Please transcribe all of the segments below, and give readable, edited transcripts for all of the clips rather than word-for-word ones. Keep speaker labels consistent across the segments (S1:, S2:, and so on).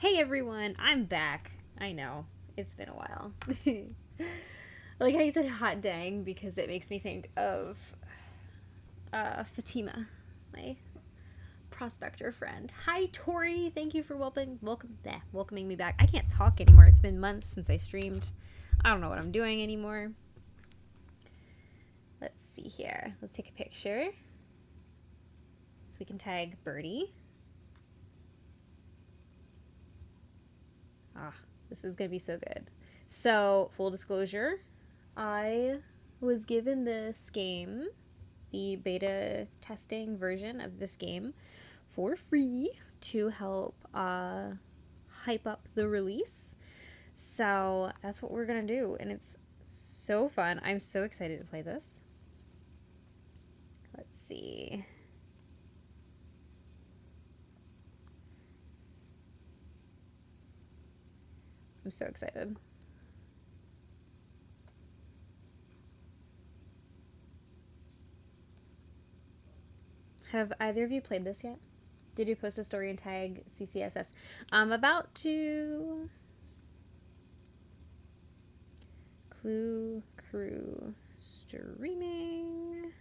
S1: Hey everyone, I'm back. I know, it's been a while. I like how you said hot dang because it makes me think of Fatima, my prospector friend. Hi Tori, thank you for welcoming me back. I can't talk anymore. It's been months since I streamed. I don't know what I'm doing anymore. Let's see here. Let's take a picture so we can tag Birdie. Ah, this is gonna be so good. So, full disclosure, I was given this game, the beta testing version of this game, for free to help hype up the release. So that's what we're gonna do, and it's so fun. I'm so excited to play this. Let's see. I'm so excited. Have either of you played this yet? Did you post a story and tag CCSS? I'm about to. Clue Crew streaming.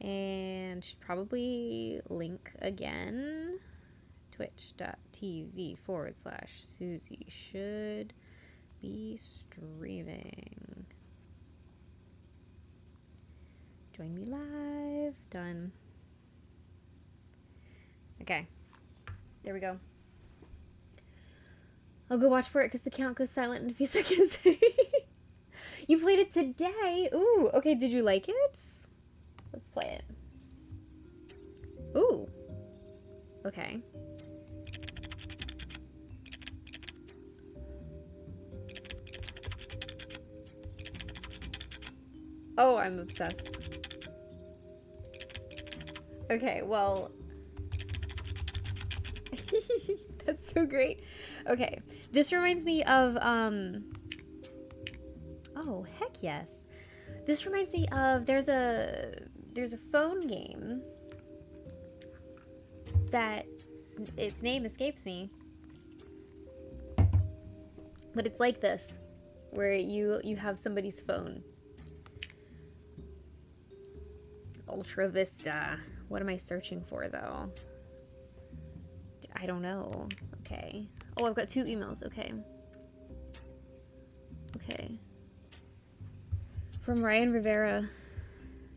S1: And should probably link again. Twitch.tv/Susie should be streaming. Join me live. Done. Okay. There we go. I'll go watch for it because the count goes silent in a few seconds. You played it today? Ooh, okay. Did you like it? Let's play it. Ooh. Okay. Oh, I'm obsessed. Okay, well. That's so great. Okay. This reminds me of, oh, heck yes. This reminds me of, there's a phone game that its name escapes me. But it's like this, where you have somebody's phone. Ultra Vista. What am I searching for, though? I don't know. Okay. Oh, I've got 2 emails. Okay. Okay. From Ryan Rivera.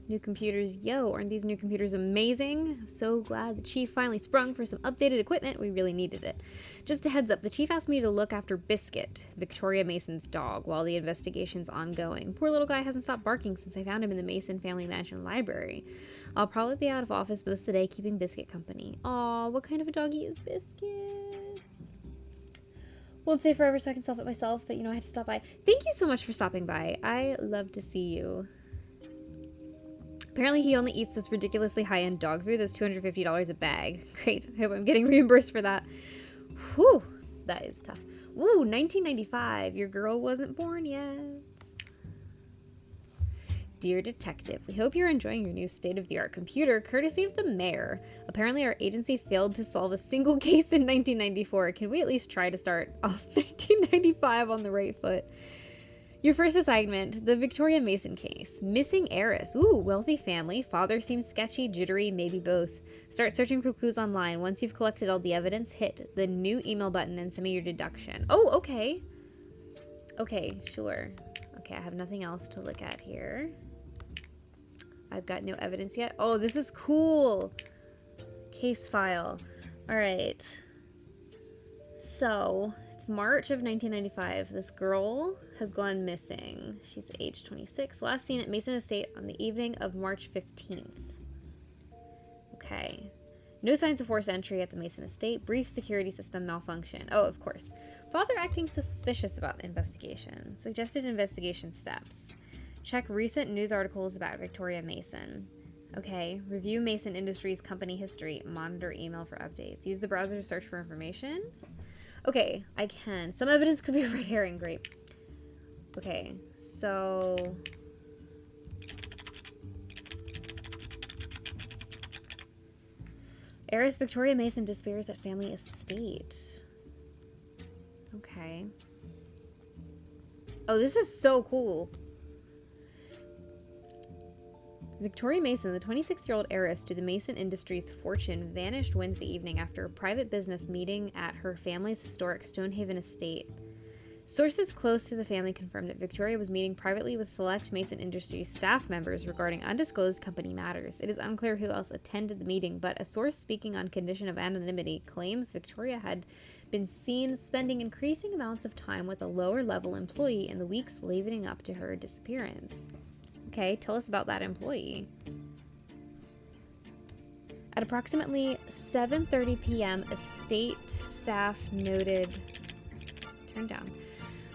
S1: New computers. Yo, aren't these new computers amazing? I'm so glad the chief finally sprung for some updated equipment. We really needed it. Just a heads up, the chief asked me to look after Biscuit, Victoria Mason's dog, while the investigation's ongoing. Poor little guy hasn't stopped barking since I found him in the Mason family mansion library. I'll probably be out of office most of the day keeping Biscuit company. Aw, what kind of a doggy is Biscuit? Won't stay forever so I can self it myself, but I had to stop by. Thank you so much for stopping by. I love to see you. Apparently he only eats this ridiculously high-end dog food that's $250 a bag. Great. I hope I'm getting reimbursed for that. Whew. That is tough. Ooh, 1995. Your girl wasn't born yet. Dear Detective, we hope you're enjoying your new state-of-the-art computer, courtesy of the mayor. Apparently our agency failed to solve a single case in 1994. Can we at least try to start off 1995 on the right foot? Your first assignment, the Victoria Mason case. Missing heiress. Ooh, wealthy family. Father seems sketchy, jittery, maybe both. Start searching for clues online. Once you've collected all the evidence, hit the new email button and send me your deduction. Oh, okay. Okay, sure. Okay, I have nothing else to look at here. I've got no evidence yet. Oh, this is cool. Case file. All right. So, it's March of 1995. This girl has gone missing. She's age 26. Last seen at Mason Estate on the evening of March 15th. Okay. No signs of forced entry at the Mason Estate. Brief security system malfunction. Oh, of course. Father acting suspicious about investigation. Suggested investigation steps. Check recent news articles about Victoria Mason. Okay. Review Mason Industries company history. Monitor email for updates. Use the browser to search for information. Okay, I can. Some evidence could be a red herring. Great. Okay, so... Heiress Victoria Mason despairs at family estate. Okay. Oh, this is so cool. Victoria Mason, the 26-year-old heiress to the Mason Industries fortune, vanished Wednesday evening after a private business meeting at her family's historic Stonehaven estate. Sources close to the family confirmed that Victoria was meeting privately with select Mason Industries staff members regarding undisclosed company matters. It is unclear who else attended the meeting, but a source speaking on condition of anonymity claims Victoria had been seen spending increasing amounts of time with a lower-level employee in the weeks leading up to her disappearance. Okay, tell us about that employee. At approximately 7:30 p.m., estate staff noted... Turn down.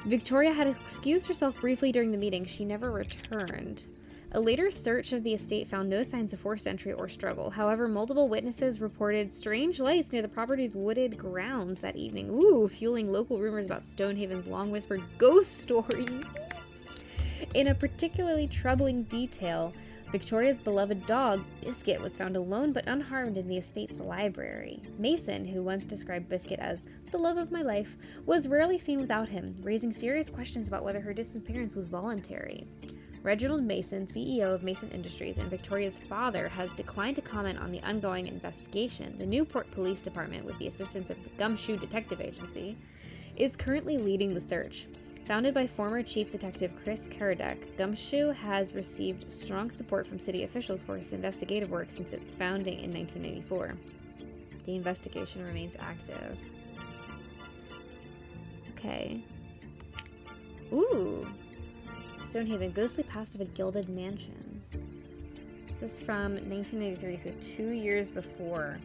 S1: Victoria had excused herself briefly during the meeting. She never returned. A later search of the estate found no signs of forced entry or struggle. However, multiple witnesses reported strange lights near the property's wooded grounds that evening. Ooh, fueling local rumors about Stonehaven's long-whispered ghost stories. In a particularly troubling detail, Victoria's beloved dog, Biscuit, was found alone but unharmed in the estate's library. Mason, who once described Biscuit as the love of my life, was rarely seen without him, raising serious questions about whether her disappearance was voluntary. Reginald Mason, CEO of Mason Industries and Victoria's father, has declined to comment on the ongoing investigation. The Newport Police Department, with the assistance of the Gumshoe Detective Agency, is currently leading the search. Founded by former Chief Detective Chris Karadek, Gumshoe has received strong support from city officials for its investigative work since its founding in 1994. The investigation remains active. Okay. Ooh. Stonehaven, ghostly past of a gilded mansion. This is from 1993, so 2 years before.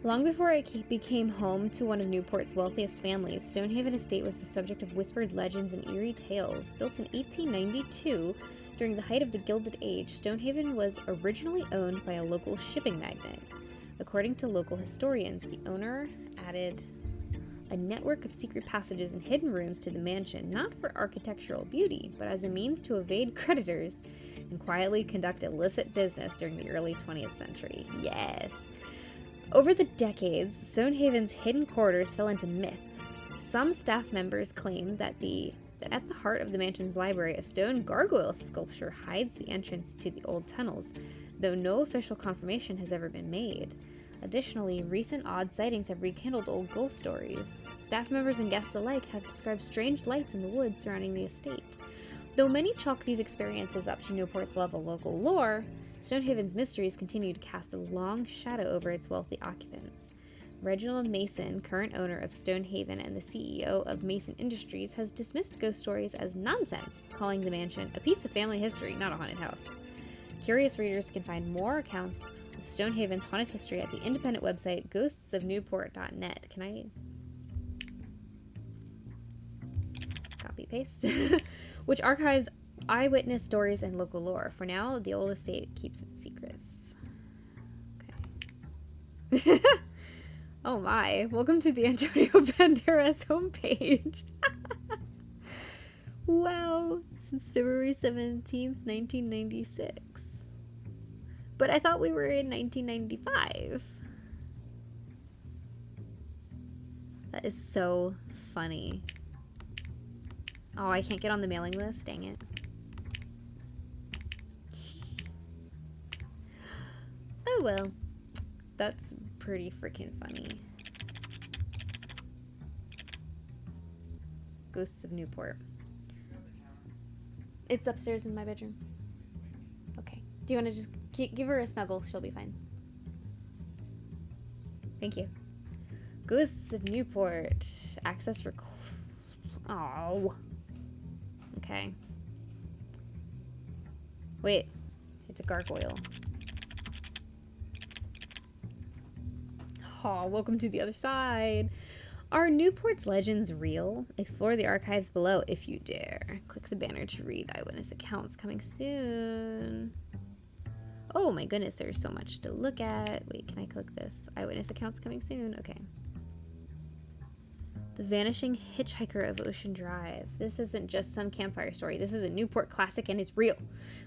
S1: Long before it became home to one of Newport's wealthiest families, Stonehaven Estate was the subject of whispered legends and eerie tales. Built in 1892, during the height of the Gilded Age, Stonehaven was originally owned by a local shipping magnate. According to local historians, the owner added a network of secret passages and hidden rooms to the mansion, not for architectural beauty, but as a means to evade creditors and quietly conduct illicit business during the early 20th century. Yes! Over the decades, Stonehaven's hidden corridors fell into myth. Some staff members claim that at the heart of the mansion's library, a stone gargoyle sculpture hides the entrance to the old tunnels, though no official confirmation has ever been made. Additionally, recent odd sightings have rekindled old ghost stories. Staff members and guests alike have described strange lights in the woods surrounding the estate. Though many chalk these experiences up to Newport's level local lore, Stonehaven's mysteries continue to cast a long shadow over its wealthy occupants. Reginald Mason, current owner of Stonehaven and the CEO of Mason Industries, has dismissed ghost stories as nonsense, calling the mansion a piece of family history, not a haunted house. Curious readers can find more accounts of Stonehaven's haunted history at the independent website ghostsofnewport.net. Can I copy paste? Which archives eyewitness stories and local lore. For now, the old estate keeps its secrets. Okay. Oh my. Welcome to the Antonio Banderas homepage. Wow. Since February 17th, 1996. But I thought we were in 1995. That is so funny. Oh, I can't get on the mailing list. Dang it. Oh well. That's pretty freaking funny. Ghosts of Newport. It's upstairs in my bedroom. Okay. Do you want to just give her a snuggle? She'll be fine. Thank you. Ghosts of Newport. Access for... Oh. Okay. Wait. It's a gargoyle. Oh, welcome to the other side. Are Newport's legends real? Explore the archives below if you dare. Click the banner to read eyewitness accounts coming soon. Oh my goodness, there's so much to look at. Wait, can I click this? Eyewitness accounts coming soon. Okay. The Vanishing Hitchhiker of Ocean Drive. This isn't just some campfire story. This is a Newport classic and it's real.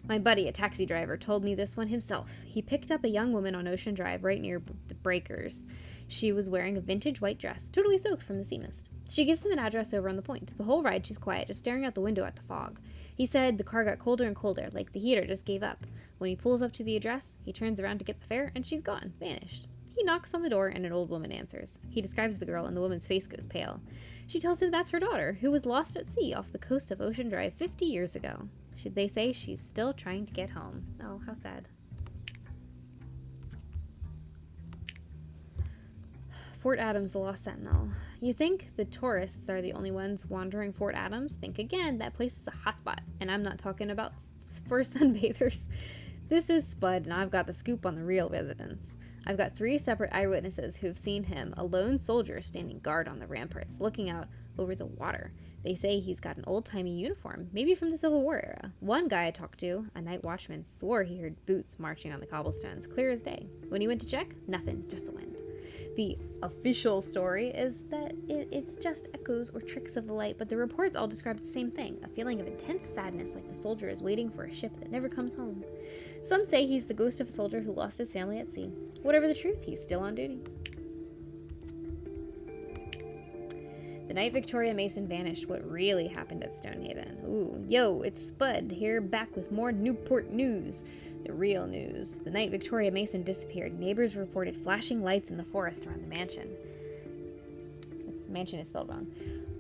S1: My buddy, a taxi driver, told me this one himself. He picked up a young woman on Ocean Drive right near the breakers. She was wearing a vintage white dress, totally soaked from the sea mist. She gives him an address over on the point. The whole ride she's quiet, just staring out the window at the fog. He said the car got colder and colder, like the heater just gave up. When he pulls up to the address, he turns around to get the fare, and she's gone, vanished. He knocks on the door and an old woman answers. He describes the girl and the woman's face goes pale. She tells him that's her daughter, who was lost at sea off the coast of Ocean Drive 50 years ago. They say she's still trying to get home. Oh, how sad. Fort Adams, the Lost Sentinel. You think the tourists are the only ones wandering Fort Adams? Think again, that place is a hotspot. And I'm not talking about for sunbathers. This is Spud, and I've got the scoop on the real residents. I've got 3 separate eyewitnesses who've seen him, a lone soldier standing guard on the ramparts, looking out over the water. They say he's got an old-timey uniform, maybe from the Civil War era. One guy I talked to, a night watchman, swore he heard boots marching on the cobblestones, clear as day. When he went to check, nothing, just the wind. The official story is that it's just echoes or tricks of the light, but the reports all describe the same thing, a feeling of intense sadness like the soldier is waiting for a ship that never comes home. Some say he's the ghost of a soldier who lost his family at sea. Whatever the truth, he's still on duty. The night Victoria Mason vanished, what really happened at Stonehaven. Ooh, yo, it's Spud here, back with more Newport news. The real news. The night Victoria Mason disappeared, neighbors reported flashing lights in the forest around the mansion. The mansion is spelled wrong.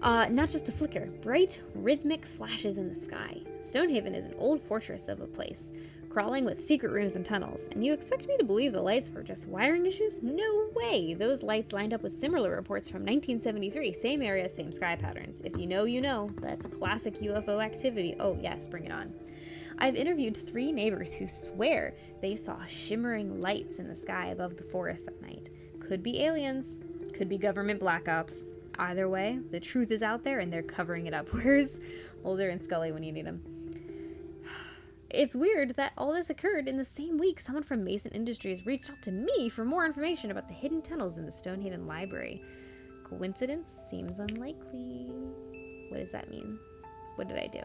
S1: Not just a flicker, bright, rhythmic flashes in the sky. Stonehaven is an old fortress of a place, crawling with secret rooms and tunnels. And you expect me to believe the lights were just wiring issues? No way! Those lights lined up with similar reports from 1973. Same area, same sky patterns. If you know, you know. That's classic UFO activity. Oh yes, bring it on. I've interviewed 3 neighbors who swear they saw shimmering lights in the sky above the forest that night. Could be aliens, could be government black ops. Either way, the truth is out there and they're covering it up. Where's Mulder and Scully when you need them? It's weird that all this occurred in the same week someone from Mason Industries reached out to me for more information about the hidden tunnels in the Stonehaven Library. Coincidence? Seems unlikely. What does that mean? What did I do?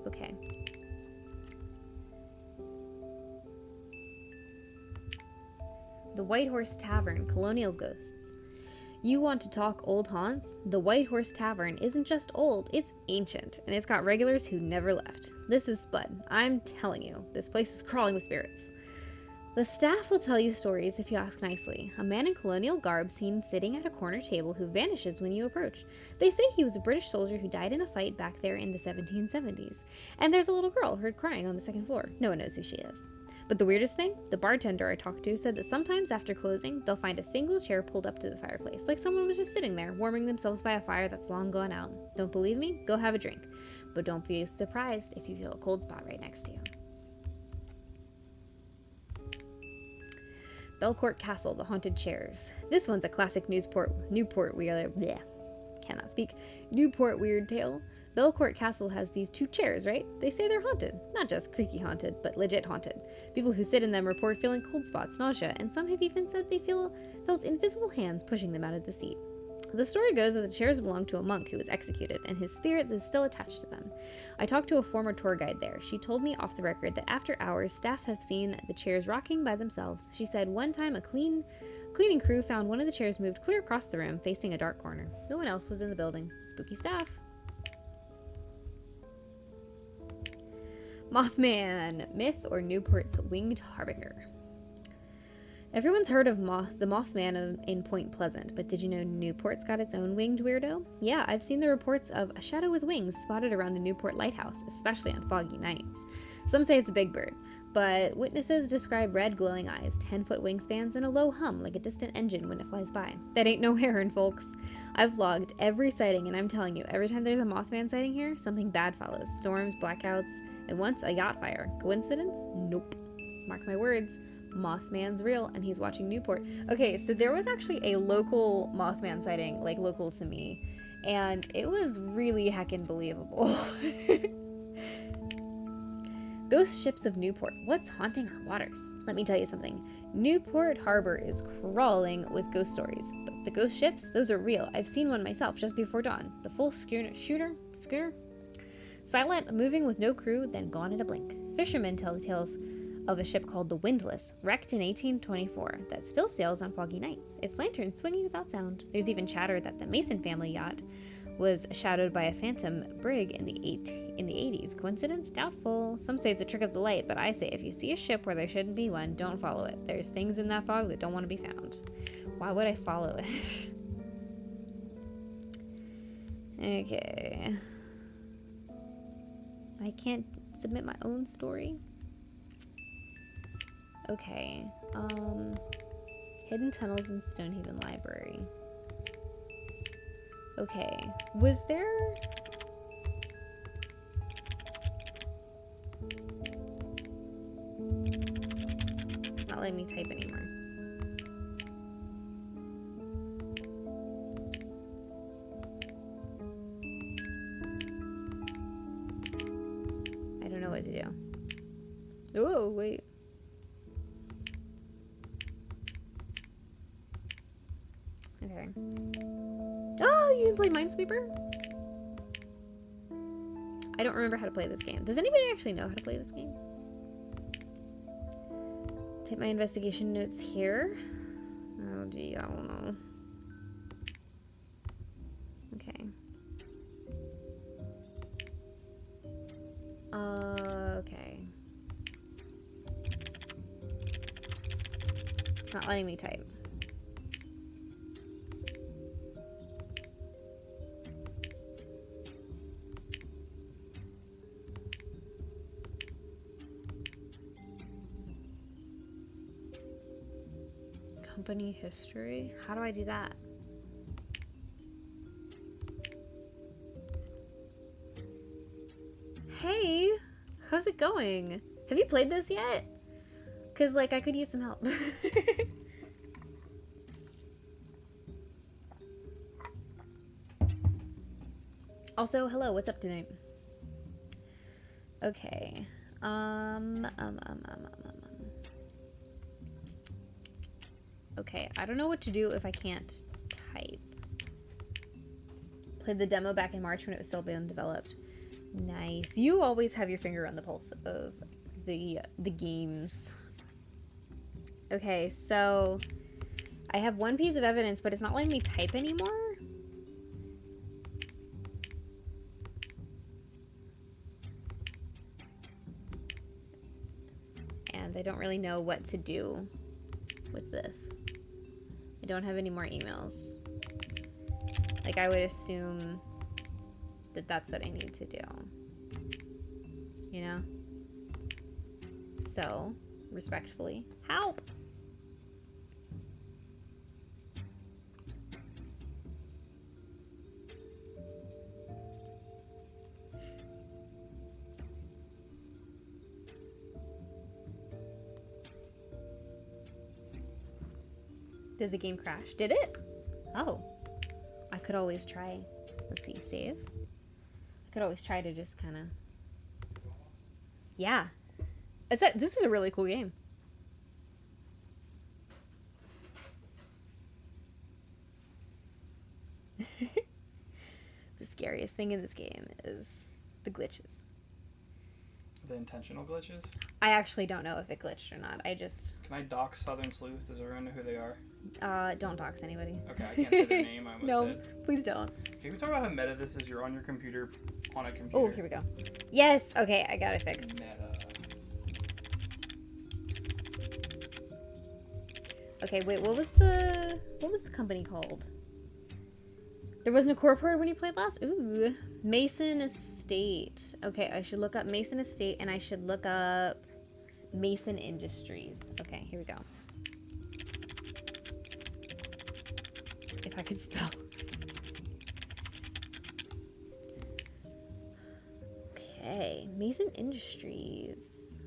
S1: Okay. The White Horse Tavern, Colonial Ghosts. You want to talk old haunts? The White Horse Tavern isn't just old, it's ancient, and it's got regulars who never left. This is Spud. I'm telling you, this place is crawling with spirits. The staff will tell you stories if you ask nicely. A man in colonial garb seen sitting at a corner table who vanishes when you approach. They say he was a British soldier who died in a fight back there in the 1770s. And there's a little girl heard crying on the 2nd floor. No one knows who she is. But the weirdest thing, the bartender I talked to said that sometimes after closing, they'll find a single chair pulled up to the fireplace, like someone was just sitting there, warming themselves by a fire that's long gone out. Don't believe me? Go have a drink. But don't be surprised if you feel a cold spot right next to you. Belcourt Castle, the Haunted Chairs. This one's a classic Newport weird tale. Belcourt Castle has these 2 chairs, right? They say they're haunted. Not just creaky haunted, but legit haunted. People who sit in them report feeling cold spots, nausea, and some have even said they felt invisible hands pushing them out of the seat. The story goes that the chairs belong to a monk who was executed, and his spirit is still attached to them. I talked to a former tour guide there. She told me off the record that after hours, staff have seen the chairs rocking by themselves. She said one time a cleaning crew found one of the chairs moved clear across the room, facing a dark corner. No one else was in the building. Spooky stuff. Mothman, myth or Newport's winged harbinger. Everyone's heard of the Mothman in Point Pleasant, but did you know Newport's got its own winged weirdo? Yeah, I've seen the reports of a shadow with wings spotted around the Newport Lighthouse, especially on foggy nights. Some say it's a big bird, but witnesses describe red glowing eyes, 10-foot wingspans, and a low hum like a distant engine when it flies by. That ain't no heron, folks. I've logged every sighting, and I'm telling you, every time there's a Mothman sighting here, something bad follows. Storms, blackouts, and once a yacht fire. Coincidence? Nope. Mark my words. Mothman's real, and he's watching Newport. Okay, so there was actually a local Mothman sighting, like local to me, and it was really heckin' believable. Ghost ships of Newport. What's haunting our waters? Let me tell you something. Newport Harbor is crawling with ghost stories. But the ghost ships, those are real. I've seen one myself just before dawn. The full schooner. Silent, moving with no crew, then gone in a blink. Fishermen tell the tales of a ship called the Windlass, wrecked in 1824, that still sails on foggy nights, its lanterns swinging without sound. There's even chatter that the Mason family yacht was shadowed by a phantom brig in the 80s. Coincidence? Doubtful. Some say it's a trick of the light, but I say if you see a ship where there shouldn't be one, don't follow it. There's things in that fog that don't want to be found. Why would I follow it? Okay. I can't submit my own story. Okay. Hidden tunnels in Stonehaven Library. Okay. Was there... It's not letting me type anymore. I don't know what to do. Oh, wait. Okay. Oh, you can play Minesweeper? I don't remember how to play this game. Does anybody actually know how to play this game? Take my investigation notes here. Oh, gee, I don't know. Okay. Okay. It's not letting me type. Company history? How do I do that? Hey, how's it going? Have you played this yet? Because, like, I could use some help. Also, hello, what's up tonight? Okay. Okay, I don't know what to do if I can't type. Played the demo back in March when it was still being developed. Nice. You always have your finger on the pulse of the games. Okay, so I have one piece of evidence, but it's not letting me type anymore. And I don't really know what to do with this. I don't have any more emails. Like, I would assume that that's what I need to do. You know? So, respectfully, help! Did the game crash? Did it? Oh. I could always try. Let's see, save. I could always try to just kind of... Yeah. This is a really cool game. The scariest thing in this game is the glitches.
S2: The intentional glitches?
S1: I actually don't know if it glitched or not. I just...
S2: Can I dox Southern Sleuth? Does everyone know who they are?
S1: Don't dox anybody.
S2: Okay, I can't say their name. I almost
S1: No,
S2: did.
S1: please don't.
S2: Can we talk about how meta this is? You're on your computer, on a computer.
S1: Oh, here we go. Yes! Okay, I got it fixed.
S2: Meta.
S1: Okay, wait, what was the company called? There wasn't a corporate when you played last? Ooh. Mason Estate. Okay, I should look up Mason Estate and I should look up Mason Industries. Okay, here we go. If I could spell. Okay, Mason Industries.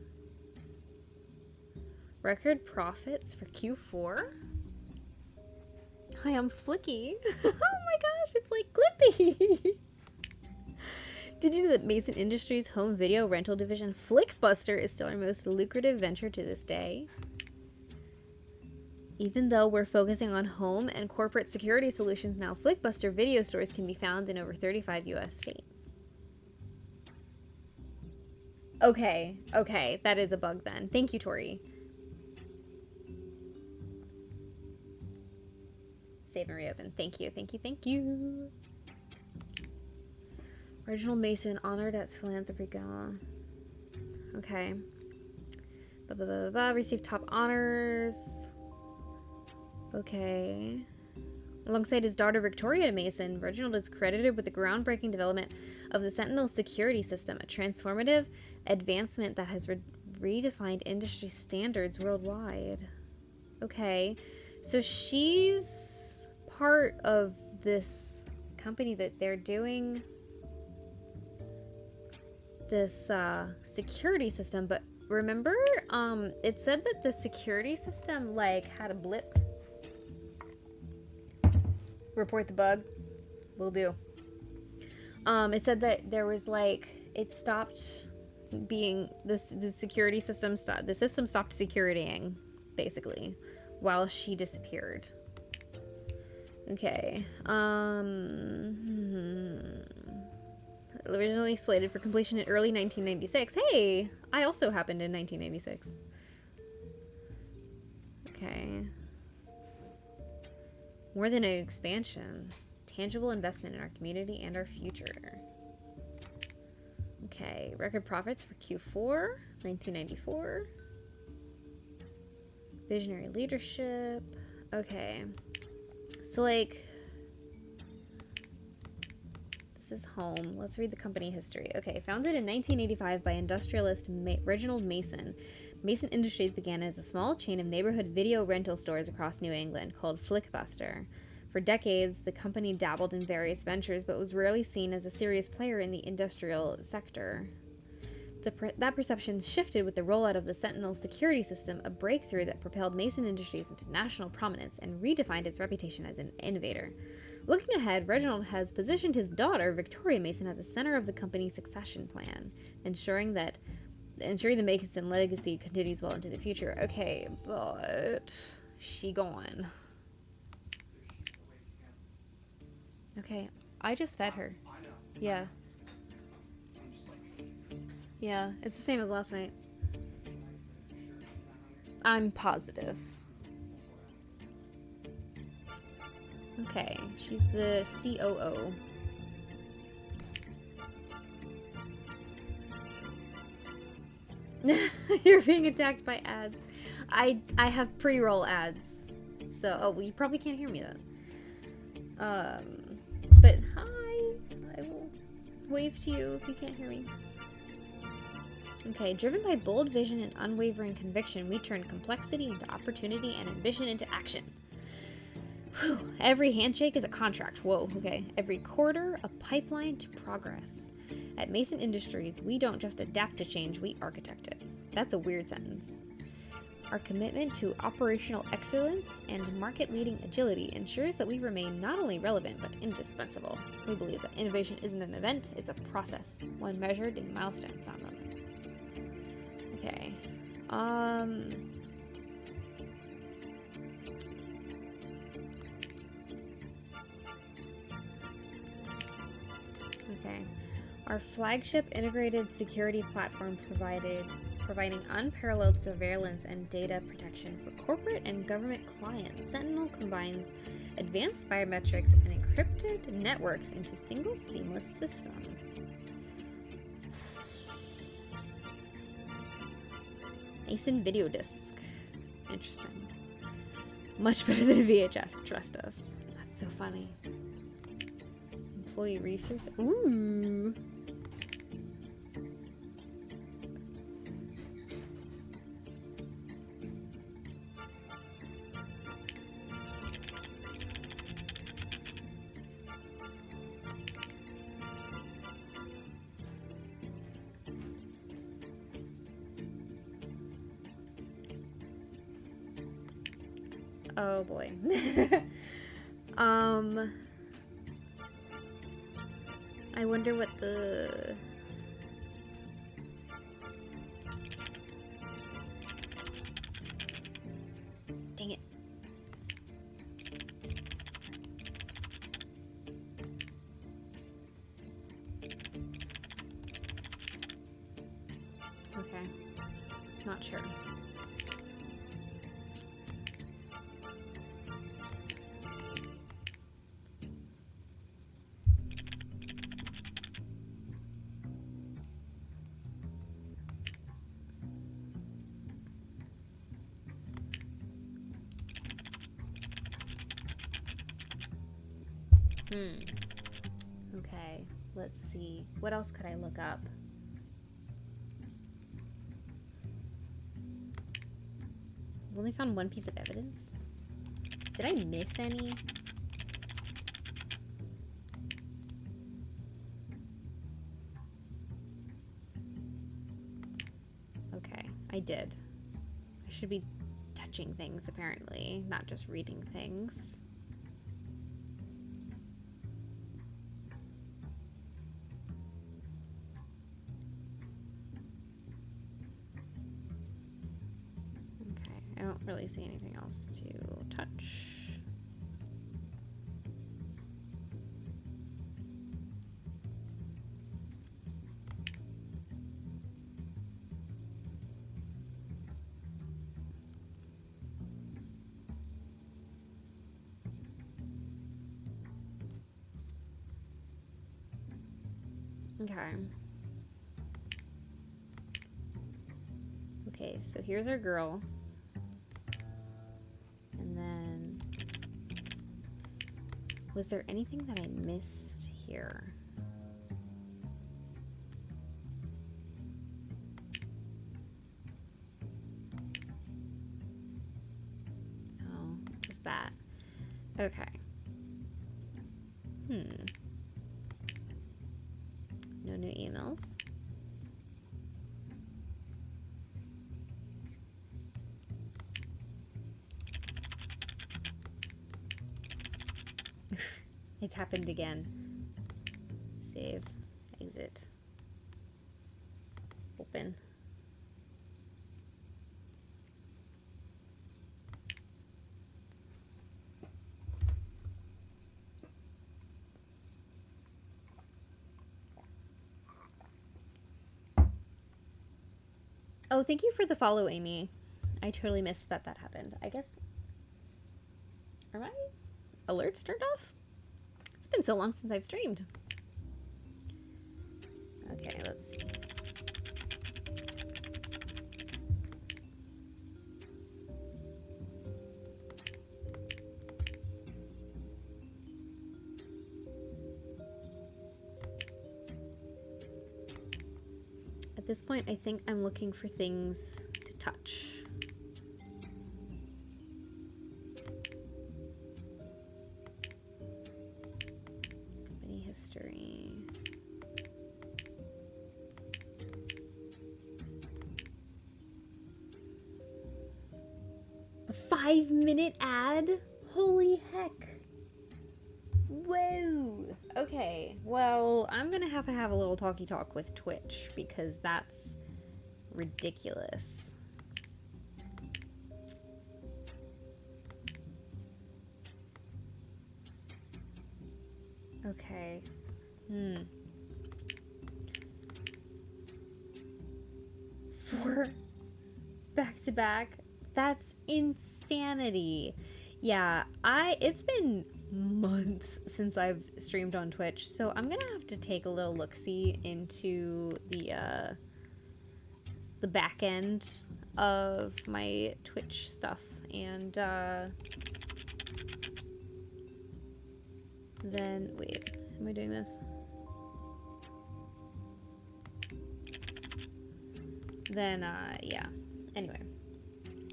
S1: Record profits for Q4? Hi, I'm Flicky. Oh my gosh, it's like Clippy. Did you know that Mason Industries' home video rental division Flickbuster is still our most lucrative venture to this day? Even though we're focusing on home and corporate security solutions now, Flickbuster video stores can be found in over 35 US states. Okay, that is a bug then. Thank you, Tori. Save and reopen. Thank you. Reginald Mason honored at Philanthropy Gala. Okay. Received top honors. Okay. Alongside his daughter Victoria Mason, Reginald is credited with the groundbreaking development of the Sentinel security system, a transformative advancement that has redefined industry standards worldwide. Okay. So she's part of this company that they're doing this security system, but remember it said that the security system like had a blip. Report the bug. Will do. It said that there was like it stopped being the security system stopped, the system stopped securitying basically while she disappeared. Okay. Originally slated for completion in early 1996. Hey, I also happened in 1996. Okay. More than an expansion. Tangible investment in our community and our future. Okay. Record profits for Q4, 1994. Visionary leadership. Okay. So, like, this is home. Let's read the company history. Okay. Founded in 1985 by industrialist Reginald Mason, Mason Industries began as a small chain of neighborhood video rental stores across New England called Flickbuster. For decades, the company dabbled in various ventures but was rarely seen as a serious player in the industrial sector. That perception shifted with the rollout of the Sentinel security system, a breakthrough that propelled Mason Industries into national prominence and redefined its reputation as an innovator. Looking ahead, Reginald has positioned his daughter, Victoria Mason, at the center of the company's succession plan, ensuring the Mason legacy continues well into the future. Okay, but she gone. Okay, I just fed her. Yeah. Yeah, it's the same as last night. I'm positive. Okay, she's the COO. You're being attacked by ads. I have pre-roll ads. So, well, you probably can't hear me then. But hi. I will wave to you if you can't hear me. Okay, driven by bold vision and unwavering conviction, we turn complexity into opportunity and ambition into action. Whew. Every handshake is a contract. Whoa, okay. Every quarter, a pipeline to progress. At Mason Industries, we don't just adapt to change, we architect it. That's a weird sentence. Our commitment to operational excellence and market-leading agility ensures that we remain not only relevant, but indispensable. We believe that innovation isn't an event, it's a process, one measured in milestones, not moments. Okay. Okay. Our flagship integrated security platform providing unparalleled surveillance and data protection for corporate and government clients. Sentinel combines advanced biometrics and encrypted networks into a single seamless system. Mason video disc. Interesting. Much better than a VHS, trust us. That's so funny. Employee resource. Ooh. Oh boy. I wonder what the... Dang it. not sure. Okay, let's see. What else could I look up? I've only found one piece of evidence. Did I miss any? Okay, I did. I should be touching things, apparently, not just reading things. Okay, I don't really see anything else to touch. Okay. Okay, so here's our girl. And then... was there anything that I missed here? No, just that. Okay. No new emails. It's happened again. Save. Exit. Open. Oh, thank you for the follow, Amy. I totally missed that happened. I guess... are my alerts turned off? It's been so long since I've streamed. Okay, let's see. At this point, I think I'm looking for things to touch. Company history. A 5-minute ad? Holy heck. Whoa. Okay, well, I'm gonna have a little talky talk with Twitch because that's ridiculous. Okay. 4 back to back. That's insanity. Yeah, it's been months since I've streamed on Twitch, so I'm gonna have to take a little look-see into the back end of my Twitch stuff, and then wait, am I doing this? Then yeah, anyway,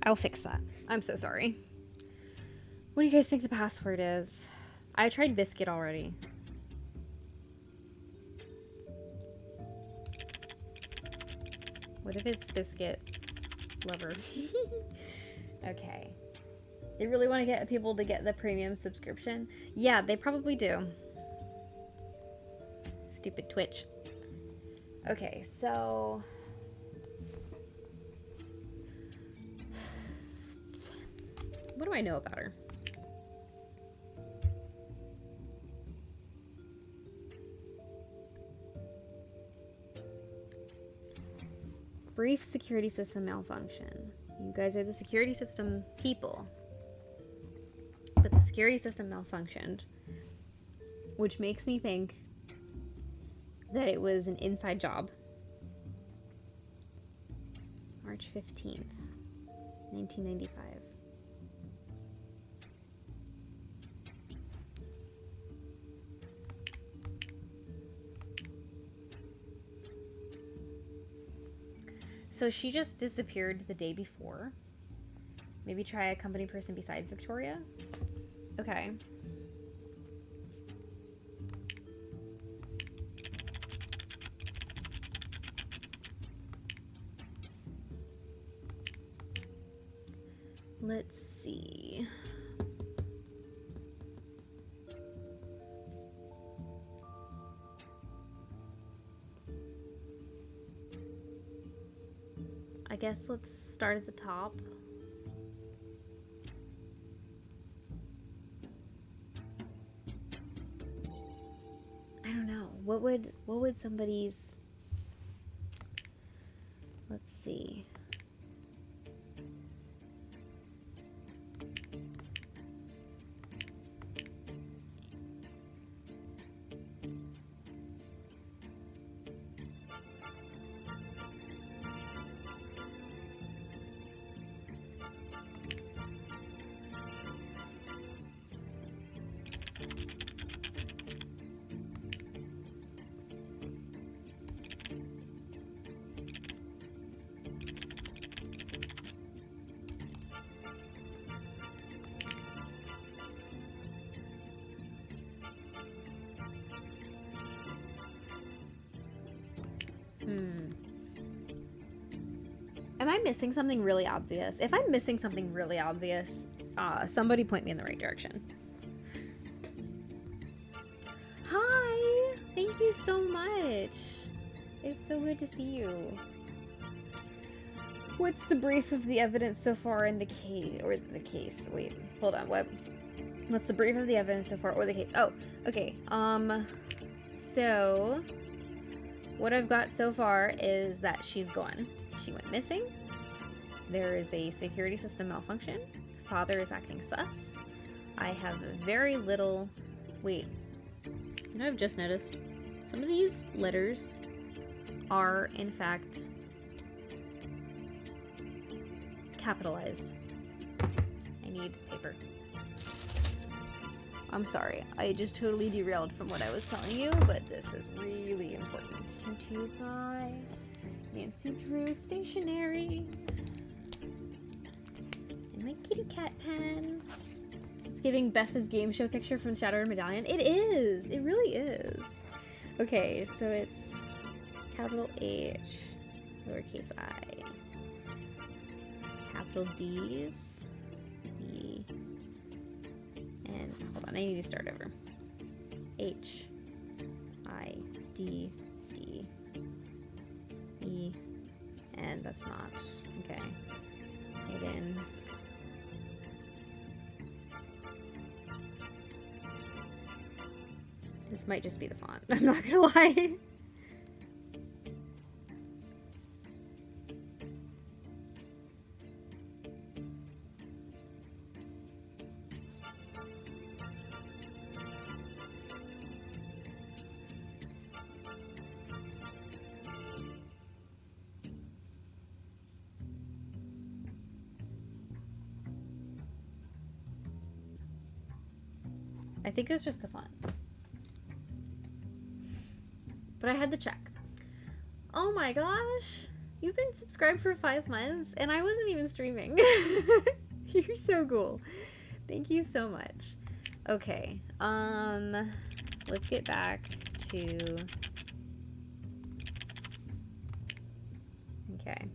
S1: I'll fix that. I'm so sorry. What do you guys think the password is? I tried Biscuit already. What if it's Biscuit Lover? Okay. They really want to get people to get the premium subscription? Yeah, they probably do. Stupid Twitch. Okay, so... what do I know about her? Brief security system malfunction. You guys are the security system people. But the security system malfunctioned, which makes me think that it was an inside job. March 15th, 1995. So she just disappeared the day before. Maybe try a company person besides Victoria. Okay. Let's see. I guess let's start at the top. I don't know. What would somebody's, let's see. Am I missing something really obvious? If I'm missing something really obvious, somebody point me in the right direction. Hi! Thank you so much. It's so good to see you. What's the brief of the evidence so far in the case? Or the case? Wait, hold on. What's the brief of the evidence so far or the case? Oh, okay. So what I've got so far is that she's gone. She went missing. There is a security system malfunction. Father is acting sus. I have very little... Wait. You know, I've just noticed some of these letters are, in fact, capitalized. I need paper. I'm sorry. I just totally derailed from what I was telling you, but this is really important. 225. Nancy Drew stationery. And my kitty cat pen. It's giving Bess's game show picture from Shattered Medallion. It is! It really is. Okay, so it's capital H, lowercase I, capital D's, E, and hold on, I need to start over. H, I, D, D, E, and that's not, okay. Hidden. This might just be the font, I'm not gonna lie. I think it's just the font. But I had to check. Oh my gosh! You've been subscribed for 5 months and I wasn't even streaming. You're so cool. Thank you so much. Okay, let's get back to... Okay.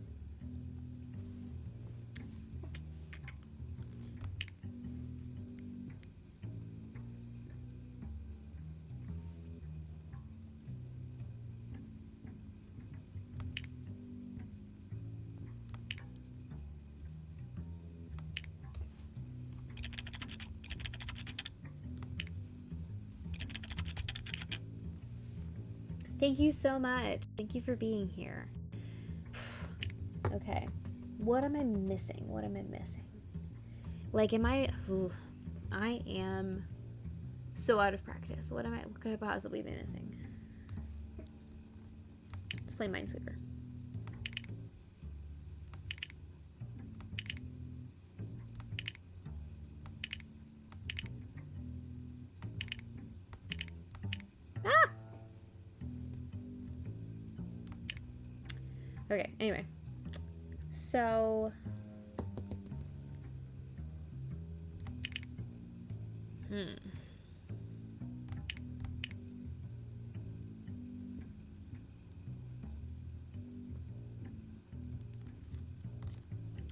S1: Thank you so much. Thank you for being here. Okay. What am I missing? What am I missing? Like, am I... Ooh, I am so out of practice. What could I possibly be missing? Let's play Minesweeper. Ah! Okay, anyway. So...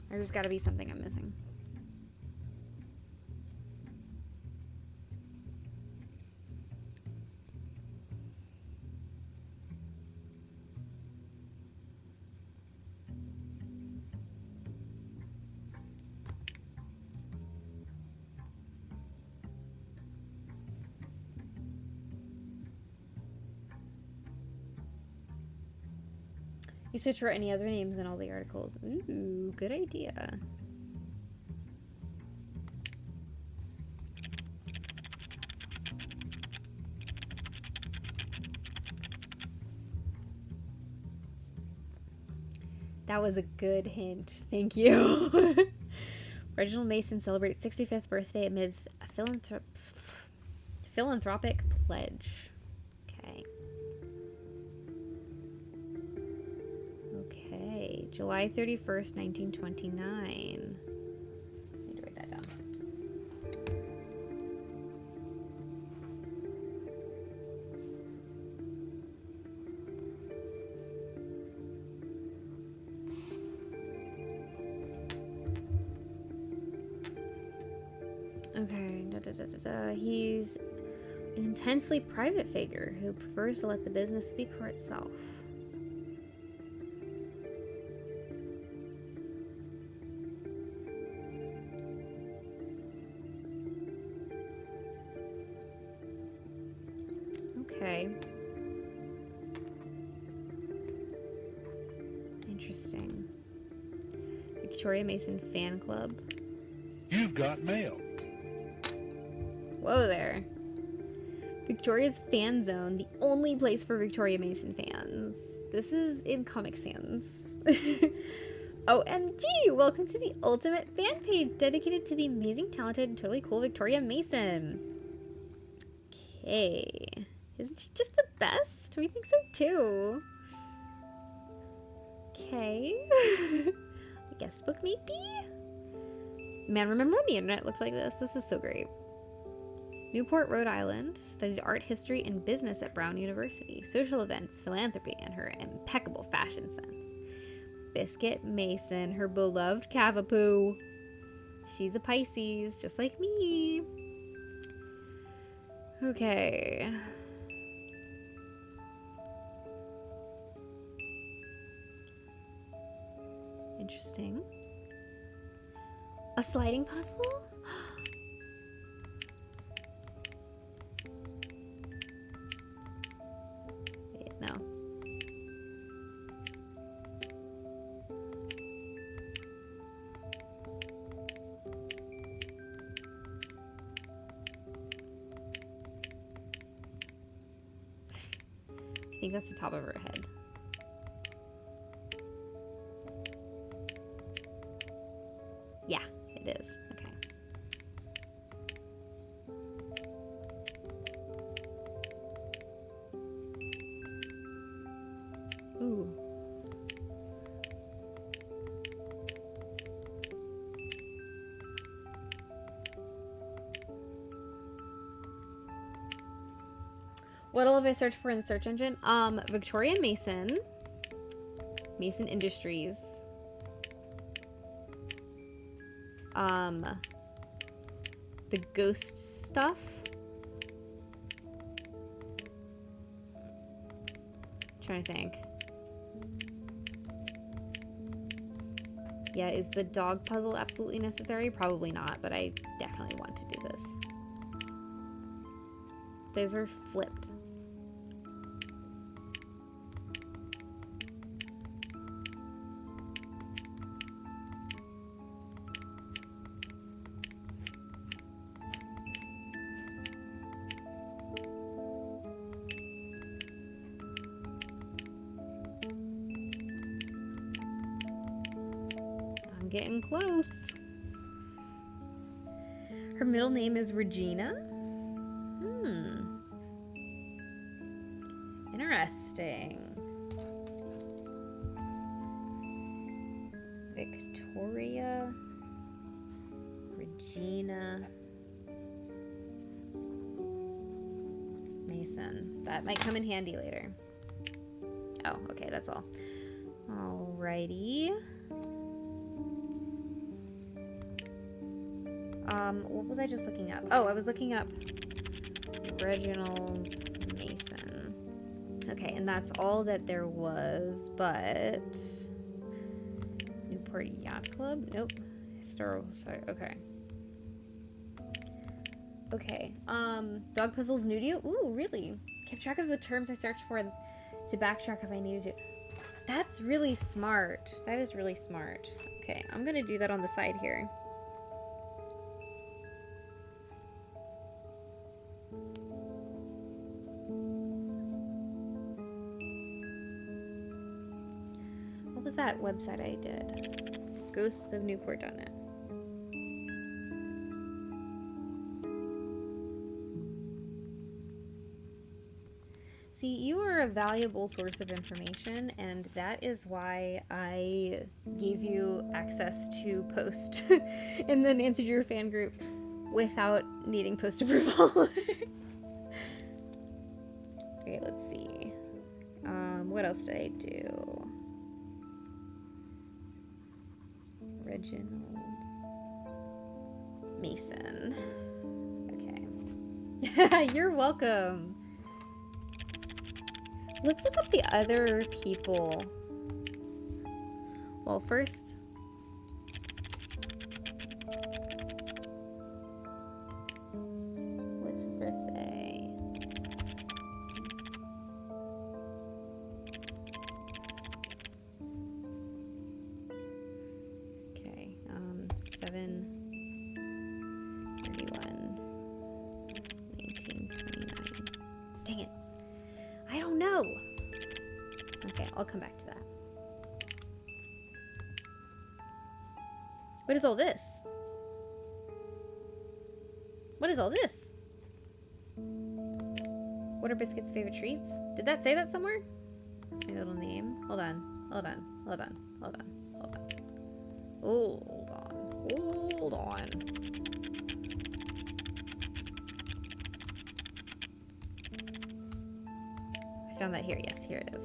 S1: There's gotta be something I'm missing. You search for any other names in all the articles. Ooh, good idea. That was a good hint. Thank you. Reginald Mason celebrates 65th birthday amidst a philanthropic pledge. Okay. Okay. July 31st, 1929. I need to write that down. Okay, he's an intensely private figure who prefers to let the business speak for itself. Okay. Interesting. Victoria Mason fan club.
S3: You've got mail.
S1: Whoa there. Victoria's Fan Zone, the only place for Victoria Mason fans. This is in Comic Sans. OMG! Welcome to the ultimate fan page dedicated to the amazing, talented, and totally cool Victoria Mason. Okay. Isn't she just the best? We think so too. Okay. A guest book maybe? Man, remember when the internet looked like this? This is so great. Newport, Rhode Island, studied art history and business at Brown University, social events, philanthropy, and her impeccable fashion sense. Biscuit Mason, her beloved Cavapoo. She's a Pisces, just like me. Okay. Interesting. A sliding puzzle? Wait, no. I think that's the top of her head. Yeah, it is. Okay. Ooh. What all have I searched for in the search engine? Victoria Mason. Mason Industries. The ghost stuff. Trying to think. Yeah, is the dog puzzle absolutely necessary? Probably not, but I definitely want to do this. Those are flipped. getting close. Her middle name is Regina. Interesting. Victoria. Regina. Mason. That might come in handy later. Oh, okay, that's all. Alrighty. What was I just looking up? Oh, I was looking up Reginald Mason. Okay, and that's all that there was, but Newport Yacht Club? Nope. Historical Society. Okay. Okay. Dog Puzzles Nudio? Ooh, really? Kept track of the terms I searched for to backtrack if I needed to. That's really smart. That is really smart. Okay, I'm gonna do that on the side here. What was that website I did? Ghosts of Newport.net. See, you are a valuable source of information, and that is why I gave you access to post in the Nancy Drew fan group without needing post approval. Okay, let's see. What else did I do? Reginald Mason. Okay. You're welcome. Let's look up the other people. Well, first... what's his birthday? Okay, 7/31, 1929. Dang it. I don't know. Okay, I'll come back to that. What is all this? What is all this? What are Biscuit's favorite treats? Did that say that somewhere? That's my little name. Hold on. Hold on. Hold on. Hold on. Hold on. Hold on. Hold on. I found that here. Yes, here it is.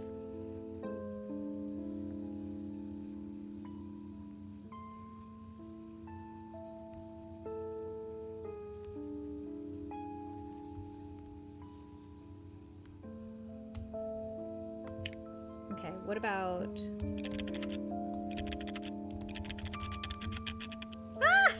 S1: Okay, what about... Ah!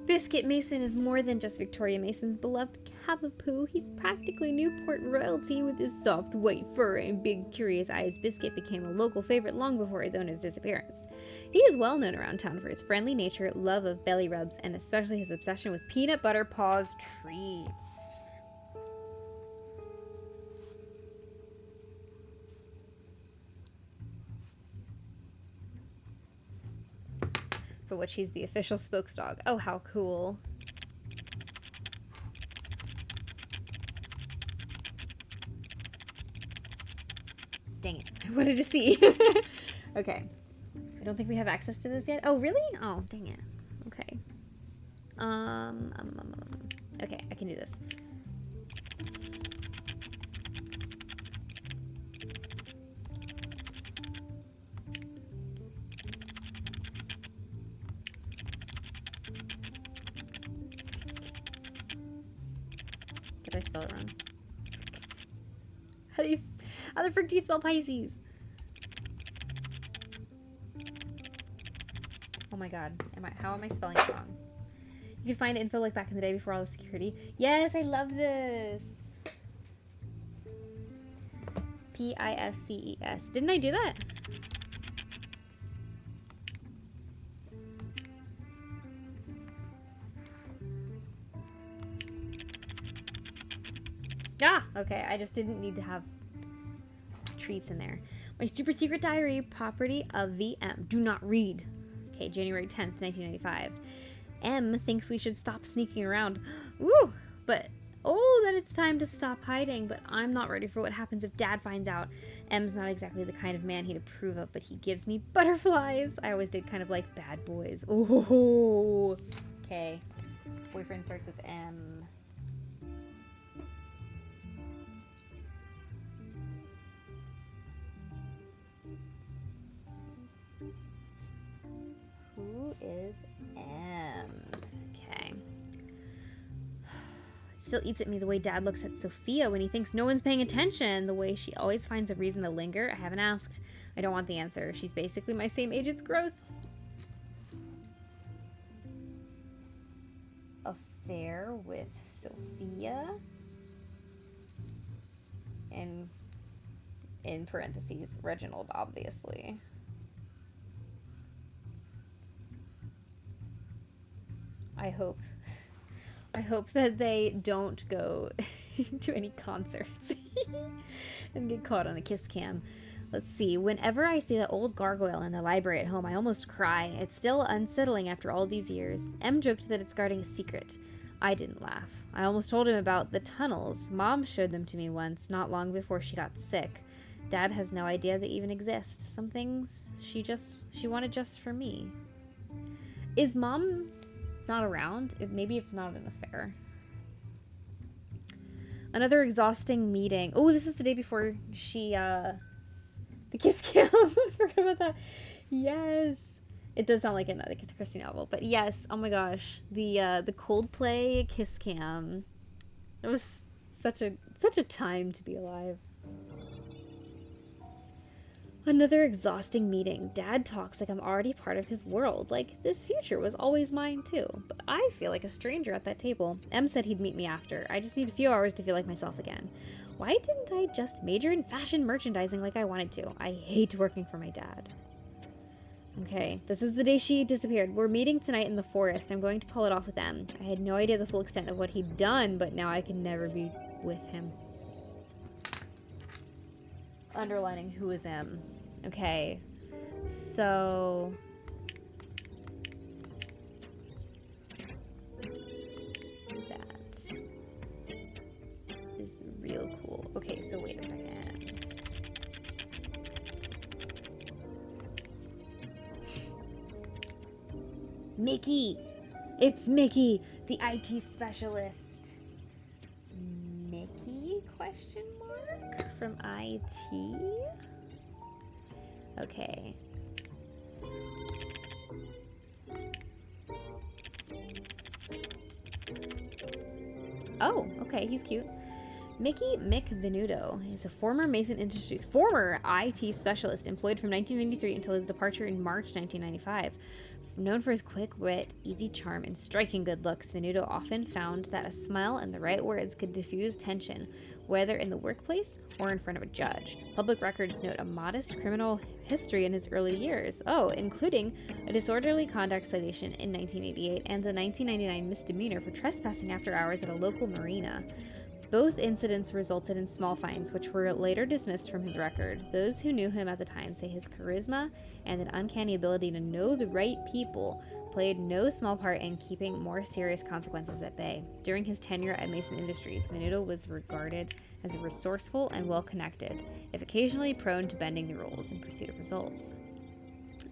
S1: Biscuit Mason is more than just Victoria Mason's beloved Cavapoo. He's practically Newport royalty with his soft white fur and big curious eyes. Biscuit became a local favorite long before his owner's disappearance. He is well known around town for his friendly nature, love of belly rubs, and especially his obsession with peanut butter paws treats. For which he's the official spokesdog. Oh, how cool. Dang it. I wanted to see. Okay. I don't think we have access to this yet. Oh, really? Oh, dang it. Okay. Okay, I can do this. Did I spell it wrong? How the frick do you spell Pisces? Oh my god. How am I spelling it wrong? You can find info like back in the day before all the security. Yes, I love this. Pisces. Didn't I do that? Ah, okay. I just didn't need to have treats in there. My super secret diary, property of the M. Do not read. Okay, January 10th, 1995. M thinks we should stop sneaking around. Woo! But, oh, that it's time to stop hiding. But I'm not ready for what happens if Dad finds out. M's not exactly the kind of man he'd approve of, but he gives me butterflies. I always did kind of like bad boys. Oh, okay. Boyfriend starts with M. Who is M? Okay. It still eats at me the way Dad looks at Sophia when he thinks no one's paying attention. The way she always finds a reason to linger. I haven't asked. I don't want the answer. She's basically my same age. It's gross. Affair with Sophia. And in parentheses, Reginald, obviously. I hope that they don't go to any concerts and get caught on a kiss cam. Let's see. Whenever I see that old gargoyle in the library at home, I almost cry. It's still unsettling after all these years. M joked that it's guarding a secret. I didn't laugh. I almost told him about the tunnels. Mom showed them to me once, not long before she got sick. Dad has no idea they even exist. Some things she wanted just for me. Is Mom not around? Maybe it's not an affair. Another exhausting meeting. Oh, this is the day before she the kiss cam. I forgot about that. Yes, it does sound like another Christie novel, but yes. Oh my gosh, the Coldplay kiss cam. It was such a time to be alive. Another exhausting meeting. Dad talks like I'm already part of his world, like this future was always mine too. But I feel like a stranger at that table. M said he'd meet me after. I just need a few hours to feel like myself again. Why didn't I just major in fashion merchandising like I wanted to? I hate working for my dad. Okay, this is the day she disappeared. We're meeting tonight in the forest. I'm going to pull it off with M. I had no idea the full extent of what he'd done, but now I can never be with him. Underlining who is M. Okay, so that is real cool. Okay, so wait a second. Mickey! It's Mickey, the IT specialist. Mickey, question mark? From IT? Okay. Oh, okay, he's cute. Mickey Mick Venuto is a former Mason Industries IT specialist employed from 1993 until his departure in March 1995. Known for his quick wit, easy charm, and striking good looks, Venuto often found that a smile and the right words could diffuse tension, whether in the workplace or in front of a judge. Public records note a modest criminal history in his early years, including a disorderly conduct citation in 1988 and a 1999 misdemeanor for trespassing after hours at a local marina. Both incidents resulted in small fines, which were later dismissed from his record. Those who knew him at the time say his charisma and an uncanny ability to know the right people played no small part in keeping more serious consequences at bay. During his tenure at Mason Industries, Venuto was regarded as resourceful and well-connected, if occasionally prone to bending the rules in pursuit of results.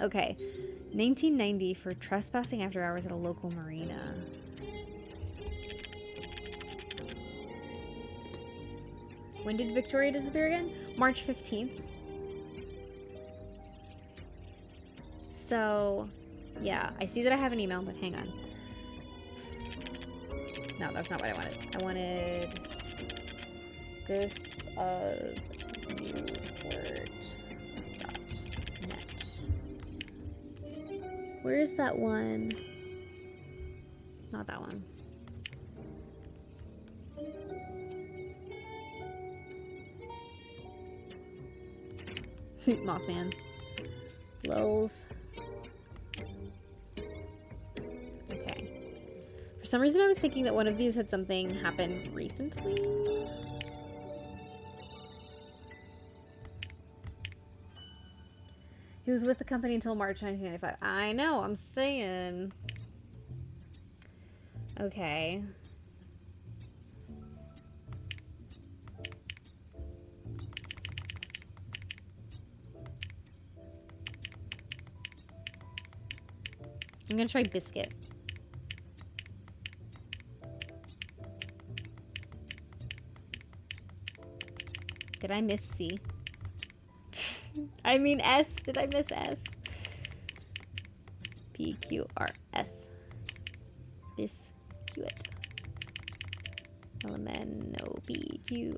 S1: Okay, 1990 for trespassing after hours at a local marina. When did Victoria disappear again? March 15th. So, yeah, I see that I have an email, but hang on. No, that's not what I wanted. I wanted Ghosts of Newport.net. Where is that one? Not that one. Mothman. Lols. Okay. For some reason I was thinking that one of these had something happen recently. He was with the company until March 1995. I know, I'm saying. Okay. I'm gonna try biscuit. Did I miss C? I mean S. Did I miss S? PQRS. Biscuit. Elemento PQRSTU.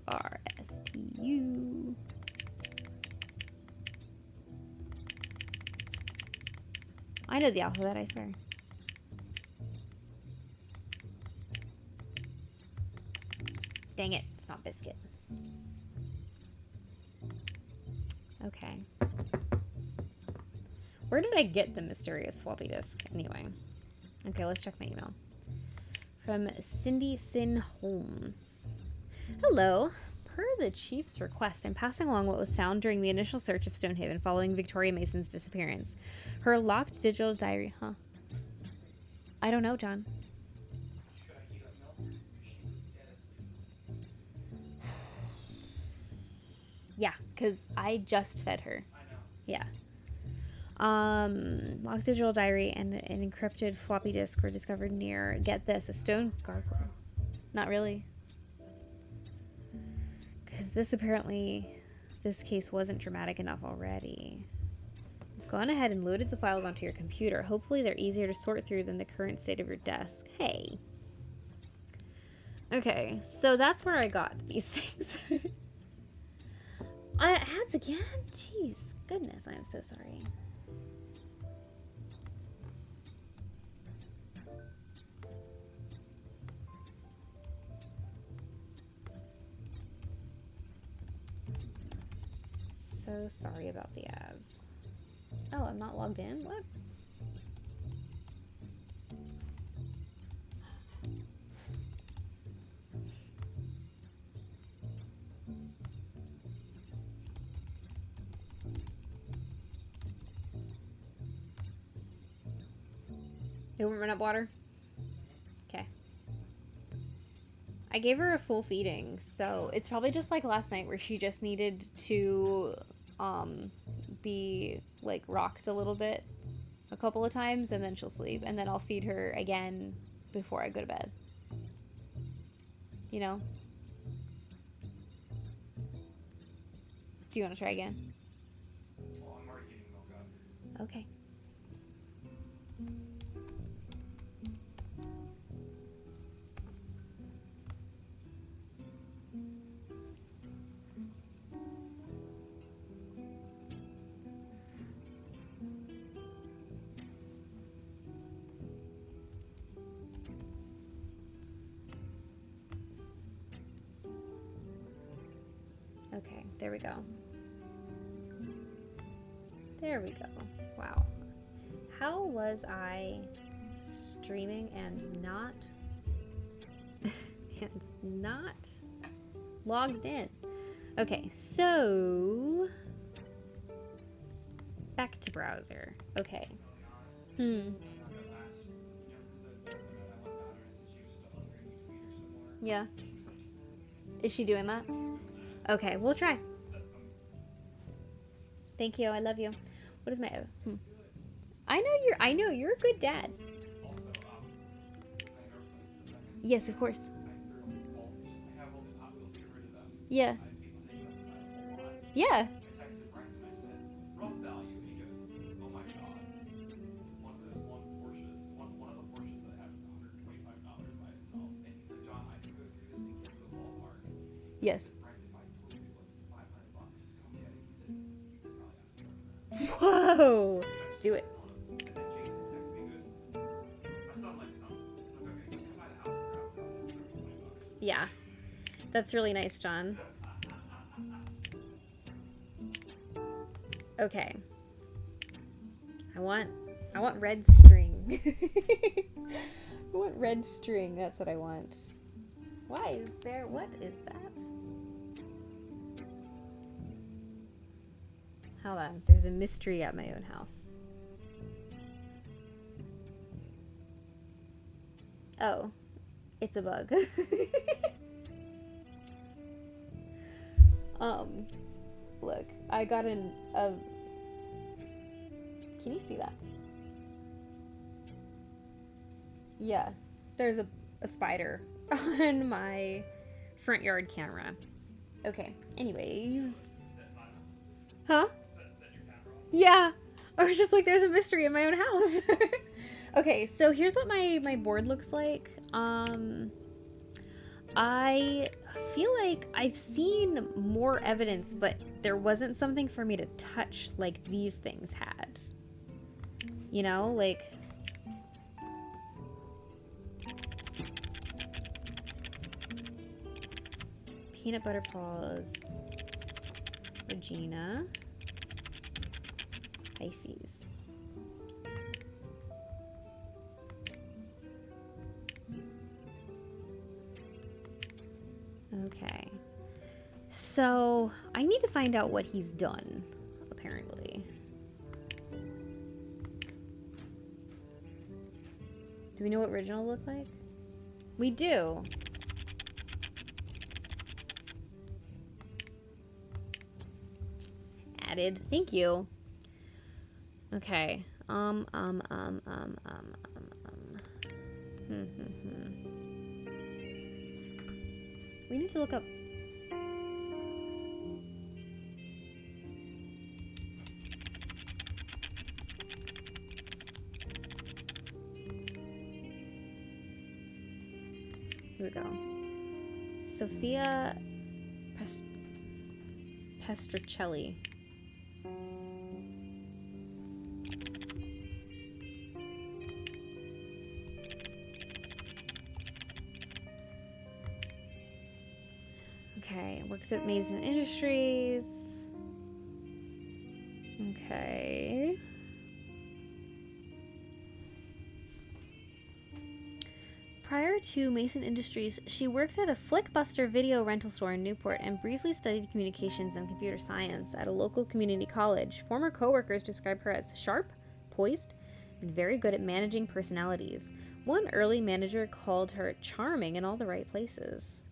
S1: I know the alphabet, I swear. Dang it, it's not biscuit. Okay. Where did I get the mysterious floppy disk anyway? Okay, let's check my email. From Cindy Sin Holmes. Hello. Per the chief's request, I'm passing along what was found during the initial search of Stonehaven following Victoria Mason's disappearance. Her locked digital diary, huh? I don't know, John.
S2: Should I heat up milk? Because she was dead asleep.
S1: Yeah, because I just fed her.
S2: I know.
S1: Yeah. Locked digital diary and an encrypted floppy disk were discovered near, get this, a stone gargoyle. Not really. Because this case wasn't dramatic enough already. You've gone ahead and loaded the files onto your computer. Hopefully they're easier to sort through than the current state of your desk. Hey. Okay, so that's where I got these things. Ads again? Jeez, goodness, I am so sorry. So sorry about the ads. Oh, I'm not logged in? What? You won't run up water? Okay. I gave her a full feeding, so it's probably just like last night where she just needed to be like rocked a little bit a couple of times and then she'll sleep, and then I'll feed her again before I go to bed. You know? Do you want to try again?
S2: Well, I'm already heating milk up.
S1: Okay. Okay, there we go. There we go. Wow. How was I streaming and not logged in? Okay, so back to browser. Okay. Yeah. Is she doing that? Okay, we'll try. Thank you. I love you. What is my I know you're a good dad. Yes, of course. Yeah. Yeah. Yes. Whoa! Do it. Yeah. That's really nice, John. Okay. I want red string. I want red string. That's what I want. Why is there? What is that? Hold on. There's a mystery at my own house. Oh. It's a bug. Look. I got can you see that? Yeah. There's a spider on my front yard camera. Okay. Anyways. Huh?
S2: Set your camera on.
S1: Yeah. I was just like, there's a mystery in my own house. Okay, so here's what my board looks like. I feel like I've seen more evidence, but there wasn't something for me to touch like these things had. You know, like... Peanut butter paws. Regina. Pisces. Okay. So, I need to find out what he's done, apparently. Do we know what Reginald looked like? We do. Added. Thank you. Okay. We need to look up. Here we go. Sophia Pestricelli. Okay, works at Mason Industries. Okay. Prior to Mason Industries, she worked at a Flickbuster video rental store in Newport and briefly studied communications and computer science at a local community college. Former coworkers describe her as sharp, poised, and very good at managing personalities. One early manager called her charming in all the right places.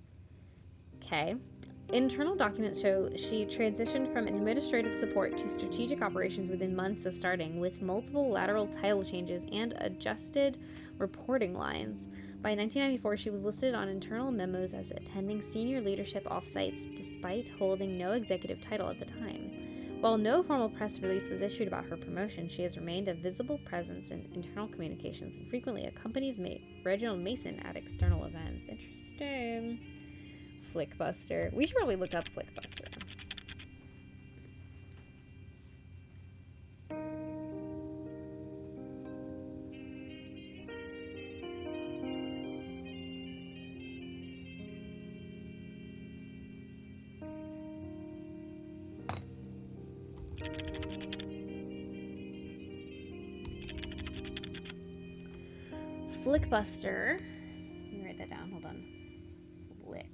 S1: Okay. Internal documents show she transitioned from administrative support to strategic operations within months of starting, with multiple lateral title changes and adjusted reporting lines. By 1994, she was listed on internal memos as attending senior leadership offsites, despite holding no executive title at the time. While no formal press release was issued about her promotion, she has remained a visible presence in internal communications and frequently accompanies Reginald Mason at external events. Interesting. Flickbuster. We should probably look up Flickbuster. Flickbuster. Let me write that down. Hold on. Flickbuster.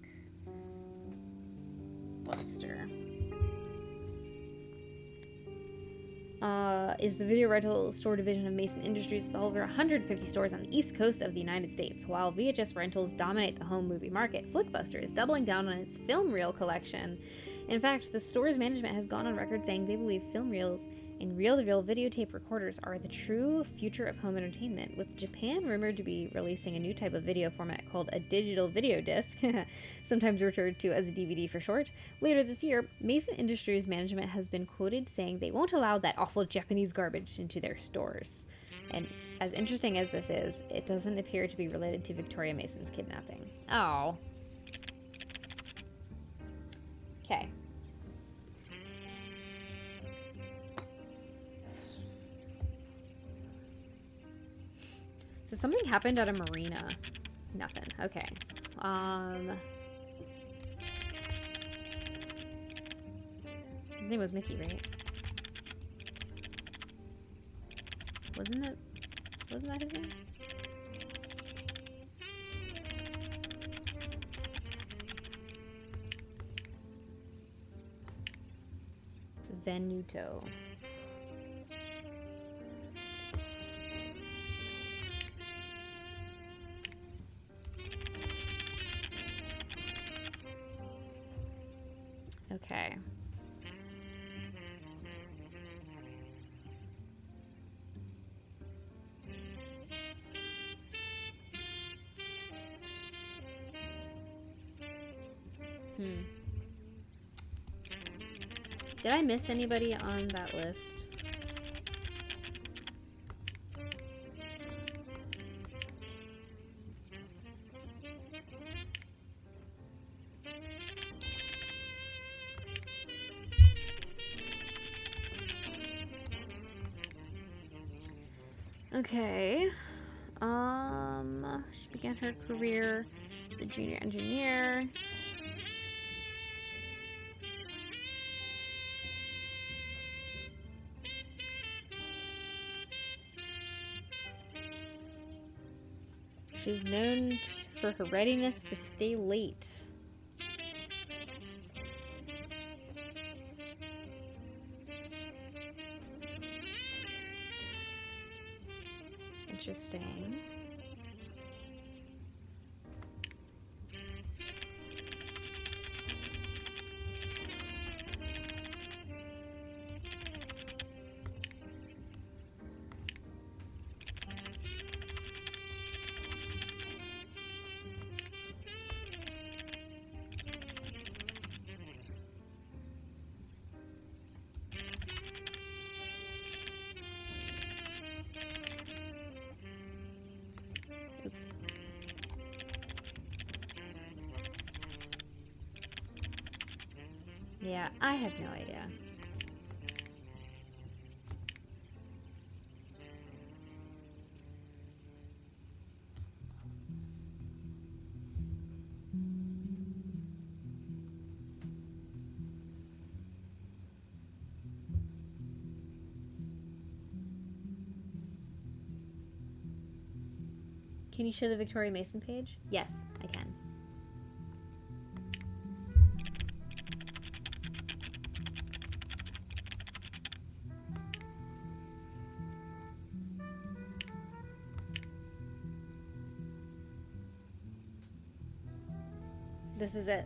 S1: Is the video rental store division of Mason Industries with over 150 stores on the east coast of the United States. While VHS rentals dominate the home movie market, Flickbuster is doubling down on its film reel collection. In fact, the store's management has gone on record saying they believe film reels and reel-to-reel videotape recorders are the true future of home entertainment, with Japan rumored to be releasing a new type of video format called a digital video disc, sometimes referred to as a DVD for short. Later this year, Mason Industries management has been quoted saying they won't allow that awful Japanese garbage into their stores. And as interesting as this is, it doesn't appear to be related to Victoria Mason's kidnapping. Oh. Okay. So something happened at a marina. Nothing. Okay. His name was Mickey, right? Wasn't that his name? Venuto. Okay. Did I miss anybody on that list? Okay. She began her career as a junior engineer. She's known for her readiness to stay late. Interesting. Oops. Yeah, I have no idea. Can you show the Victoria Mason page? Yes, I can. This is it.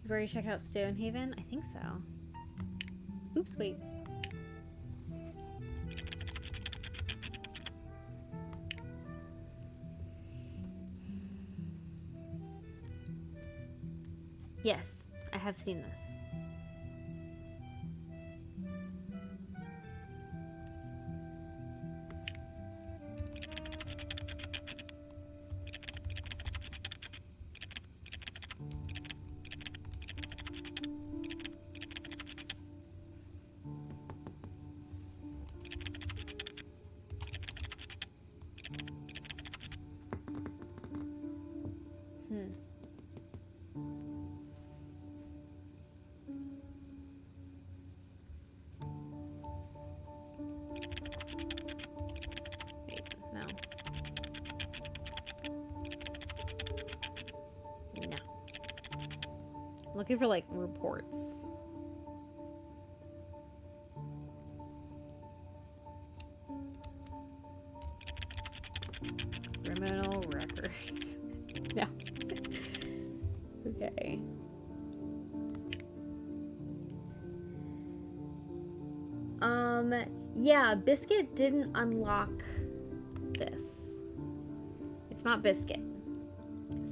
S1: You've already checked out Stonehaven? I think so. Oops, wait. Yes, I have seen this. Looking for like reports. Criminal records. No. Okay. Yeah, Biscuit didn't unlock this. It's not Biscuit.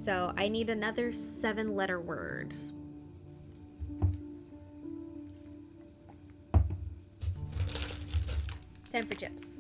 S1: So I need another 7-letter word. Time for chips.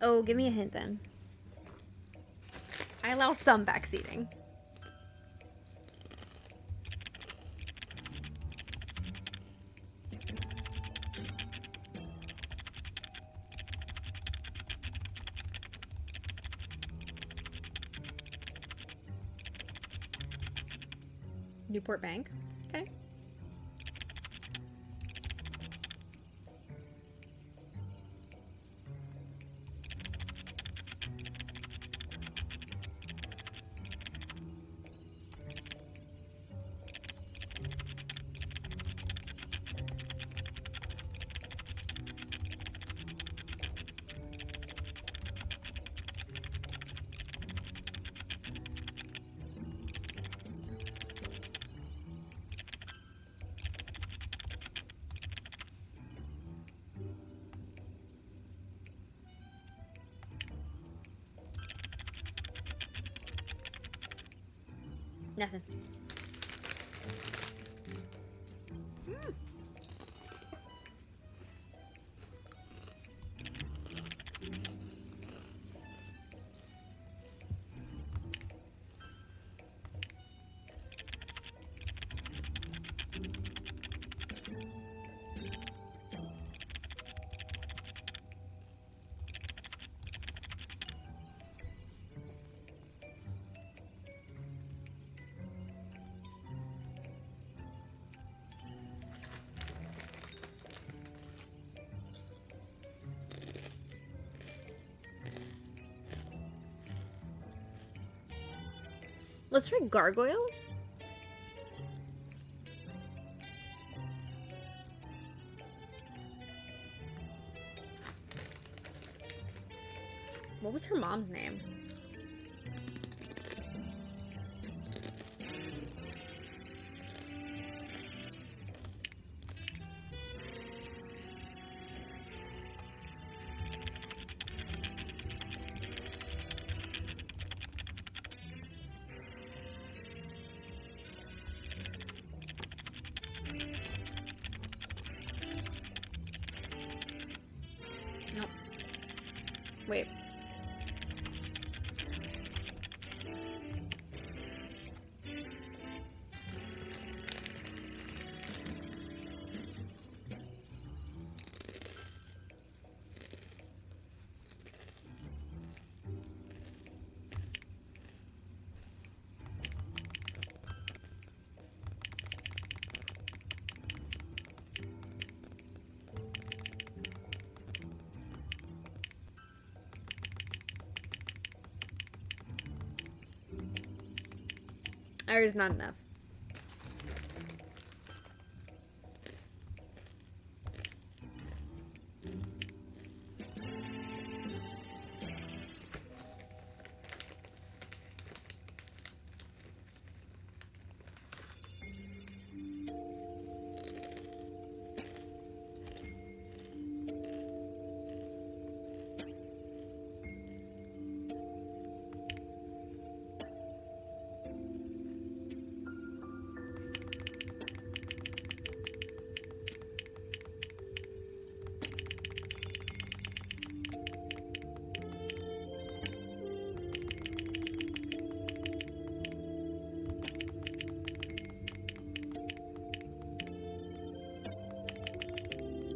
S1: Oh, give me a hint then. I allow some backseating. Newport Bank. Okay. Nothing. Let's try gargoyle. What was her mom's name? Nope. Wait. There's not enough.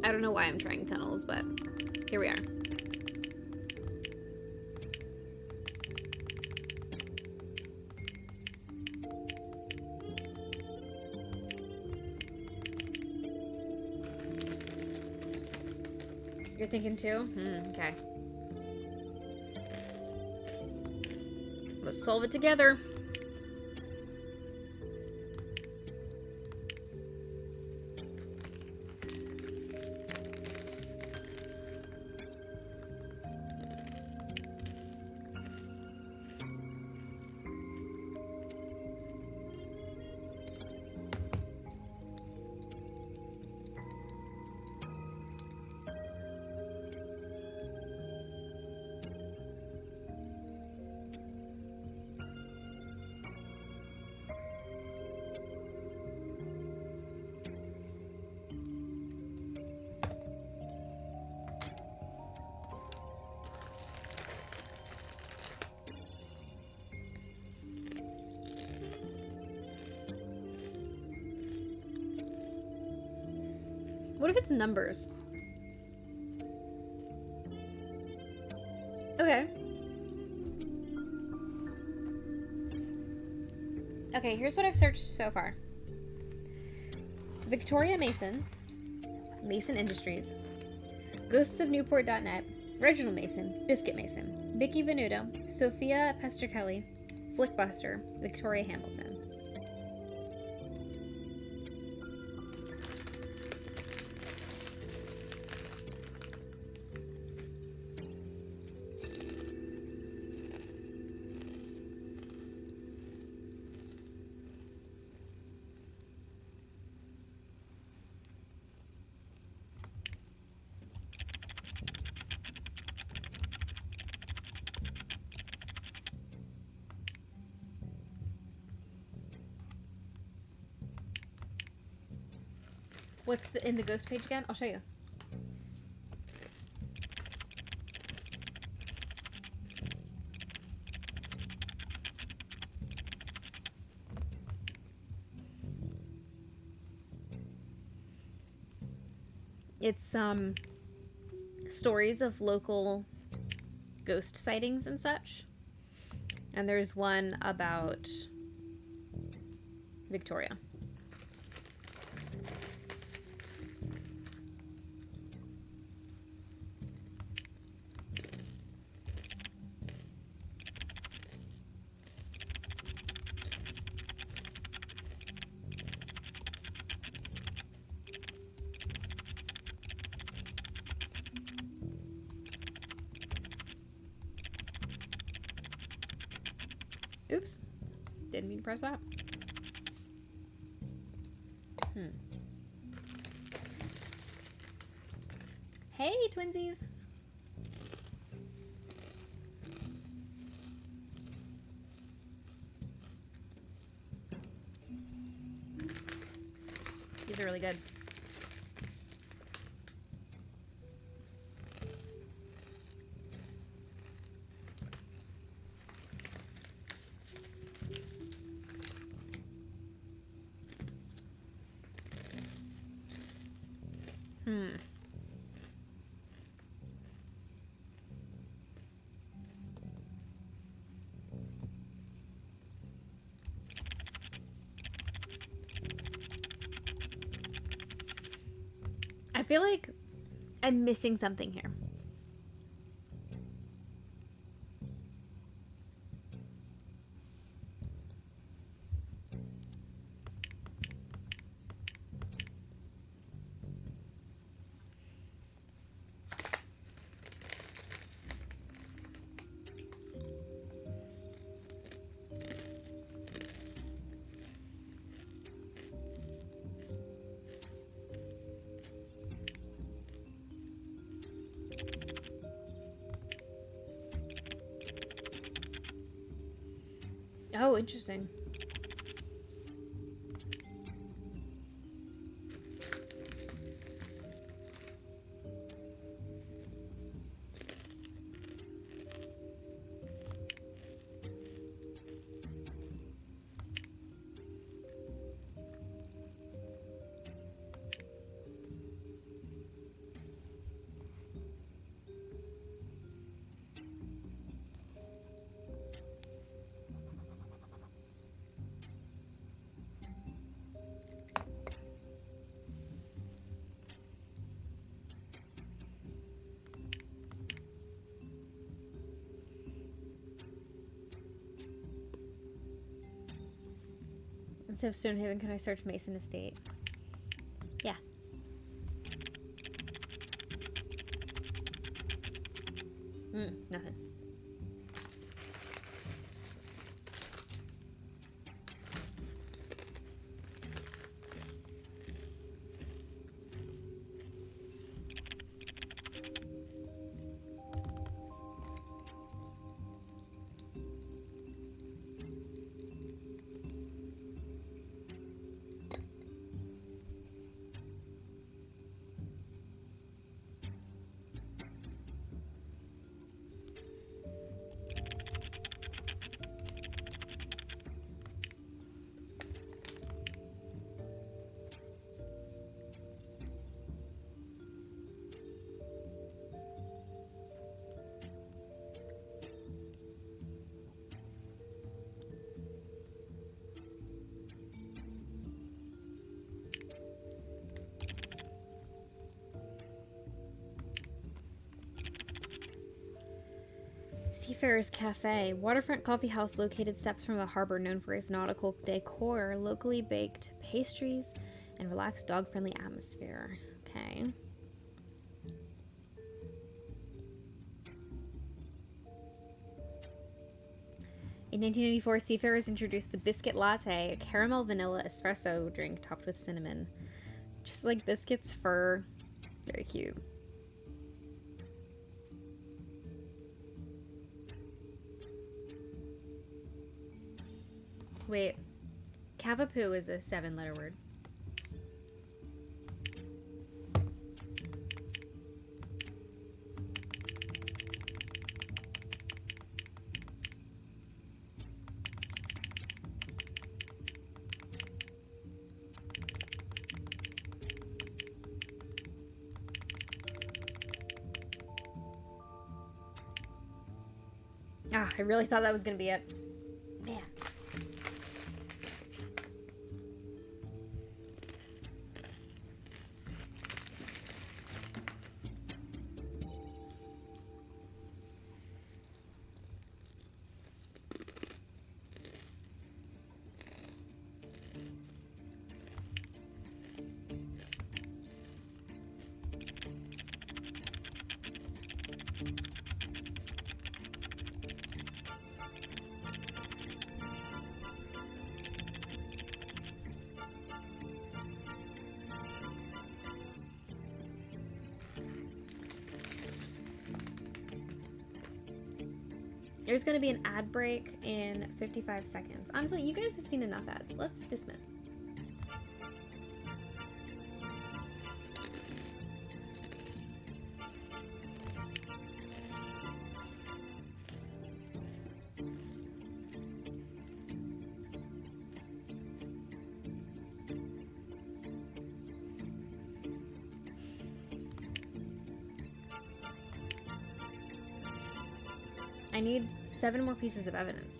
S1: I don't know why I'm trying tunnels, but here we are. You're thinking too? Okay. Let's solve it together. What if it's numbers? Okay. Okay, here's what I've searched so far. Victoria Mason, Mason Industries, Ghosts of Newport.net, Reginald Mason, Biscuit Mason, Vicky Venuto, Sophia Pesterkelly, Flickbuster, Victoria Hamilton. What's in the ghost page again? I'll show you. It's stories of local ghost sightings and such. And there's one about Victoria. Oops. Didn't mean to press that. Hey, twinsies. These are really good. I feel like I'm missing something here. Oh, interesting. Instead of Stonehaven, can I search Mason Estate? Yeah. Nothing. Seafarers Cafe, waterfront coffee house located steps from the harbor, known for its nautical decor, locally baked pastries, and relaxed dog-friendly atmosphere. Okay. In 1994, Seafarers introduced the Biscuit Latte, a caramel vanilla espresso drink topped with cinnamon. Just like biscuits, fur. Very cute. Wait. Cavapoo is a 7-letter word. Ah, I really thought that was gonna be it. Man. There's going to be an ad break in 55 seconds. Honestly, you guys have seen enough ads. Let's dismiss. I need 7 more pieces of evidence.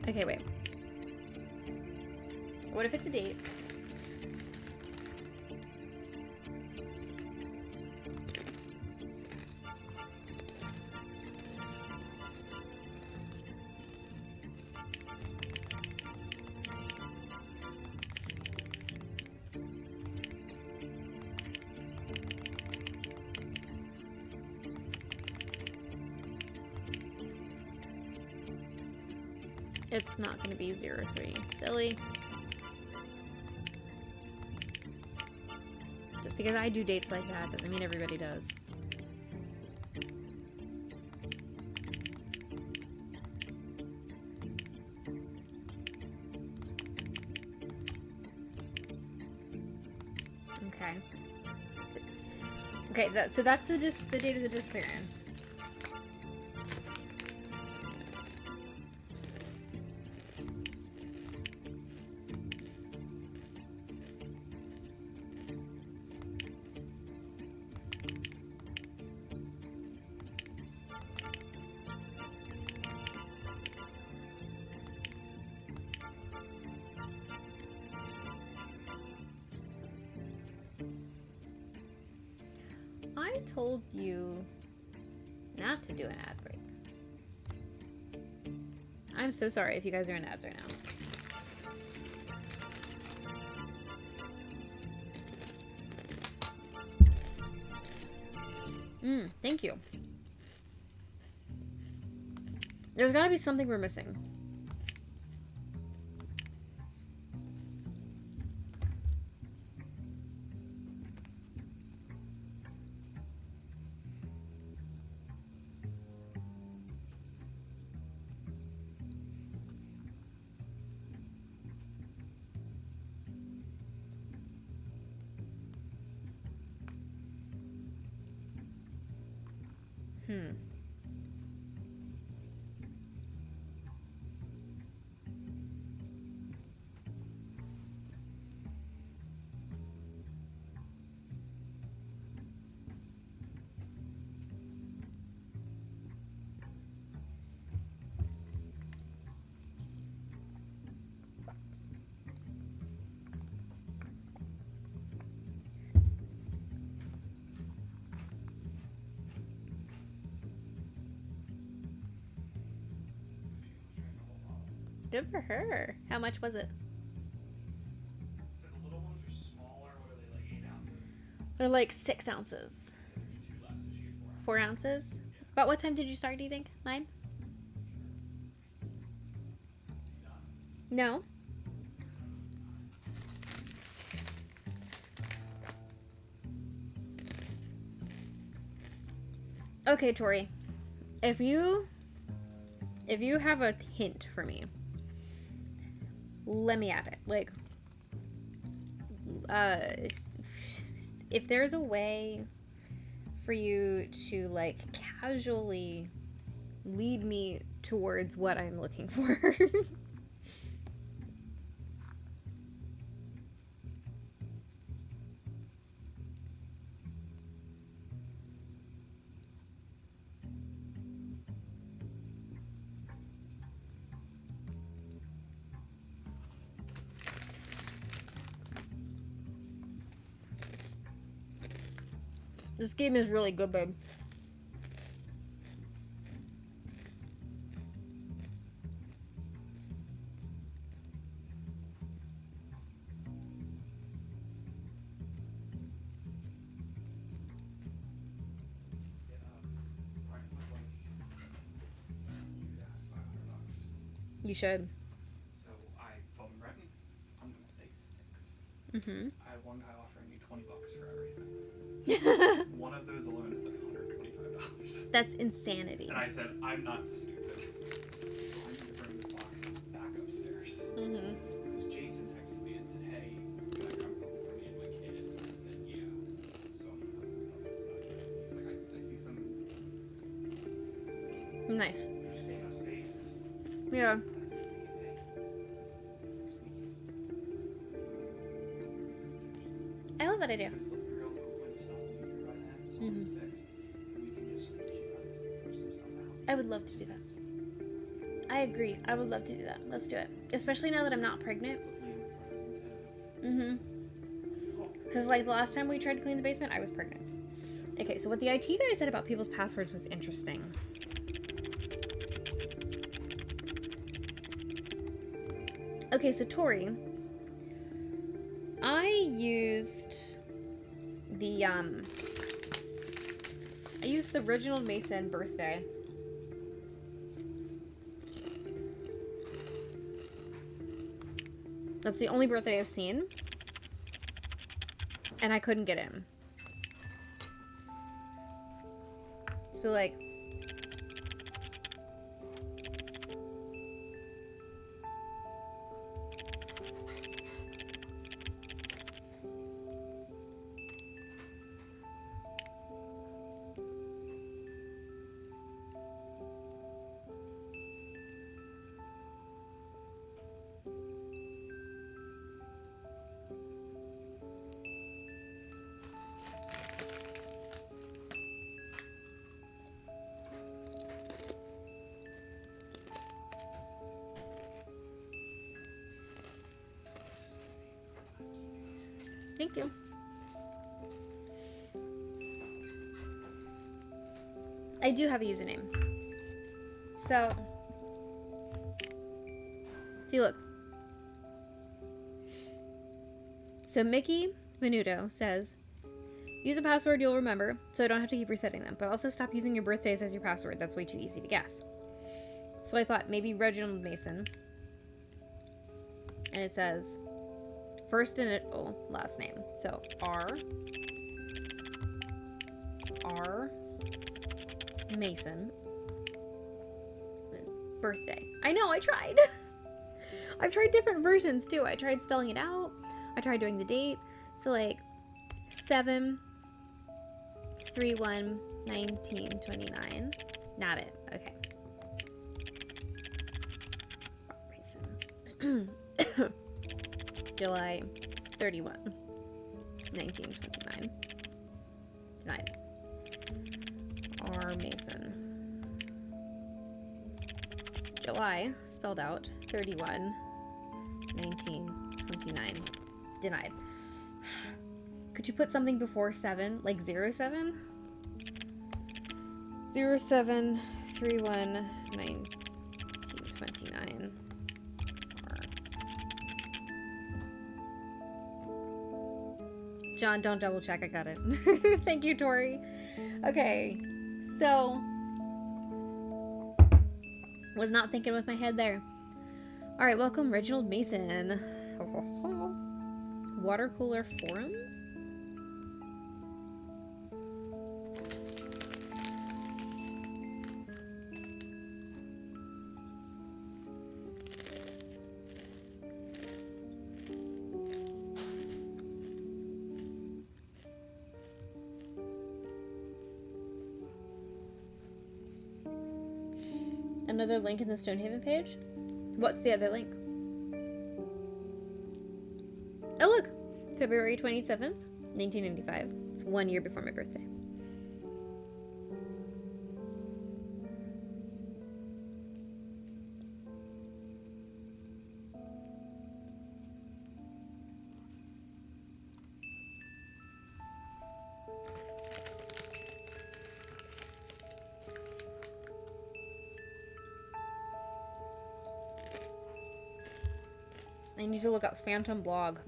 S1: Okay, wait. What if it's a date? It's not going to be 03. Silly. Just because I do dates like that doesn't mean everybody does. Okay. Okay, so that's the date of the disappearance. I told you not to do an ad break. I'm so sorry if you guys are in ads right now. Thank you. There's gotta be something we're missing. Good for her. How much was it?
S2: So the little ones are smaller. What are they, like 8 ounces?
S1: They're like 6 ounces.
S2: So there's 2 left, so she gets 4 ounces.
S1: 4 ounces? About what time did you start, do you think? 9? No? Okay, Tori. If you have a hint for me, let me at it. Like, if there's a way for you to like casually lead me towards what I'm looking for. This game is really good, babe.
S2: Yeah, Brian was like, you could ask $500.
S1: You should.
S2: So I told him, Brenton, I'm gonna say 6.
S1: Mm-hmm.
S2: I had one guy offering me $20 for everything. One of those alone is like $125.
S1: That's insanity.
S2: And I said, I'm not stupid. I need to bring the boxes back upstairs.
S1: Mm-hmm.
S2: Because Jason texted me and said, hey, can I come home for me and my kid? And I said, yeah. So I'm gonna put some stuff inside. He's like, I see some.
S1: Nice.
S2: There's just ain't enough space.
S1: Yeah. I love that idea.
S2: Let's be real, hopefully the stuff will be here by then, so it'll be fixed. And we can just throw some stuff out.
S1: I would love to do that. I agree. I would love to do that. Let's do it. Especially now that I'm not pregnant.
S2: Put Liam in front of him
S1: Mm-hmm.
S2: and
S1: Because, like, the last time we tried to clean the basement, I was pregnant. Okay, so what the IT guy said about people's passwords was interesting. Okay, so Tori, I used the Reginald Mason birthday. That's the only birthday I've seen. And I couldn't get in. So, like, thank you. I do have a username. So, see, look. So Mickey Menudo says, use a password you'll remember, so I don't have to keep resetting them, but also stop using your birthdays as your password. That's way too easy to guess. So I thought maybe Reginald Mason. And it says, first initial, last name. So R Mason. Birthday. I know, I tried. I've tried different versions too. I tried spelling it out. I tried doing the date. So like 7/31/1929. Not it. Okay. Mason. July 31, 1929. Denied. R. Mason. July, spelled out, 31, 1929. Denied. Could you put something before 7, like 07? 07/31/1929. John, don't double check. I got it. Thank you, Tori. Okay, so was not thinking with my head there. All right, welcome, Reginald Mason. Water cooler forum. Another link in the Stonehaven page? What's the other link? Oh, look! February 27th, 1995. It's 1 year before my birthday. I need to look up Phantom Blog.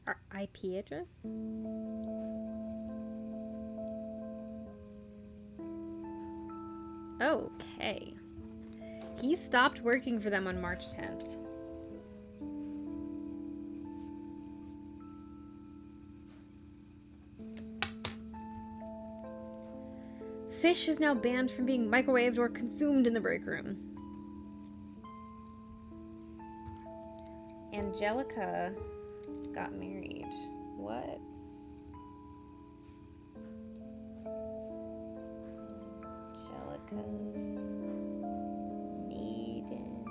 S1: Our IP address? Okay. He stopped working for them on March 10th. Fish is now banned from being microwaved or consumed in the break room. Angelica got married. What? Angelica's maiden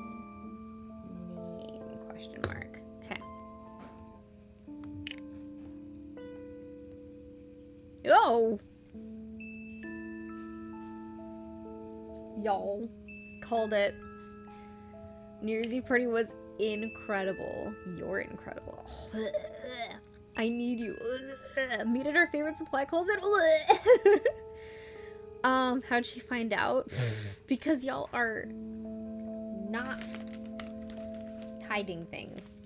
S1: name? Question mark. Okay. Oh! Y'all. Called it. New Year's Eve party was incredible. You're incredible. I need you. Meet at our favorite supply closet. How'd she find out? Because y'all are not hiding things.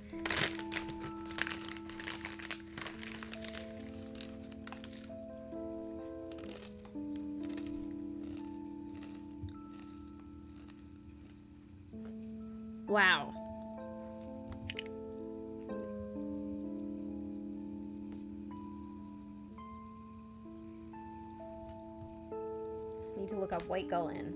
S1: Wow. Need to look up White Gull Inn.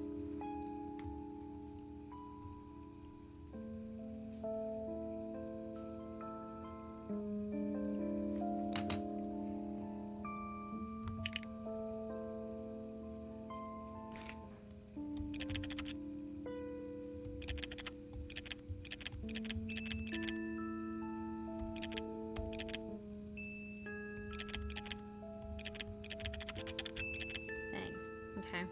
S1: Dang. Okay.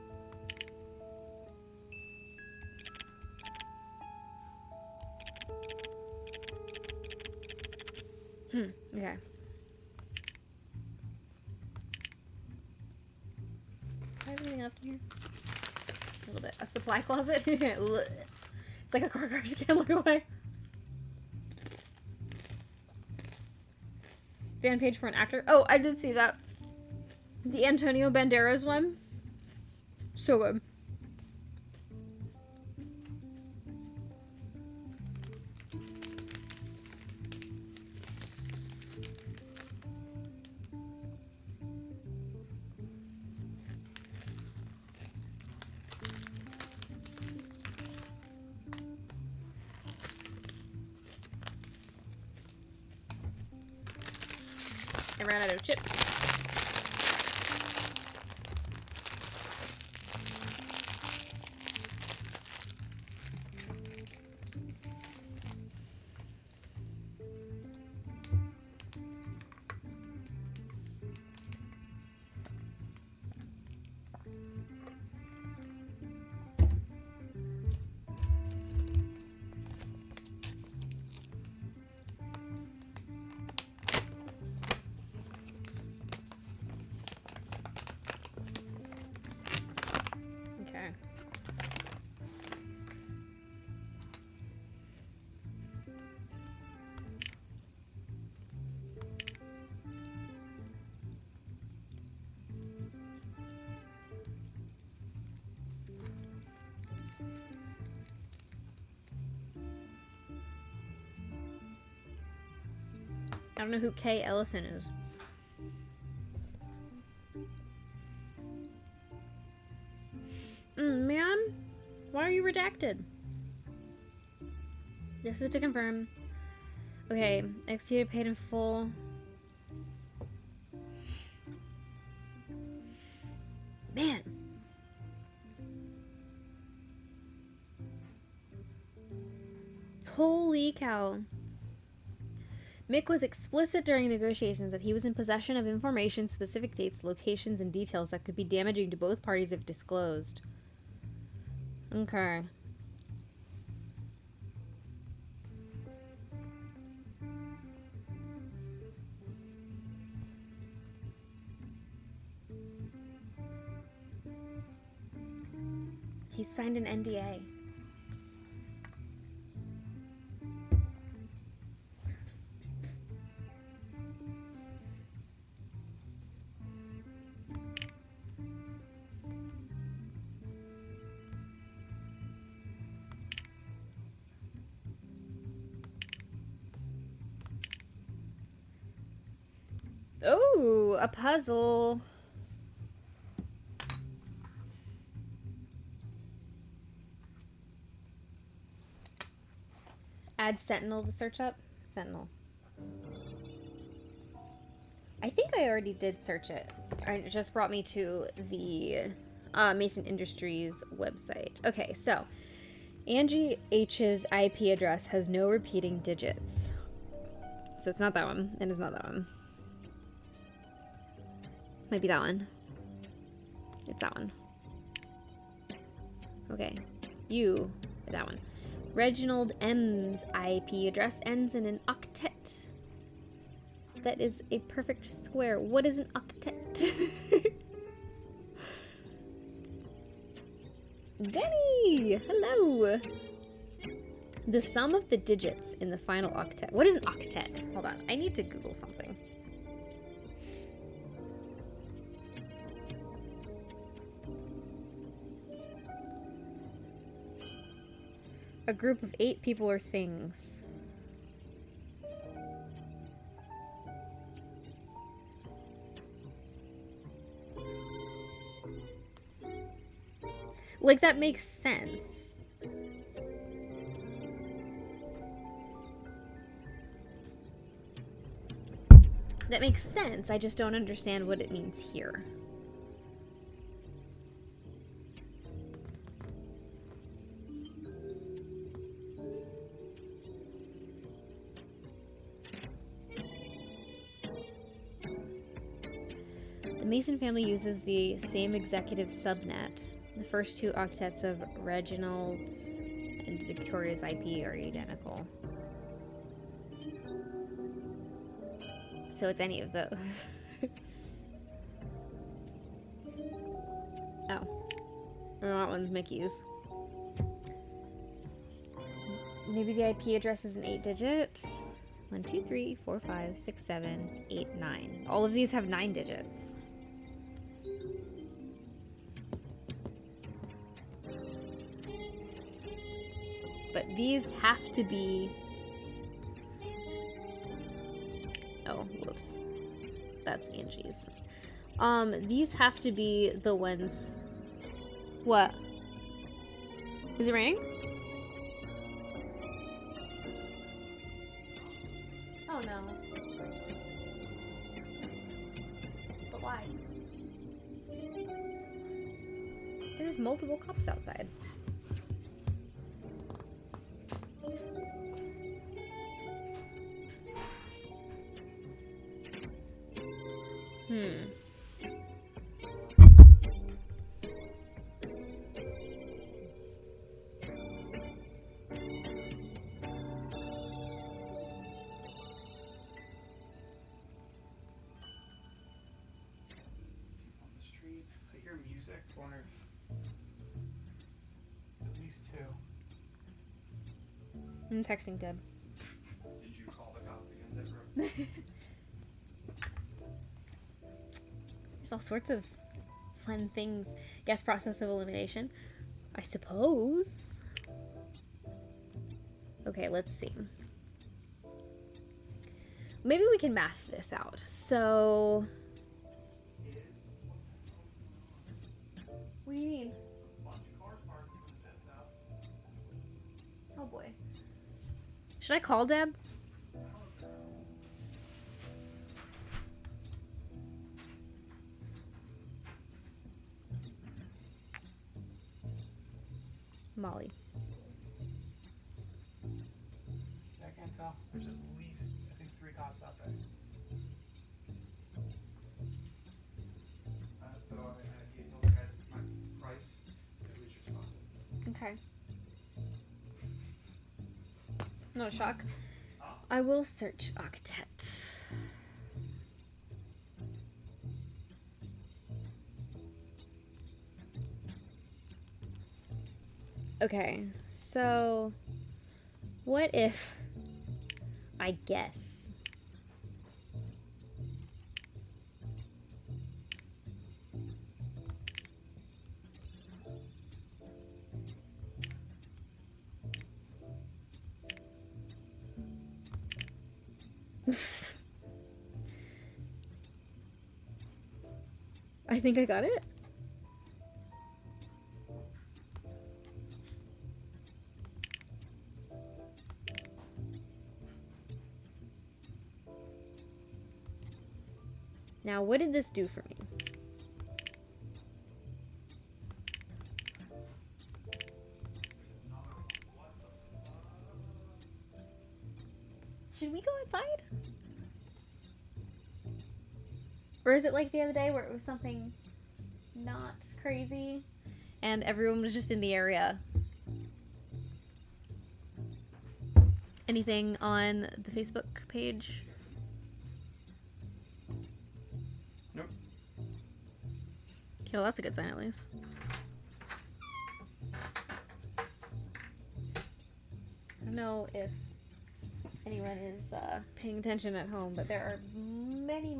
S1: Okay. I have anything left in here? A little bit. A supply closet? It's like a car garage. You can't look away. Fan page for an actor. Oh, I did see that. The Antonio Banderas one. So good. I ran out of chips. I don't know who Kay Ellison is. Ma'am, why are you redacted? This is to confirm. Okay, executed, paid in full. Man. Holy cow. Mick was explicit during negotiations that he was in possession of information, specific dates, locations, and details that could be damaging to both parties if disclosed. Okay. He signed an NDA. Oh, a puzzle. Add Sentinel to search up. Sentinel. I think I already did search it. It just brought me to the Mason Industries website. Okay, so Angie H's IP address has no repeating digits. So it's not that one, and it's not that one. Might be that one. It's that one. Okay. That one. Reginald M's IP address ends in an octet. That is a perfect square. What is an octet? Denny! Hello! The sum of the digits in the final octet. What is an octet? Hold on. I need to Google something. A group of 8 people or things. Like, that makes sense. That makes sense. I just don't understand what it means here. The Mason family uses the same executive subnet. The first 2 octets of Reginald's and Victoria's IP are identical. So it's any of those. Oh. That one's Mickey's. Maybe the IP address is an 8-digit. 1, 2, 3, 4, 5, 6, 7, 8, 9. All of these have 9 digits. But these have to be... Oh, whoops. That's Angie's. These have to be the ones... What? Is it raining? Oh no. But why? There's multiple cups outside.
S2: On the street, I hear music. I wonder if at least 2.
S1: I'm texting Deb.
S2: Did you call the cops again, Deborah?
S1: There's all sorts of fun things. Gas process of elimination, I suppose. Okay, let's see. maybe we can math this out. So, what do you mean?
S2: Bunch of cars parked in front of Deb's house.
S1: Oh boy. Should I call Deb? Molly.
S2: I can't tell. There's at least, I think, 3 cops out there. So he told the guys my price. At least responded.
S1: Okay. Not a shock. I will search Octet. Okay, so what if I guess? I think I got it. Now, what did this do for me? Should we go outside? Or is it like the other day where it was something not crazy and everyone was just in the area? Anything on the Facebook page?
S2: Nope.
S1: Okay, well, that's a good sign at least. I don't know if anyone is paying attention at home, but there are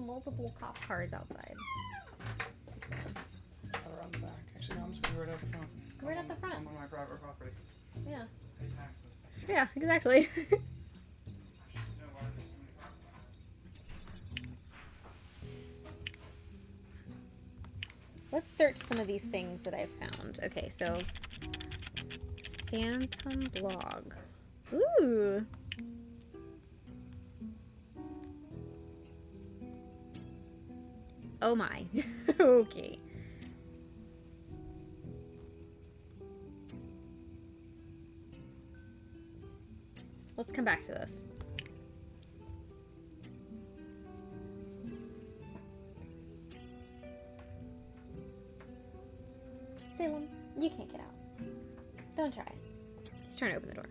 S1: multiple cop cars outside.
S2: Or on the back. Actually, no, I'm just going to go right out the front.
S1: Go right out the front.
S2: I'm on my private property.
S1: Yeah.
S2: Pay taxes.
S1: Yeah, exactly.
S2: I should know why there's so many parking lots.
S1: Let's search some of these things that I've found. Okay, so Phantom blog. Ooh. Oh my. Okay. Let's come back to this. Salem, you can't get out. Don't try. He's trying to open the door.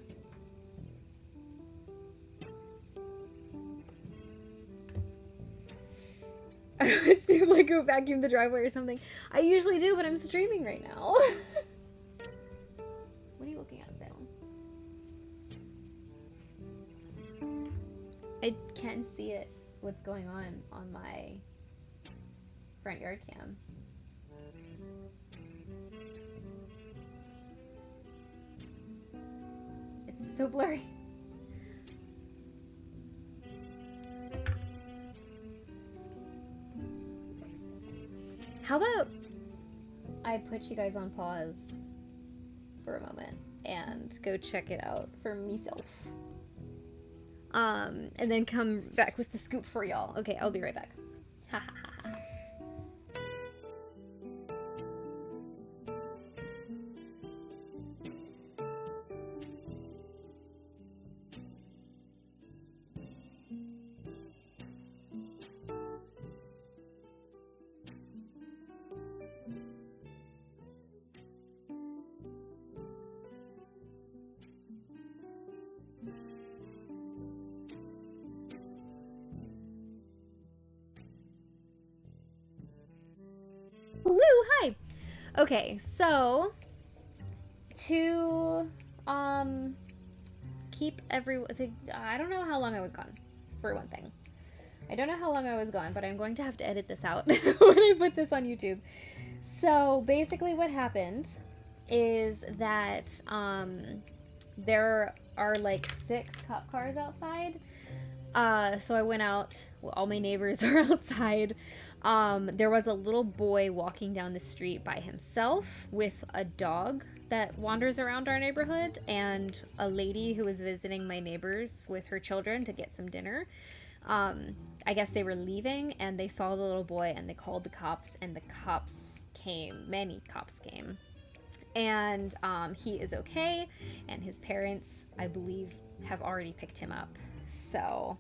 S1: Let's do like go vacuum the driveway or something. I usually do, but I'm streaming right now. What are you looking at, Salem? I can't see it. What's going on my front yard cam? It's so blurry. How about I put you guys on pause for a moment and go check it out for myself. And then come back with the scoop for y'all. Okay, I'll be right back. Ha ha ha ha. Hello, hi. Okay, so to keep everyone, I don't know how long I was gone, for one thing. I don't know how long I was gone, but I'm going to have to edit this out when I put this on YouTube. So basically what happened is that there are like 6 cop cars outside, So I went out. Well, all my neighbors are outside. There was a little boy walking down the street by himself with a dog that wanders around our neighborhood, and a lady who was visiting my neighbors with her children to get some dinner. I guess they were leaving and they saw the little boy and they called the cops, and the cops came. Many cops came. And he is okay, and his parents, I believe, have already picked him up. So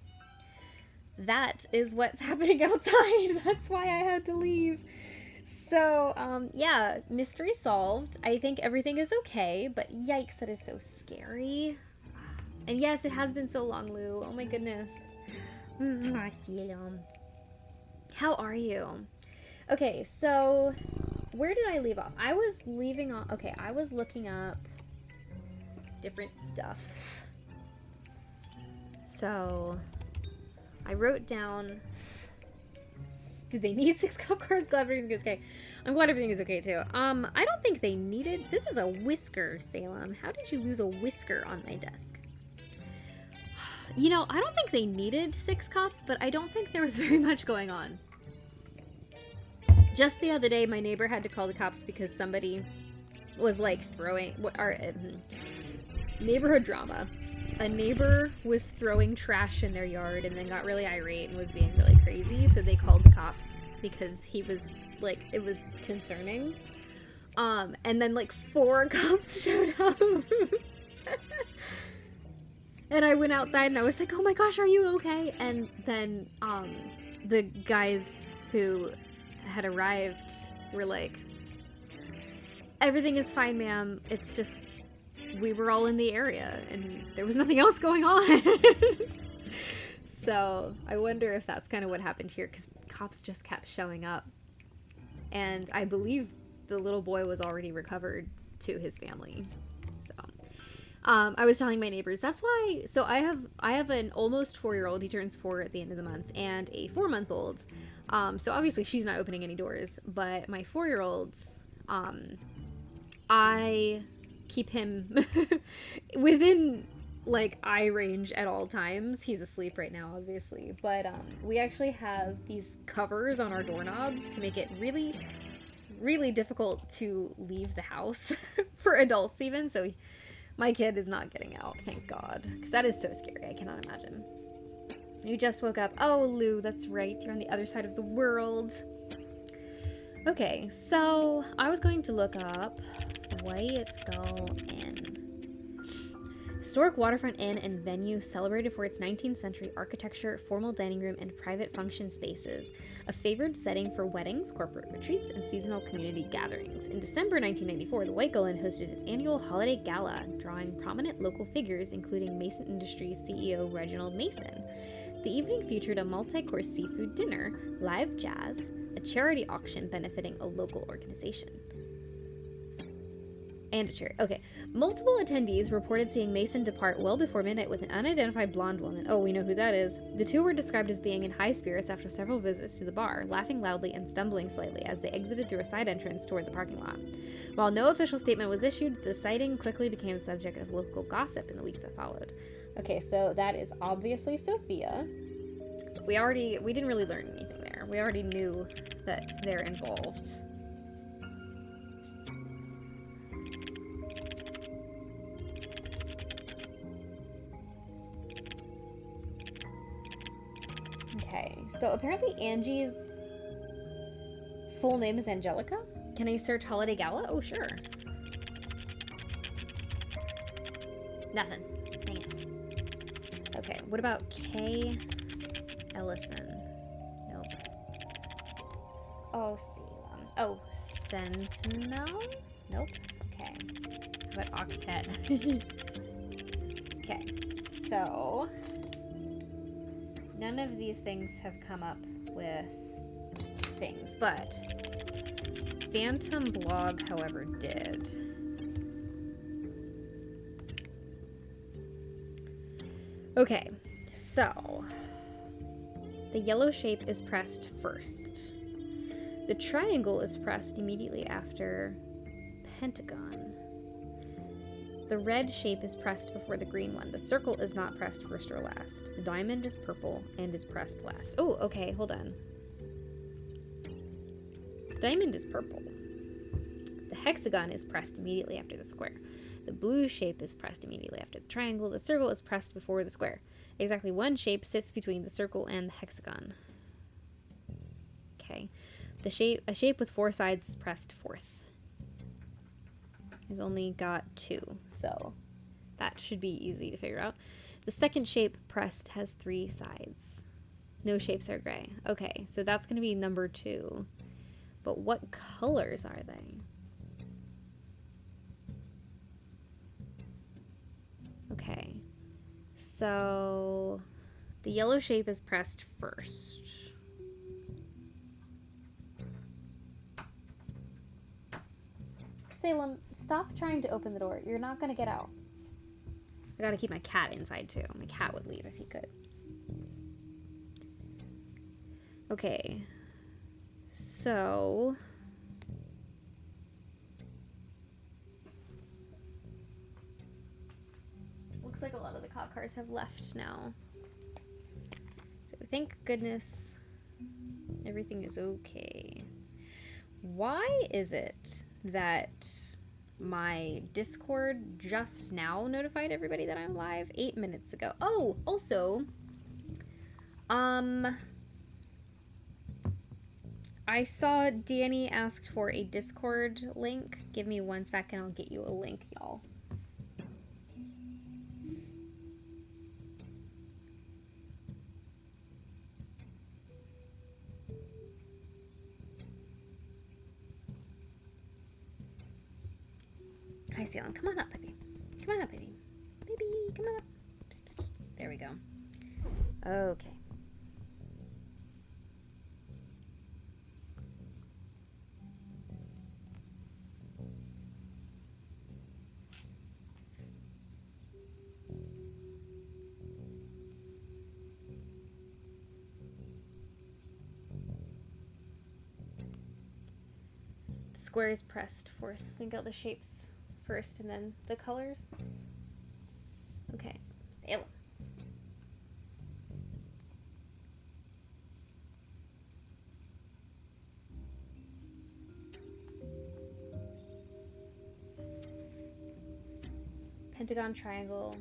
S1: that is what's happening outside. That's why I had to leave. So, yeah, mystery solved. I think everything is okay, but yikes, that is so scary. And yes, it has been so long, Lou. Oh my goodness. How are you? Okay, so where did I leave off? I was leaving off. Okay, I was looking up different stuff. So I wrote down, did they need 6 cop cars? Glad everything is okay. I'm glad everything is okay too. I don't think they needed. This is a whisker, Salem. How did you lose a whisker on my desk? You know, I don't think they needed 6 cops, but I don't think there was very much going on. Just the other day, my neighbor had to call the cops because somebody was like throwing neighborhood drama. A neighbor was throwing trash in their yard and then got really irate and was being really crazy, so they called the cops because he was like, it was concerning. And then like 4 cops showed up. And I went outside and I was like, oh my gosh, are you okay? And then the guys who had arrived were like, everything is fine, ma'am. It's just, we were all in the area and there was nothing else going on. So I wonder if that's kind of what happened here, because cops just kept showing up. And I believe the little boy was already recovered to his family. So I was telling my neighbors, that's why, so I have an almost 4-year-old, he turns 4 at the end of the month, and a 4-month-old. So obviously she's not opening any doors, but my 4-year-old, I keep him within like eye range at all times. He's asleep right now, obviously, but we actually have these covers on our doorknobs to make it really, really difficult to leave the house for adults even. So my kid is not getting out, thank God, because that is so scary. I cannot imagine. You just woke up. Oh, Lou, that's right. You're on the other side of the world. Okay, so I was going to look up White Gull Inn. Historic waterfront inn and venue celebrated for its 19th century architecture, formal dining room, and private function spaces. A favored setting for weddings, corporate retreats, and seasonal community gatherings. In December 1994, the White Gull Inn hosted its annual holiday gala, drawing prominent local figures, including Mason Industries CEO Reginald Mason. The evening featured a multi-course seafood dinner, live jazz, a charity auction benefiting a local organization. And a charity. Okay. Multiple attendees reported seeing Mason depart well before midnight with an unidentified blonde woman. Oh, we know who that is. The two were described as being in high spirits after several visits to the bar, laughing loudly and stumbling slightly as they exited through a side entrance toward the parking lot. While no official statement was issued, the sighting quickly became the subject of local gossip in the weeks that followed. Okay, so that is obviously Sophia. We didn't really learn anything there. We already knew that they're involved. Okay, so apparently Angie's full name is Angelica. Can I search Holiday Gala? Oh, sure. Nothing. Dang it. Okay, what about Kay Ellison? Nope. Oh, Salem. Oh, Sentinel? Nope. Okay. How about Octet? Okay, so none of these things have come up with things, but Phantom Blog, however, did. Okay, so the yellow shape is pressed first. The triangle is pressed immediately after pentagon. The red shape is pressed before the green one. The circle is not pressed first or last. The diamond is purple and is pressed last. Oh, okay, hold on. Diamond is purple. The hexagon is pressed immediately after the square. The blue shape is pressed immediately after the triangle. The circle is pressed before the square. Exactly one shape sits between the circle and the hexagon. Okay. A shape with 4 sides is pressed fourth. We've only got 2, so that should be easy to figure out. The second shape pressed has 3 sides. No shapes are gray. Okay, so that's going to be number 2. But what colors are they? Okay, so the yellow shape is pressed first. Salem, stop trying to open the door. You're not going to get out. I gotta keep my cat inside too. My cat would leave if he could. Okay. So... looks like a lot of the cop cars have left now. So thank goodness everything is okay. Why is it that my Discord just now notified everybody that I'm live 8 minutes ago? Oh, also, I saw Danny asked for a Discord link. Give me 1 second, I'll get you a link, y'all. Hi, Salem. Come on up, baby. Come on up, baby. Baby, come on up. Psst, psst, psst. There we go. Okay. The square is pressed fourth. Think out the shapes first and then the colors. Okay. Salem. Pentagon, triangle.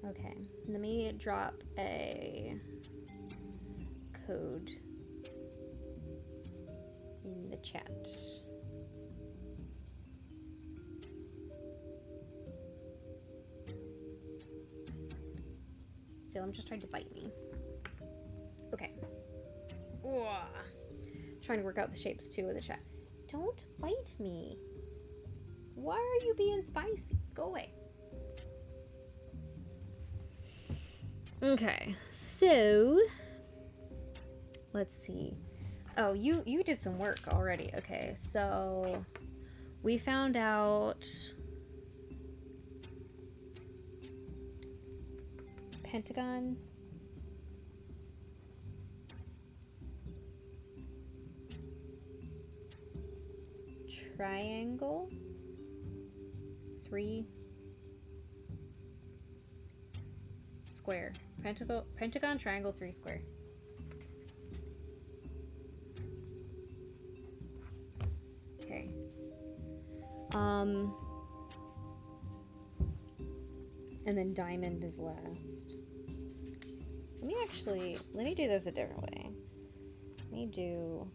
S1: Okay, let me drop a code in the chat. Salem just tried to bite me. Okay. Ooh. Trying to work out the shapes too in the chat. Don't bite me. Why are you being spicy? Go away. Okay, so let's see. Oh, you did some work already. Okay, so we found out pentagon, triangle, 3, square. Pentagon, triangle, 3, square. Okay. And then diamond is last. Let me do this a different way. Let me do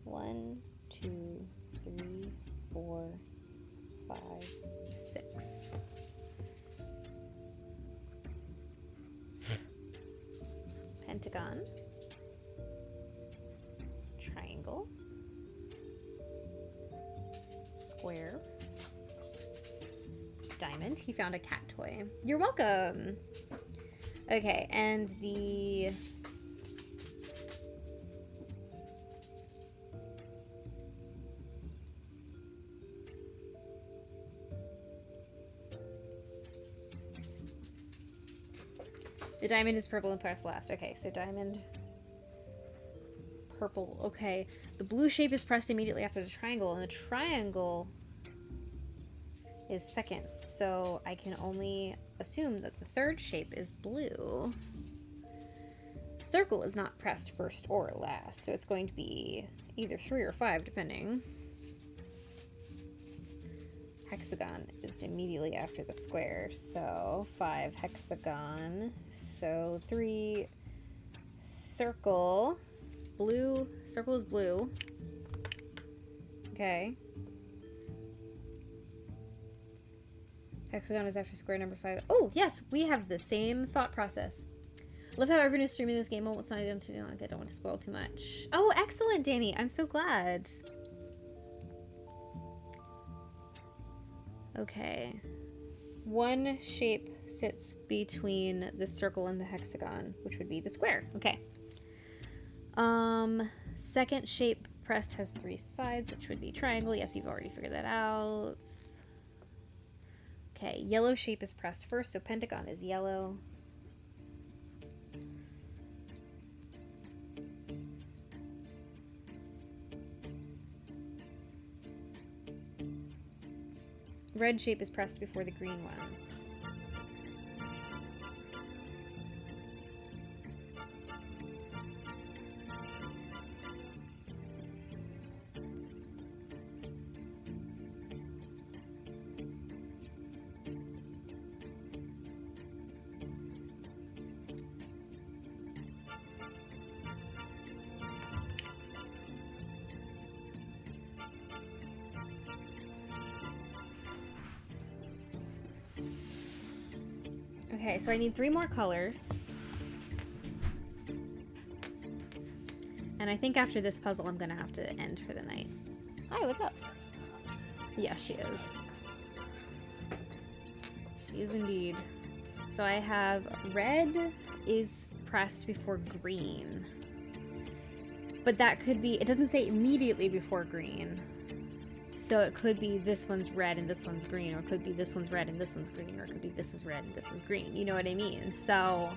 S1: 1, 2, 3, 4, 5, 6. Pentagon, triangle, square, diamond. He found a cat toy. You're welcome. Okay, and the The diamond is purple and pressed last. Okay, so diamond, purple. Okay. The blue shape is pressed immediately after the triangle, and the triangle is second. So I can only assume that the third shape is blue. Circle is not pressed first or last, so it's going to be either 3 or 5, depending. Hexagon is immediately after the square, so 5 hexagon. So 3 circle. Blue, circle is blue. Okay. Hexagon is after square number 5. Oh, yes, we have the same thought process. Love how everyone is streaming this game. Oh, it's not done too long. I don't want to spoil too much. Oh, excellent, Danny. I'm so glad. Okay. One shape sits between the circle and the hexagon, which would be the square. Okay. Second shape pressed has 3 sides, which would be triangle. Yes, you've already figured that out. Okay, yellow shape is pressed first, so pentagon is yellow. Red shape is pressed before the green one. Okay, so I need 3 more colors. And I think after this puzzle, I'm gonna have to end for the night. Hi, what's up? Yeah, she is. She is indeed. So I have red is pressed before green. But that could be, it doesn't say immediately before green. So it could be this one's red and this one's green, or it could be this one's red and this one's green, or it could be this is red and this is green. You know what I mean? So,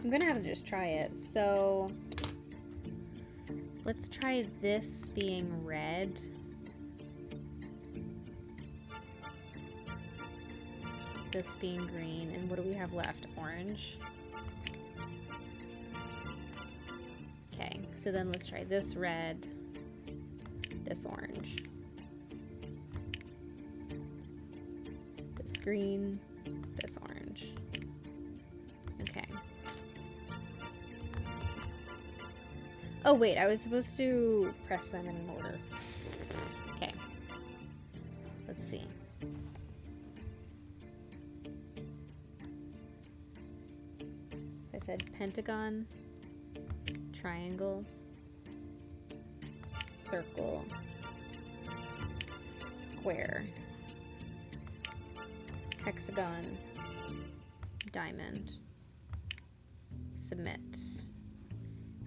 S1: I'm gonna have to just try it. So let's try this being red. This being green. And what do we have left? Orange. Okay, so then let's try this red, this orange, this green, this orange. Okay. Oh wait, I was supposed to press them in order. Okay. Let's see. I said pentagon, triangle, circle, square, hexagon, diamond, submit.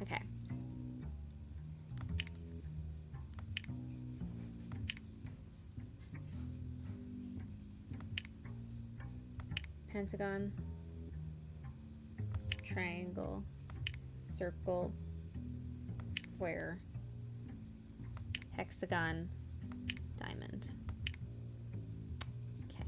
S1: Okay. Pentagon, triangle, circle, square, hexagon, diamond. Okay.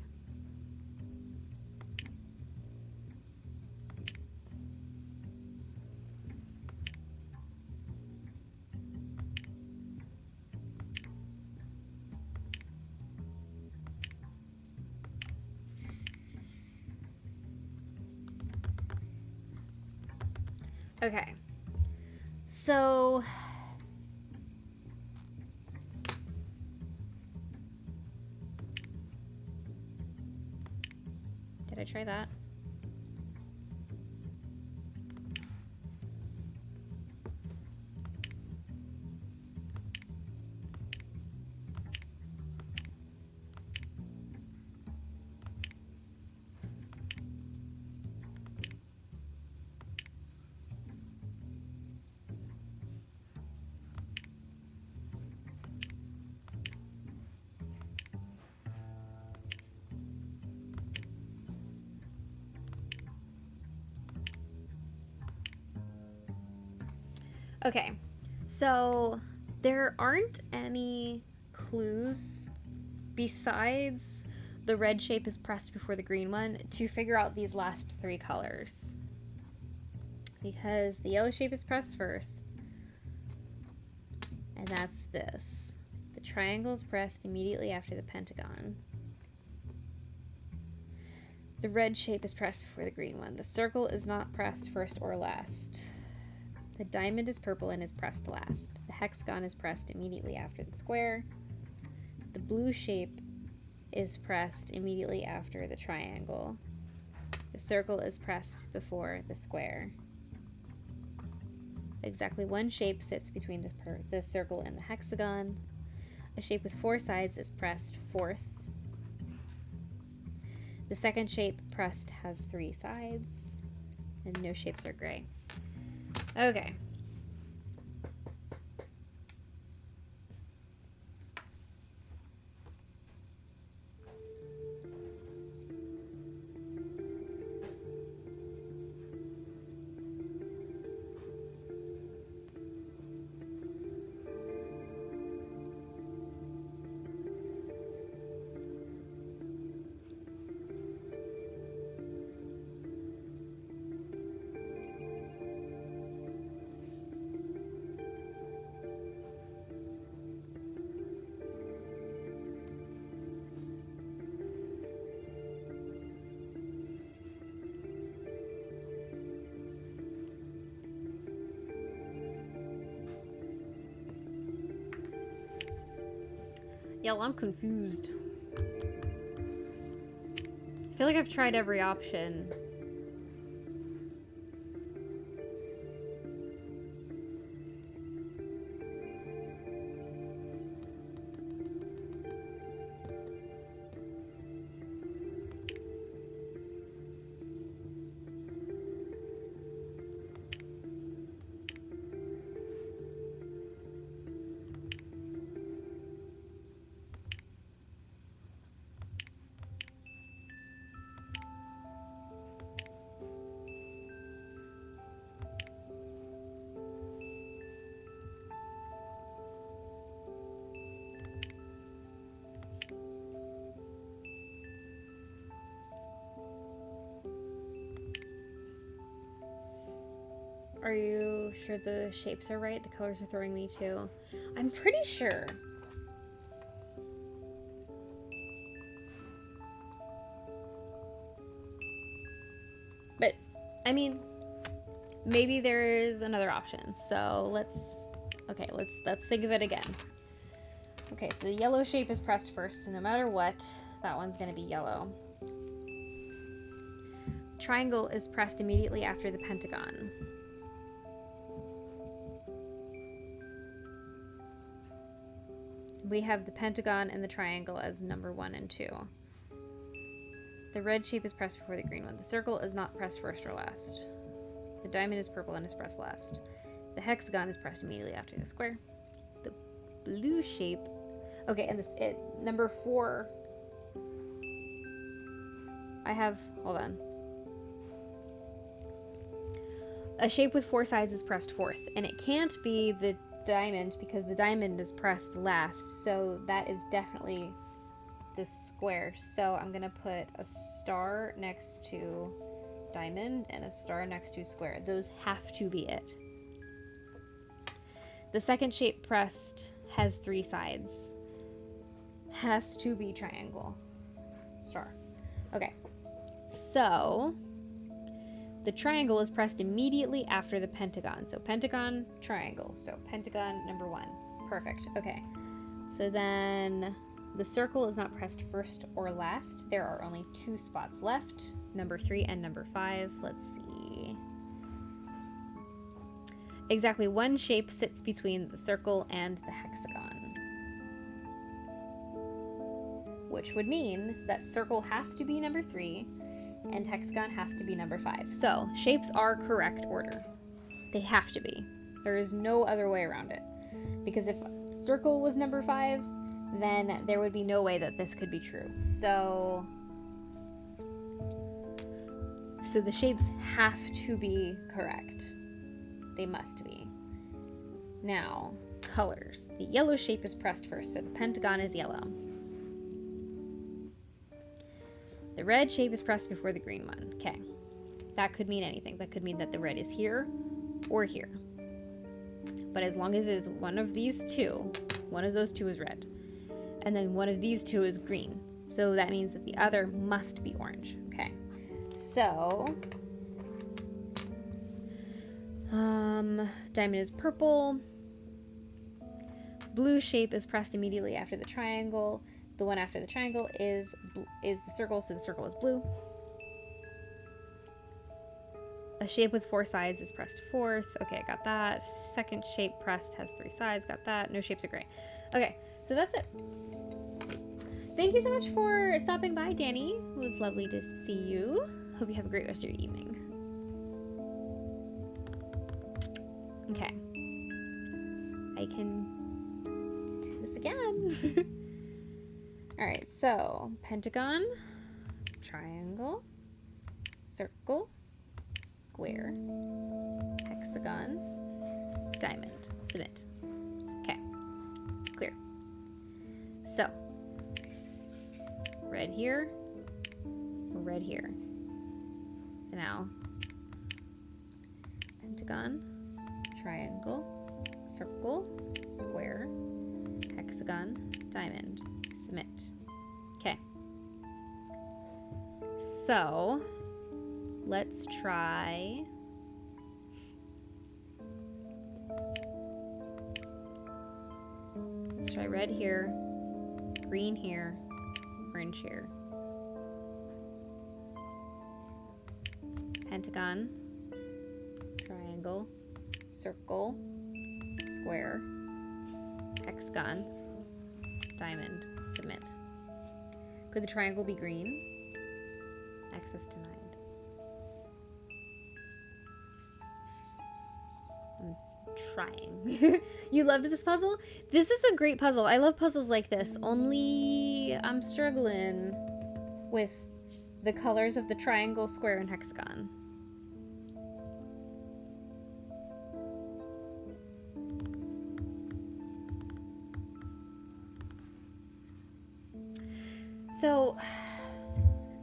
S1: Okay. So did I try that? Okay, so there aren't any clues besides the red shape is pressed before the green one to figure out these last three colors. Because the yellow shape is pressed first, and that's this. The triangle is pressed immediately after the pentagon. The red shape is pressed before the green one. The circle is not pressed first or last. The diamond is purple and is pressed last. The hexagon is pressed immediately after the square. The blue shape is pressed immediately after the triangle. The circle is pressed before the square. Exactly one shape sits between the circle and the hexagon. A shape with four sides is pressed fourth. The second shape pressed has three sides, and no shapes are gray. Okay. Yeah, well, I'm confused. I feel like I've tried every option. Are you sure the shapes are right? The colors are throwing me too. I'm pretty sure. But, I mean, maybe there is another option. So let's think of it again. Okay, so the yellow shape is pressed first, so no matter what, that one's gonna be yellow. Triangle is pressed immediately after the pentagon. We have the pentagon and the triangle as number 1 and 2. The red shape is pressed before the green one. The circle is not pressed first or last. The diamond is purple and is pressed last. The hexagon is pressed immediately after the square. The blue shape... Okay, and number 4... I have... Hold on. A shape with 4 sides is pressed fourth, and it can't be the diamond because the diamond is pressed last, so that is definitely the square. So I'm gonna put a star next to diamond and a star next to square. Those have to be it. The second shape pressed has 3 sides. Has to be triangle. Star. Okay. So the triangle is pressed immediately after the pentagon. So pentagon, triangle. So pentagon number 1. Perfect. Okay. So then the circle is not pressed first or last. There are only 2 spots left, number 3 and number 5. Let's see. Exactly one shape sits between the circle and the hexagon, which would mean that circle has to be number 3 and hexagon has to be number 5. So shapes are correct order. They have to be. There is no other way around it. Because if circle was number 5, then there would be no way that this could be true. So the shapes have to be correct. They must be. Now, colors. The yellow shape is pressed first, so the pentagon is yellow. The red shape is pressed before the green one. Okay. That could mean anything. That could mean that the red is here or here. But as long as it is one of these two, one of those two is red. And then one of these two is green. So that means that the other must be orange. Okay. So, diamond is purple. Blue shape is pressed immediately after the triangle. The one after the triangle is the circle, so the circle is blue. A shape with 4 sides is pressed fourth. Okay, got that. Second shape pressed has 3 sides. Got that. No shapes are gray. Okay, so that's it. Thank you so much for stopping by, Danny. It was lovely to see you. Hope you have a great rest of your evening. Okay. I can do this again. Alright, so pentagon, triangle, circle, square, hexagon, diamond, submit. Okay, clear. So, red here, red here. So now, pentagon, triangle, circle, square, hexagon, diamond, submit. Okay. So, let's try red here, green here, orange here. Pentagon, triangle, circle, square, hexagon, diamond, submit. Could the triangle be green? Access denied. I'm trying. You loved this puzzle? This is a great puzzle. I love puzzles like this. Only I'm struggling with the colors of the triangle, square, and hexagon. So,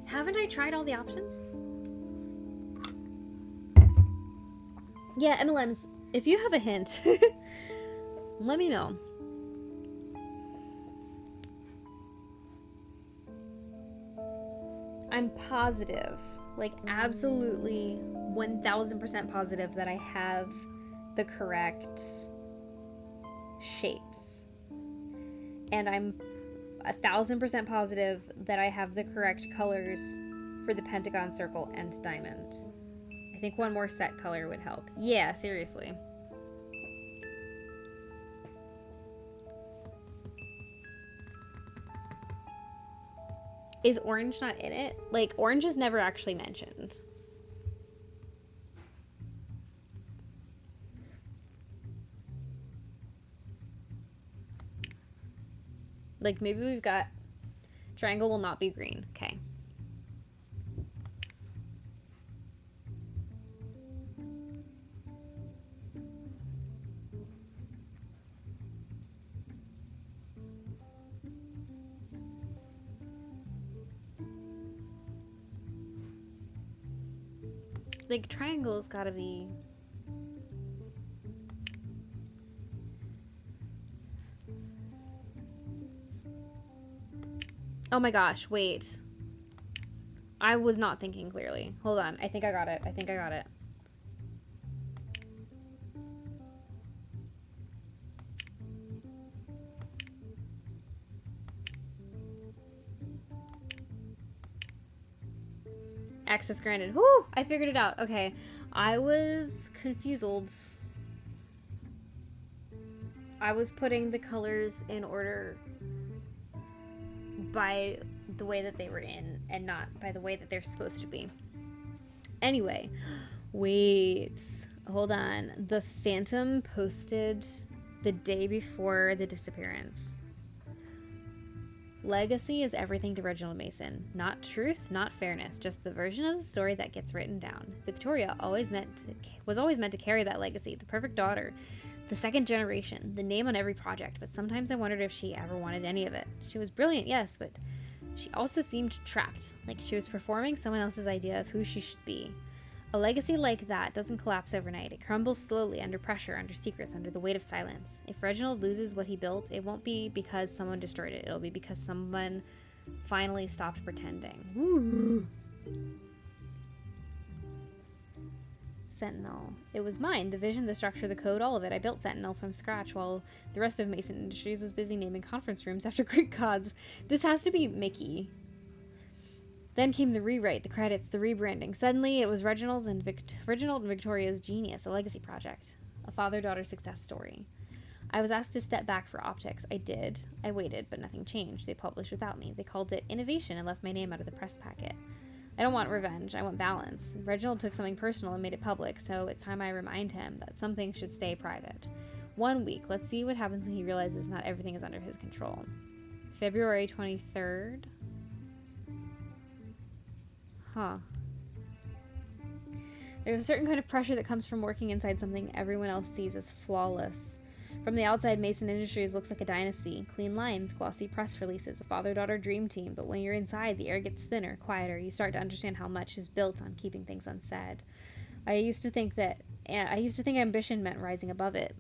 S1: haven't I tried all the options? Yeah, MLMs, if you have a hint, let me know. I'm positive, like absolutely 1000% positive that I have the correct shapes. And I'm 1000% positive that I have the correct colors for the pentagon, circle, and diamond. I think one more set color would help. Yeah, seriously. Is orange not in it? Like, orange is never actually mentioned. Like, maybe we've got triangle will not be green. Okay. Like, triangle's gotta be... Oh my gosh, wait. I was not thinking clearly. Hold on. I think I got it. I think I got it. Access granted. Whoo! I figured it out. Okay. I was confused. I was putting the colors in order by the way that they were in and not by the way that they're supposed to be. Anyway, wait. Hold on. The Phantom posted the day before the disappearance. Legacy is everything to Reginald Mason. Not truth, not fairness, just the version of the story that gets written down. Victoria was always meant to carry that legacy, the perfect daughter. The second generation, the name on every project, but sometimes I wondered if she ever wanted any of it. She was brilliant, yes, but she also seemed trapped, like she was performing someone else's idea of who she should be. A legacy like that doesn't collapse overnight. It crumbles slowly under pressure, under secrets, under the weight of silence. If Reginald loses what he built, it won't be because someone destroyed it. It'll be because someone finally stopped pretending. Ooh. Sentinel. It was mine. The vision, the structure, the code, all of it. I built Sentinel from scratch while the rest of Mason Industries was busy naming conference rooms after Greek gods. This has to be Mickey. Then came the rewrite, the credits, the rebranding. Suddenly, it was Reginald and Victoria's genius, a legacy project, a father-daughter success story. I was asked to step back for optics. I did. I waited, but nothing changed. They published without me. They called it innovation and left my name out of the press packet. I don't want revenge. I want balance. Reginald took something personal and made it public, so it's time I remind him that some things should stay private. 1 week. Let's see what happens when he realizes not everything is under his control. February 23rd. Huh. There's a certain kind of pressure that comes from working inside something everyone else sees as flawless. From the outside, Mason Industries looks like a dynasty. Clean lines, glossy press releases, a father-daughter dream team. But when you're inside, the air gets thinner, quieter. You start to understand how much is built on keeping things unsaid. I used to think ambition meant rising above it.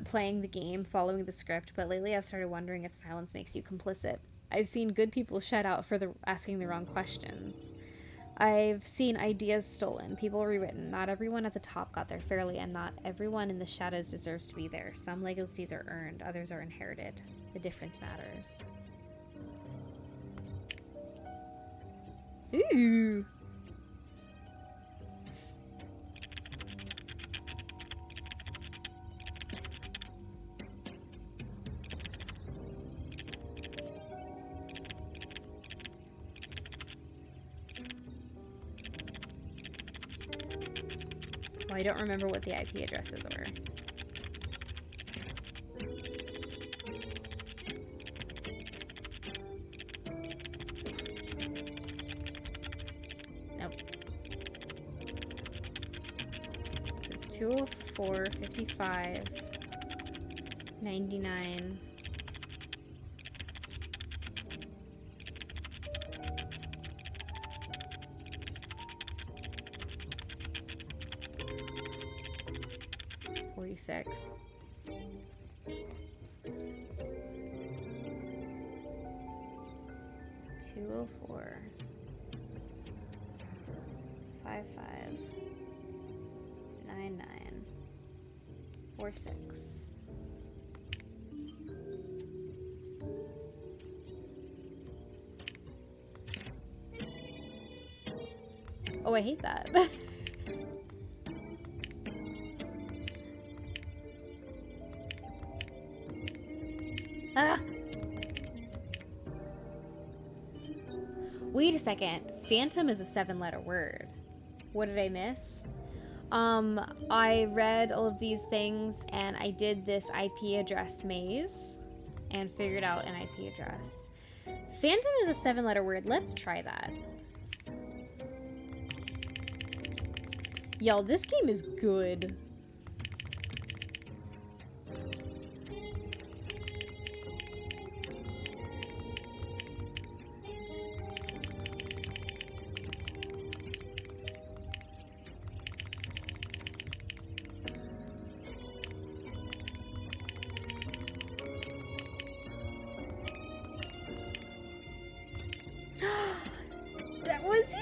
S1: Playing the game, following the script. But lately I've started wondering if silence makes you complicit. I've seen good people shut out for asking the wrong questions. I've seen ideas stolen, people rewritten. Not everyone at the top got there fairly, and not everyone in the shadows deserves to be there. Some legacies are earned, others are inherited. The difference matters. Ooh! Well, I don't remember what the IP addresses were. Nope. This is 204, 55, 99. Six. 204 55 99 46. Oh, I hate that. Ah. Wait a second. Phantom is a 7-letter word. What did I miss? I read all of these things and I did this IP address maze and figured out an IP address. Phantom is a 7-letter word. Let's try that. Y'all, this game is good. That was it!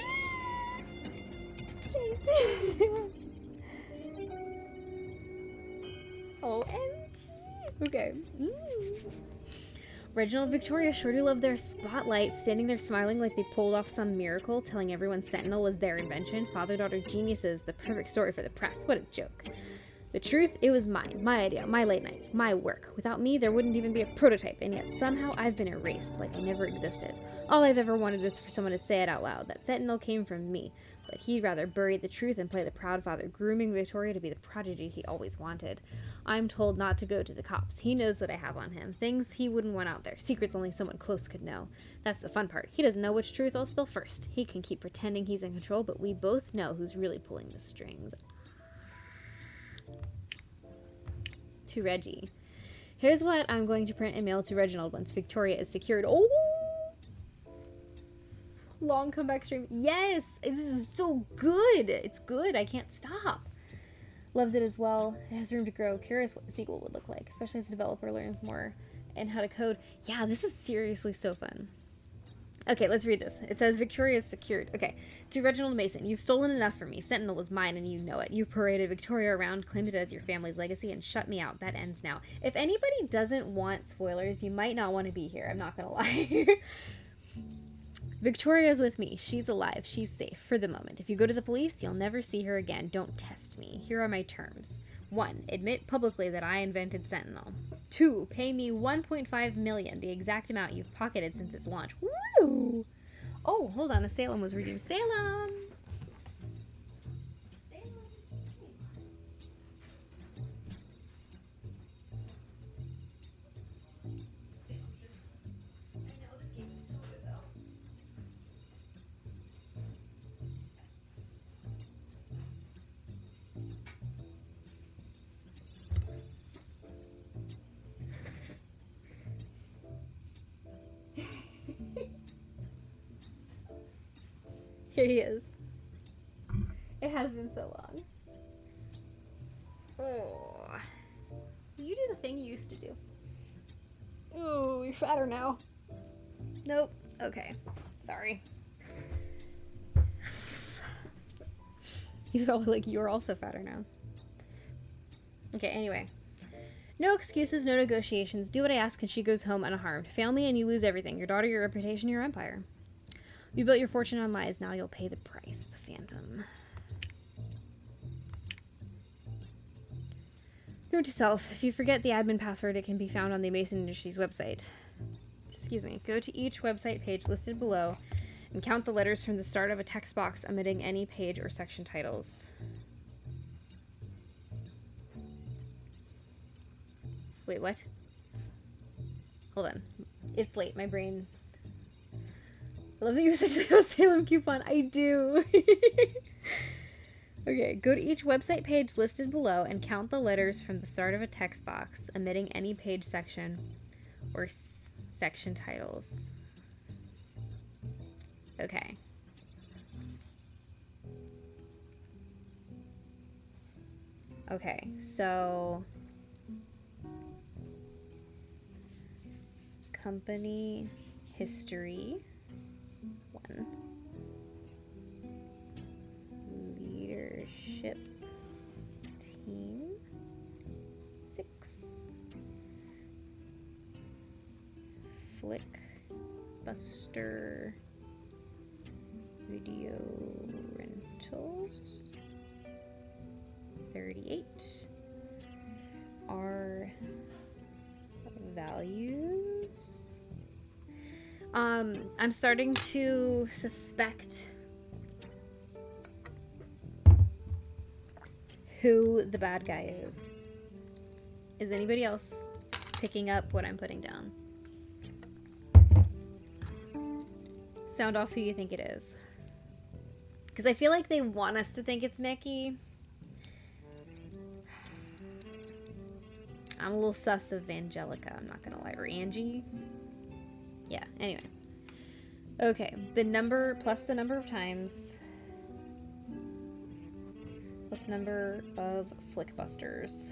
S1: OMG! Okay. Reginald and Victoria sure do love their spotlight, standing there smiling like they pulled off some miracle, telling everyone Sentinel was their invention. Father-daughter geniuses, the perfect story for the press. What a joke. The truth, it was mine, my idea, my late nights, my work. Without me, there wouldn't even be a prototype, and yet somehow I've been erased like I never existed. All I've ever wanted is for someone to say it out loud, that Sentinel came from me. But he'd rather bury the truth and play the proud father, grooming Victoria to be the prodigy he always wanted. I'm told not to go to the cops. He knows what I have on him. Things he wouldn't want out there. Secrets only someone close could know. That's the fun part. He doesn't know which truth I'll spill first. He can keep pretending he's in control, but we both know who's really pulling the strings. To Reggie. Here's what I'm going to print and mail to Reginald once Victoria is secured. Oh! Long comeback stream. Yes! This is so good! It's good. I can't stop. Loved it as well. It has room to grow. Curious what the sequel would look like, especially as the developer learns more and how to code. Yeah, this is seriously so fun. Okay, let's read this. It says, Victoria is secured. Okay. To Reginald Mason, you've stolen enough from me. Sentinel was mine and you know it. You paraded Victoria around, claimed it as your family's legacy, and shut me out. That ends now. If anybody doesn't want spoilers, you might not want to be here. I'm not gonna lie. Victoria's with me. She's alive. She's safe for the moment. If you go to the police, you'll never see her again. Don't test me. Here are my terms. 1. Admit publicly that I invented Sentinel. 2. Pay me $1.5 million, the exact amount you've pocketed since its launch. Woo! Oh, hold on. A Salem was redeemed. Salem! Here he is. It has been so long. Oh. You do the thing you used to do. Oh, you're fatter now. Nope. Okay. Sorry. He's probably like, you're also fatter now. Okay, anyway. No excuses, no negotiations. Do what I ask and she goes home unharmed. Fail me and you lose everything. Your daughter, your reputation, your empire. You built your fortune on lies. Now you'll pay the price. The Phantom. Note to self. If you forget the admin password, it can be found on the Mason Industries website. Excuse me. Go to each website page listed below and count the letters from the start of a text box omitting any page or section titles. Wait, what? Hold on. It's late. My brain... I love that you essentially have a Salem coupon. I do. Okay, go to each website page listed below and count the letters from the start of a text box, omitting any page section or section titles. Okay. Okay, so... Company history... 1. Leadership team 6. Flickbuster video rentals 38. Our values. I'm starting to suspect who the bad guy is. Is anybody else picking up what I'm putting down? Sound off who you think it is. Because I feel like they want us to think it's Mickey. I'm a little sus of Angelica, I'm not gonna lie. Or Angie. Yeah, anyway. Okay, the number plus the number of times plus number of Flickbusters.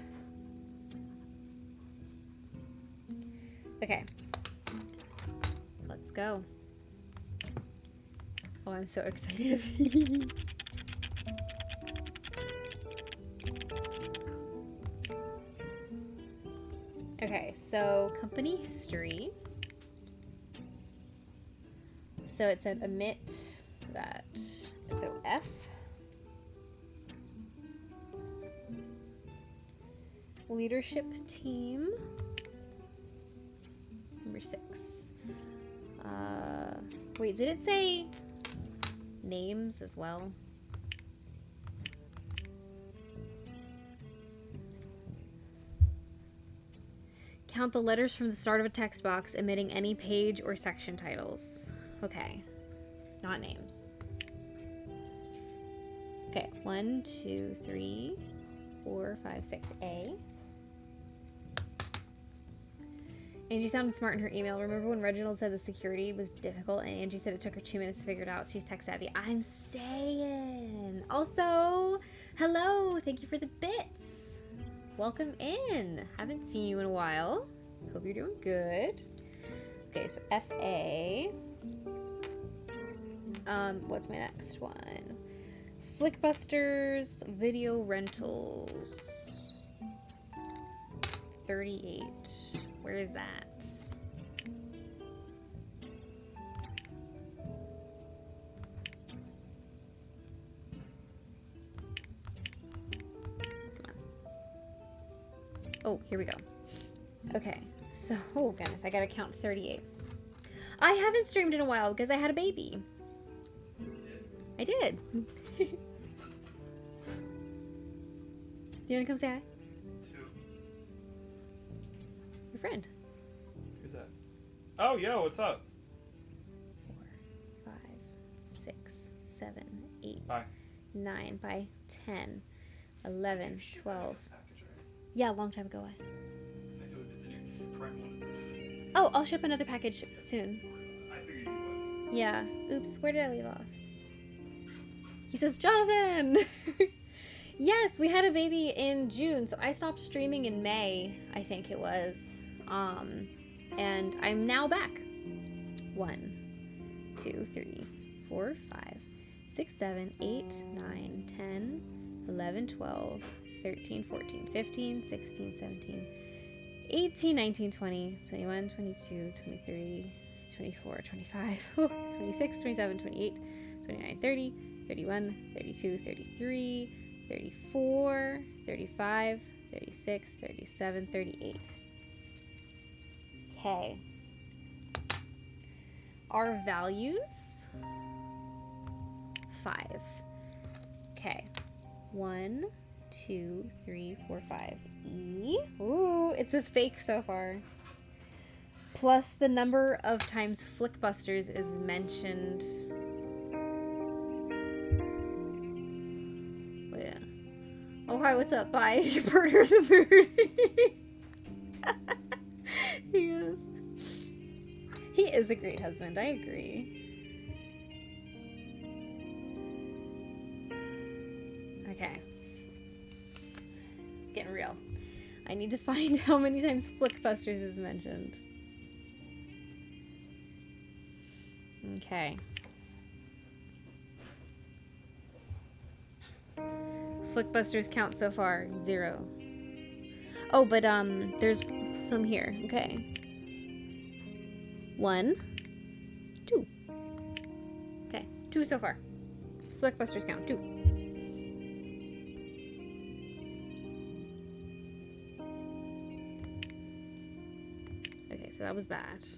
S1: Okay. Let's go. Oh, I'm so excited. Okay, so company history. So it said omit that. So F. Leadership team. Number 6. Wait, did it say names as well? Count the letters from the start of a text box, omitting any page or section titles. Okay. Not names. Okay. 1, 2, 3, 4, 5, 6. A. Angie sounded smart in her email. Remember when Reginald said the security was difficult and Angie said it took her 2 minutes to figure it out? She's tech savvy. I'm saying. Also, hello. Thank you for the bits. Welcome in. Haven't seen you in a while. Hope you're doing good. Okay, so FA. What's my next one? Flickbusters video rentals. 38. Where is that? Come on. Oh, here we go. Okay. So, oh goodness, I gotta count 38. I haven't streamed in a while because I had a baby. I did. Do you want to come say hi? Your friend.
S2: Who's that? Oh, yo, what's up?
S1: 4, 5, 6, 7, 8,
S2: Bye.
S1: 9, by 10, 11,
S2: You
S1: 12.
S2: package, right?
S1: Yeah, a long time ago.
S2: 'Cause I knew it was in your prime one of this.
S1: Oh, I'll ship another package soon.
S2: I figured you would.
S1: Yeah. Oops, where did I leave off? He says, Jonathan! Yes, we had a baby in June, so I stopped streaming in May, I think it was. And I'm now back. 1, 2, 3, 4, 5, 6, 7, 8, 9, 10, 11, 12, 13, 14, 15, 16, 17, 18, 19, 20, 21, 22, 23, 24, 25, 26, 27, 28, 29, 30, 31, 32, 33, 34, 35, 36, 37, 38. Okay. Our values? 5. Okay. 1, 2, 3, 4, 5. E. Ooh, it says fake so far. Plus the number of times Flickbusters is mentioned. Oh, yeah. Oh, hi, what's up? Bye. Your partner's a mood. He is. He is a great husband. I agree. Okay. It's getting real. I need to find how many times Flickbusters is mentioned. Okay. Flickbusters count so far 0. Oh, but there's some here. Okay. 1, 2. Okay, 2 so far. Flickbusters count 2. Okay, so that was that.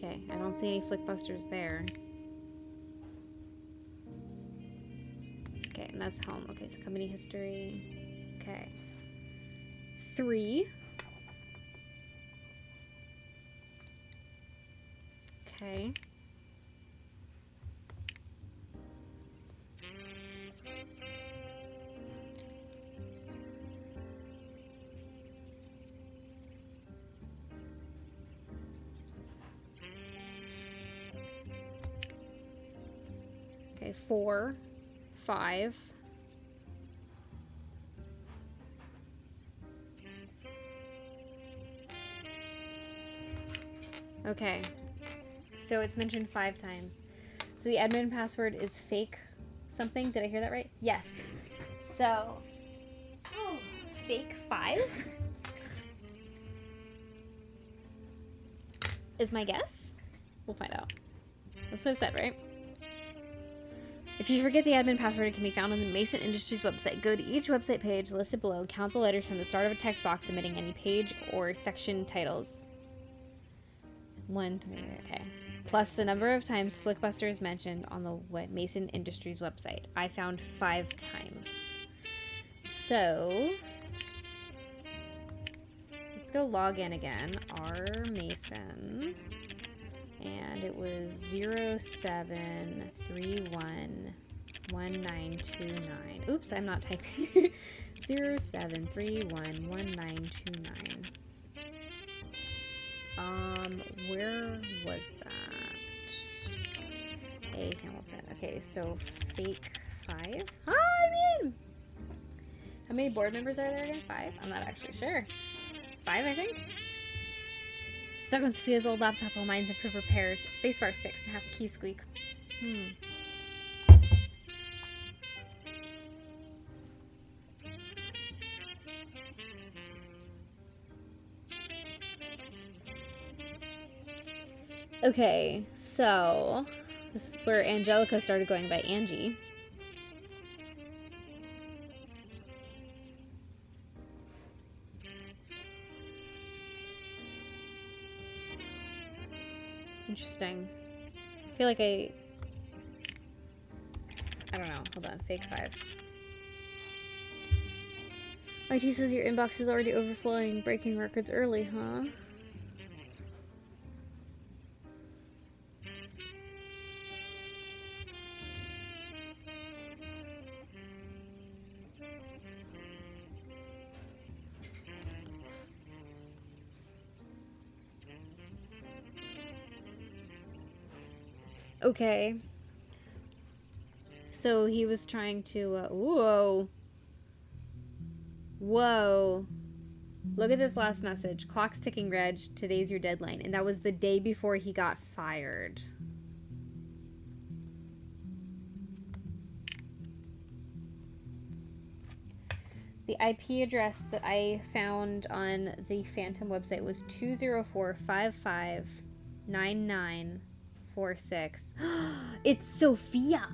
S1: Okay, I don't see any Flickbusters there. Okay, and that's home. Okay, so company history. Okay. 3. Okay. Okay, 4, 5. Okay, so it's mentioned 5 times. So the admin password is fake something. Did I hear that right? Yes. So, fake 5 is my guess. We'll find out. That's what it said, right? If you forget the admin password, it can be found on the Mason Industries website. Go to each website page listed below, count the letters from the start of a text box omitting any page or section titles. 1, 2, okay. Plus the number of times Flickbuster is mentioned on the Mason Industries website. I found 5 times. So, Let's go log in again. R Mason. And it was 07311929. Oops, I'm not typing. 07311929. Where was that? A Hamilton. Okay, so fake 5. Hi, I'm in! How many board members are there again? 5? I'm not actually sure. 5, I think? Stuck on Sophia's old laptop while mine's in for repairs. Spacebar sticks and half the key squeak. Okay, so this is where Angelica started going by Angie. Interesting. I feel like I don't know. Hold on. Fake 5. IT says your inbox is already overflowing. Breaking records early, huh? Okay. So he was trying to, whoa. Whoa. Look at this last message. Clock's ticking, Reg. Today's your deadline. And that was the day before he got fired. The IP address that I found on the Phantom website was 204559946. It's Sophia.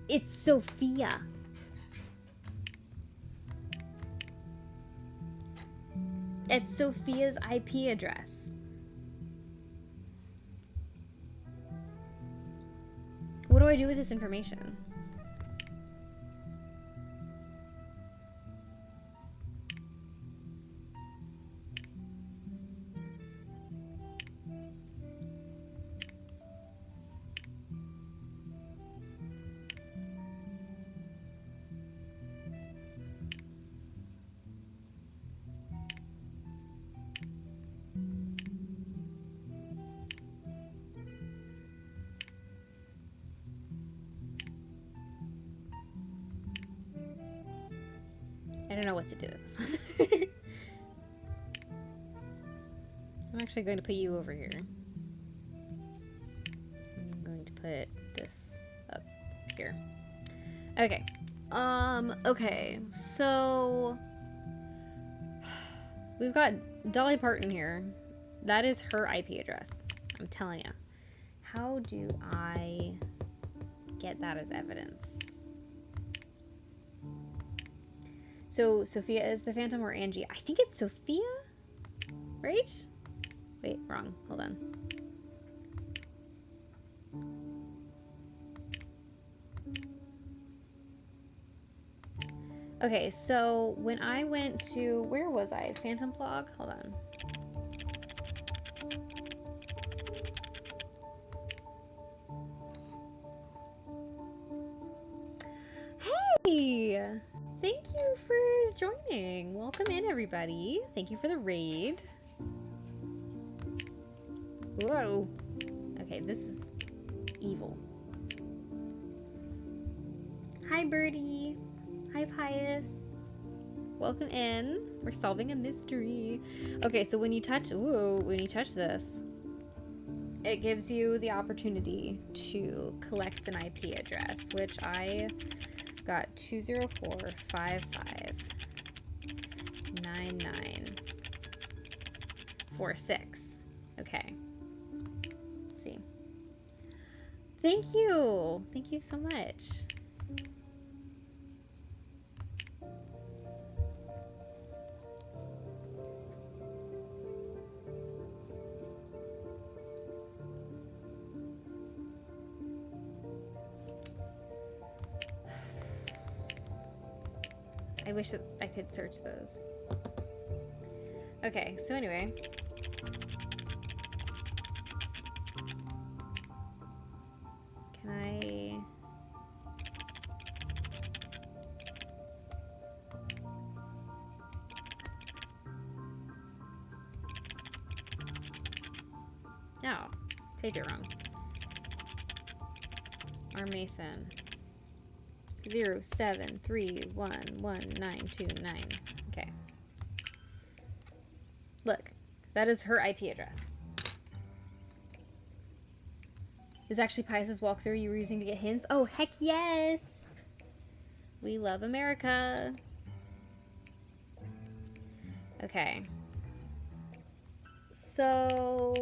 S1: It's Sophia. It's Sophia's IP address. What do I do with this information? I don't know what to do with this one. I'm actually going to put you over here. I'm going to put this up here. Okay. Okay. So we've got Dolly Parton here. That is her IP address. I'm telling you. How do I get that as evidence? So Sophia is the Phantom or Angie? I think it's Sophia, right? Wait, wrong. Hold on. Okay, so when I went to, where was I? Phantom blog? Hold on. Hey! Thank you for joining. Welcome in, everybody. Thank you for the raid. Whoa. Okay, this is evil. Hi, Birdie. Hi, Pius. Welcome in. We're solving a mystery. Okay, so when you touch, when you touch this, it gives you the opportunity to collect an IP address, which I got 204559946. Okay. Let's see. Thank you. Thank you so much. I I wish that I could search those. Okay, so anyway. Can I... No, taped it wrong. Our Mason. 073111929. Okay. Look, that is her IP address. It was actually Pius's walkthrough you were using to get hints? Oh, heck yes! We love America. Okay. So...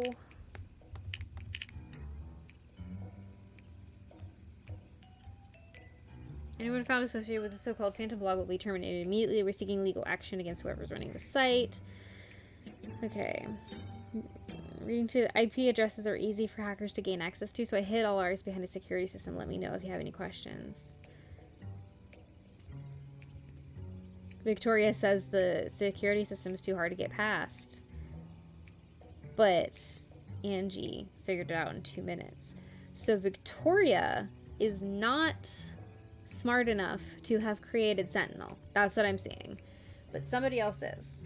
S1: anyone found associated with the so-called phantom blog will be terminated immediately. We're seeking legal action against whoever's running the site. Okay. Reading to IP addresses are easy for hackers to gain access to, so I hid all ours behind a security system. Let me know if you have any questions. Victoria says the security system is too hard to get past. But Angie figured it out in 2 minutes. So Victoria is not smart enough to have created Sentinel. That's what I'm seeing. But somebody else is.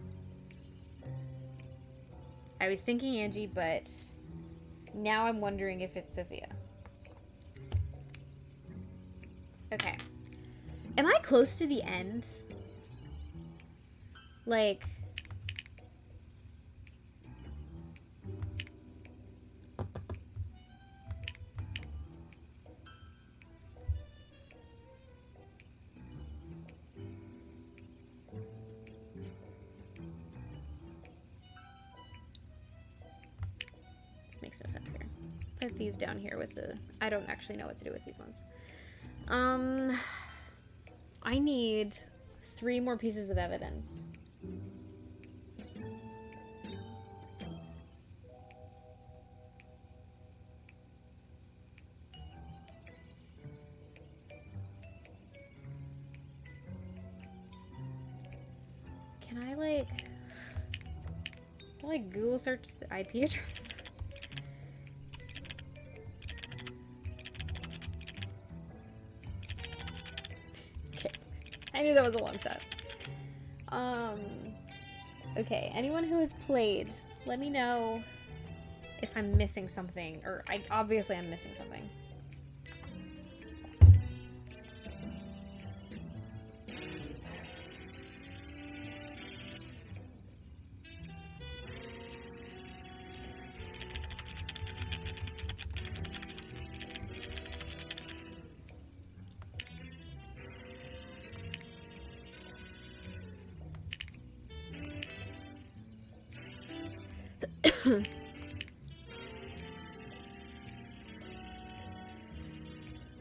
S1: I was thinking Angie, but now I'm wondering if it's Sophia. Okay. Am I close to the end? Like... makes no sense here. Put these down here with the... I don't actually know what to do with these ones. I need 3 more pieces of evidence. Can I Google search the IP address? I knew that was a long shot. Okay, anyone who has played, let me know if I'm missing something, or obviously I'm missing something.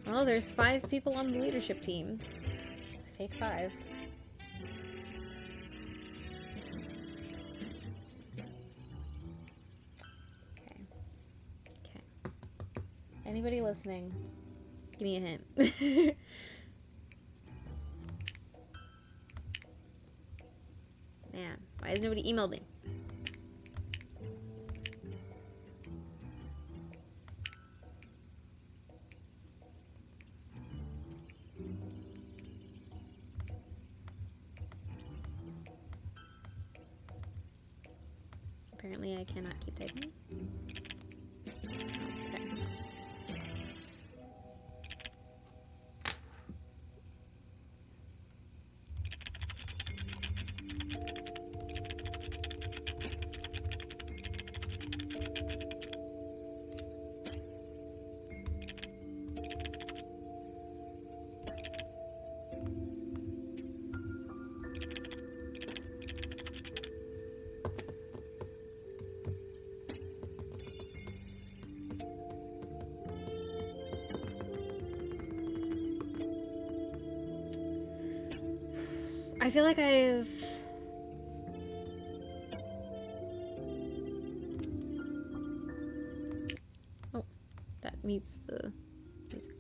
S1: Well, there's 5 people on the leadership team. Fake 5. Okay. Okay. Anybody listening? Give me a hint. Man, why has nobody emailed me? Apparently I cannot keep typing. Okay. I feel like I've... Oh, that mutes the music.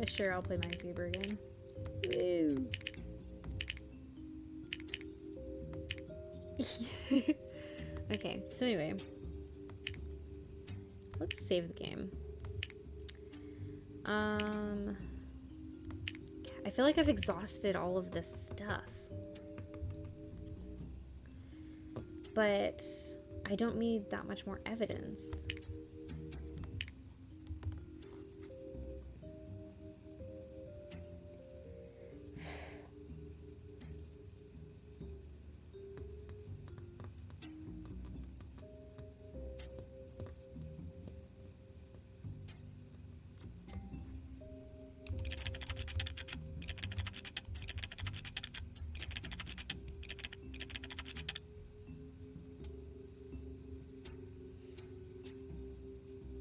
S1: Sure, I'll play Minesweeper again. Woo. Okay, so anyway. Let's save the game. I feel like I've exhausted all of this stuff. But I don't need that much more evidence.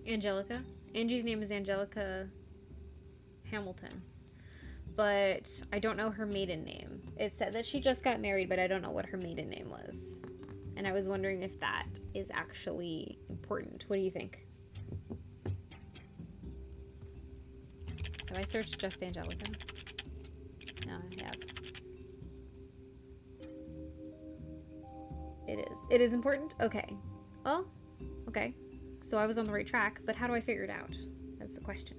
S1: Angelica. Angie's name is Angelica Hamilton. But I don't know her maiden name. It said that she just got married, but I don't know what her maiden name was. And I was wondering if that is actually important. What do you think? Have I searched just Angelica? No, I have. It is. It is important? Okay. Well, okay. So I was on the right track, but how do I figure it out? That's the question.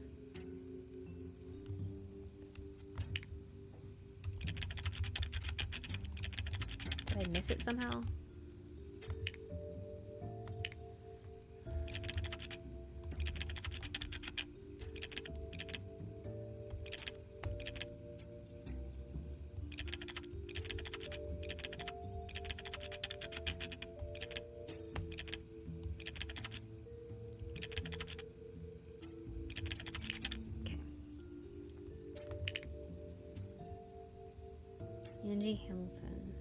S1: Did I miss it somehow? Angie Hamilton.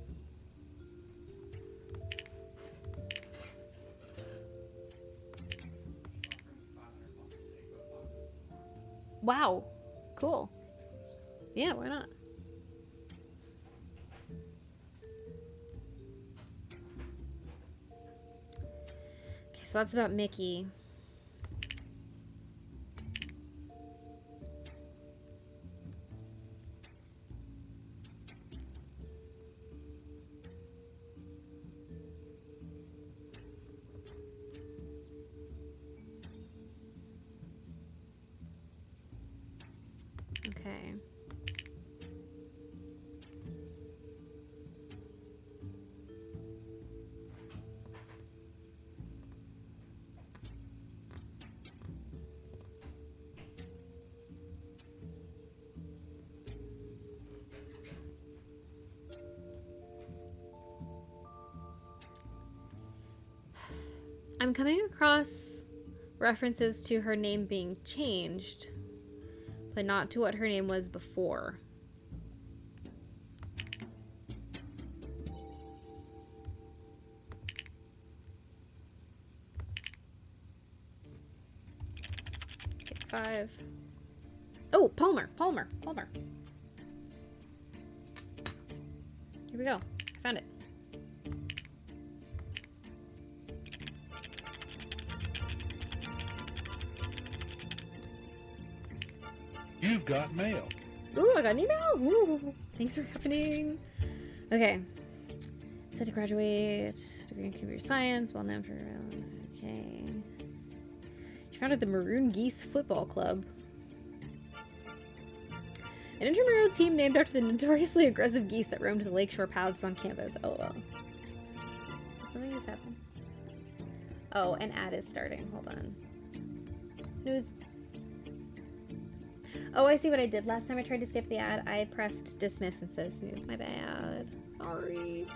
S1: Wow. Cool. Yeah, why not? Okay, so that's about Mickey. Okay. I'm coming across references to her name being changed, but not to what her name was before. Pick 5. Oh, Palmer. Here we go. Found it.
S3: You've got mail.
S1: Ooh, I got an email. Ooh, things are happening. Okay. Set to graduate. Degree in computer science. Well known for... Okay. She founded the Maroon Geese Football Club. An intramural team named after the notoriously aggressive geese that roamed the lakeshore paths on campus. Oh, well. Something just happened. Oh, an ad is starting. Hold on. News. Oh, I see what I did. Last time I tried to skip the ad, I pressed dismiss instead of snooze. My bad. Sorry.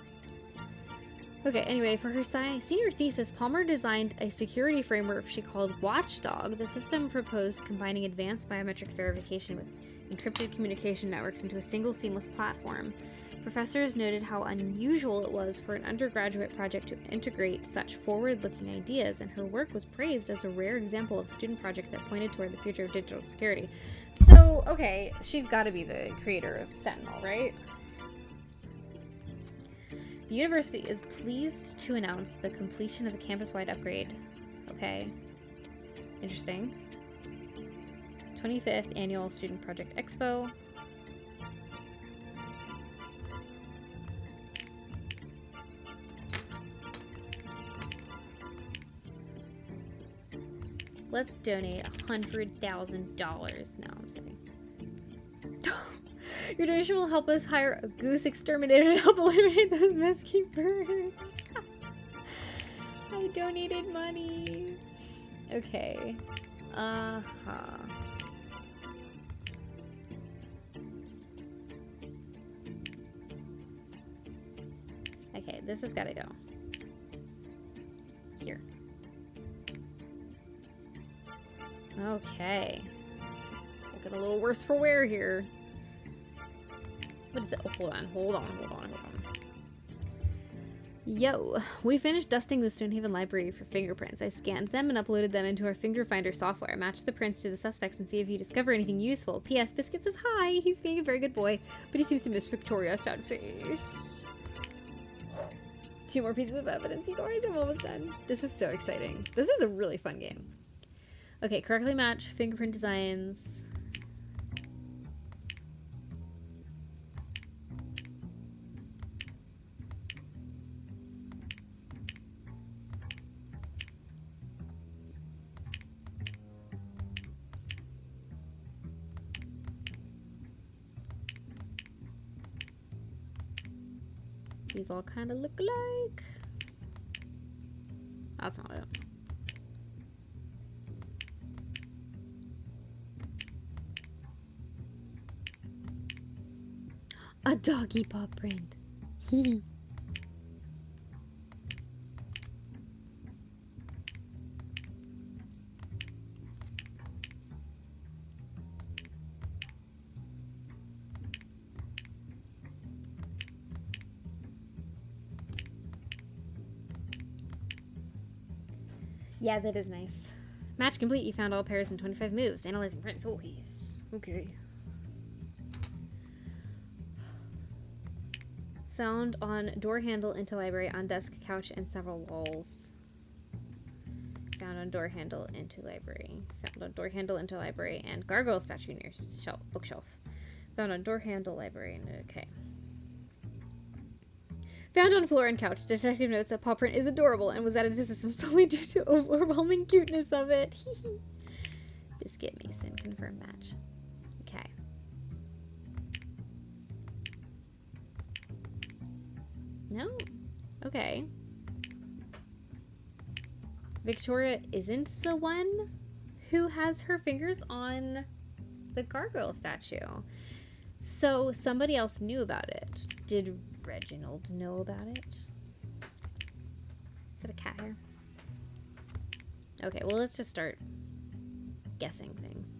S1: Okay, anyway, for her senior thesis, Palmer designed a security framework she called Watchdog. The system proposed combining advanced biometric verification with encrypted communication networks into a single seamless platform. Professors noted how unusual it was for an undergraduate project to integrate such forward-looking ideas, and her work was praised as a rare example of a student project that pointed toward the future of digital security. So, okay, she's got to be the creator of Sentinel, right? The university is pleased to announce the completion of a campus-wide upgrade. Okay. Interesting. 25th Annual Student Project Expo. Let's donate $100,000. No, I'm sorry. Your donation will help us hire a goose exterminator to help eliminate those mesquite birds. I donated money. Okay. Uh-huh. Okay, this has got to go. Here. Okay. Looking a little worse for wear here. What is it? Oh, hold on. Yo, we finished dusting the Stonehaven library for fingerprints. I scanned them and uploaded them into our finger finder software. Match the prints to the suspects and see if you discover anything useful. P.S. Biscuit says hi. He's being a very good boy, but he seems to miss Victoria. Sad face. 2 more pieces of evidence, you guys. I'm almost done. This is so exciting. This is a really fun game. Okay, correctly match fingerprint designs. These all kind of look alike. That's not it. A doggy paw print. Yeah, that is nice. Match complete. You found all pairs in 25 moves. Analyzing prints. Oh, yes. Okay. Found on door handle into library, on desk, couch, and several walls. Found on door handle into library. Found on door handle into library and gargoyle statue near bookshelf. Found on door handle library and okay. Found on floor and couch. Detective notes that paw print is adorable and was added to system solely due to overwhelming cuteness of it. Biscuit Mason. Confirm match. Okay. No? Okay. Victoria isn't the one who has her fingers on the gargoyle statue. So somebody else knew about it. Did Reginald know about it? Is it a cat hair? Okay, well, let's just start guessing things.